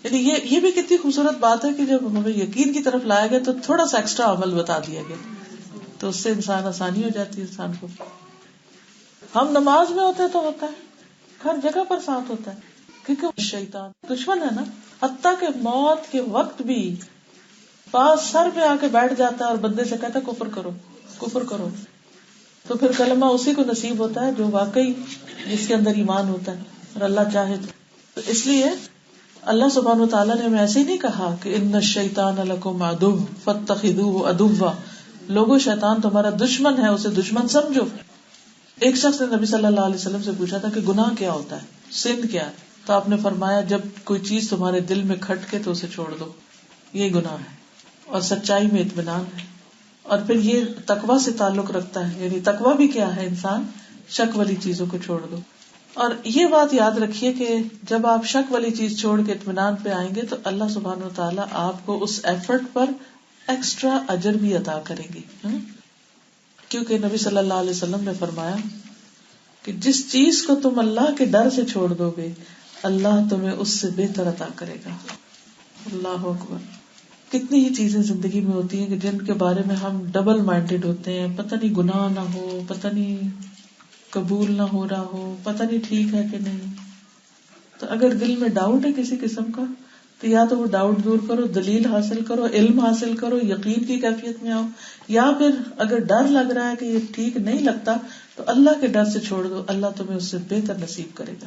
یعنی یہ بھی کتنی خوبصورت بات ہے کہ جب ہمیں یقین کی طرف لایا گیا تو تھوڑا سا ایکسٹرا عمل بتا دیا گیا, تو اس سے انسان آسانی ہو جاتی ہے انسان کو. ہم نماز میں ہوتے تو ہوتا ہے, ہر جگہ پر ساتھ ہوتا ہے, کیونکہ شیطان دشمن ہے نا. حتیٰ کہ موت کے وقت بھی پاس سر پہ آ کے بیٹھ جاتا ہے اور بندے سے کہتا ہے کفر کرو کفر کرو, تو پھر کلمہ اسی کو نصیب ہوتا ہے جو واقعی جس کے اندر ایمان ہوتا ہے اور اللہ چاہے تو. اس لیے اللہ سبحانہ وتعالیٰ نے ہمیں ایسے ہی نہیں کہا کہ ان الشیطان لکم عدو فاتخذوہ عدوا, لوگوں شیطان تمہارا دشمن ہے اسے دشمن سمجھو. ایک شخص نے نبی صلی اللہ علیہ وسلم سے پوچھا تھا کہ گناہ کیا ہوتا ہے, سن کیا ہے, تو آپ نے فرمایا جب کوئی چیز تمہارے دل میں کھٹکے تو اسے چھوڑ دو، یہ گناہ ہے، اور سچائی میں اطمینان ہے. اور پھر یہ تقوی سے تعلق رکھتا ہے، یعنی تقوی بھی کیا ہے؟ انسان شک والی چیزوں کو چھوڑ دو. اور یہ بات یاد رکھیے کہ جب آپ شک والی چیز چھوڑ کے اطمینان پہ آئیں گے تو اللہ سبحانہ و تعالیٰ آپ کو اس ایفرٹ پر ایکسٹرا اجر بھی عطا کریں گے. کیونکہ نبی صلی اللہ علیہ وسلم نے فرمایا کہ جس چیز کو تم اللہ کے ڈر سے چھوڑ دو گے اللہ تمہیں اس سے بہتر عطا کرے گا. اللہ اکبر. کتنی ہی چیزیں زندگی میں ہوتی ہیں کہ جن کے بارے میں ہم ڈبل مائنڈیڈ ہوتے ہیں، پتہ نہیں گناہ نہ ہو، پتہ نہیں قبول نہ ہو رہا ہو، پتہ نہیں ٹھیک ہے کہ نہیں. تو اگر دل میں ڈاؤٹ ہے کسی قسم کا تو یا تو وہ ڈاؤٹ دور کرو، دلیل حاصل کرو، علم حاصل کرو، یقین کی کیفیت میں آؤ، یا پھر اگر ڈر لگ رہا ہے کہ یہ ٹھیک نہیں لگتا تو اللہ کے ڈر سے چھوڑ دو، اللہ تمہیں اس سے بہتر نصیب کرے گا.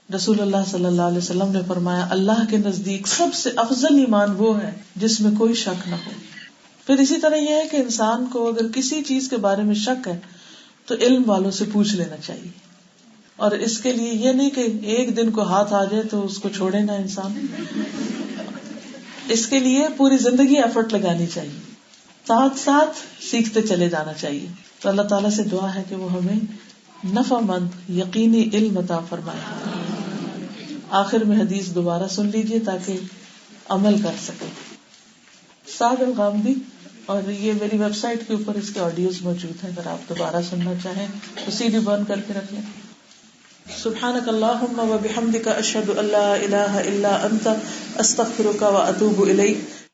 رسول اللہ صلی اللہ علیہ وسلم نے فرمایا اللہ کے نزدیک سب سے افضل ایمان وہ ہے جس میں کوئی شک نہ ہو. پھر اسی طرح یہ ہے کہ انسان کو اگر کسی چیز کے بارے میں شک ہے تو علم والوں سے پوچھ لینا چاہیے، اور اس کے لیے یہ نہیں کہ ایک دن کو ہاتھ آ جائے تو اس کو چھوڑے نا انسان، اس کے لیے پوری زندگی ایفرٹ لگانی چاہیے، ساتھ ساتھ سیکھتے چلے جانا چاہیے. تو اللہ تعالیٰ سے دعا ہے کہ وہ ہمیں نفع مند یقینی علم عطا فرمائے. آخر میں حدیث دوبارہ سن لیجیے تاکہ عمل کر سکے. سعد الغامدی، اور یہ میری ویب سائٹ کے اوپر اس کے آڈیوز موجود ہیں، اگر آپ دوبارہ سننا چاہیں تو سی ڈی بند کر کے رکھ لیں. سبحانک اللہم و بحمدک اشہد ان لا الہ الا انت استغفرک و اتوب الیک.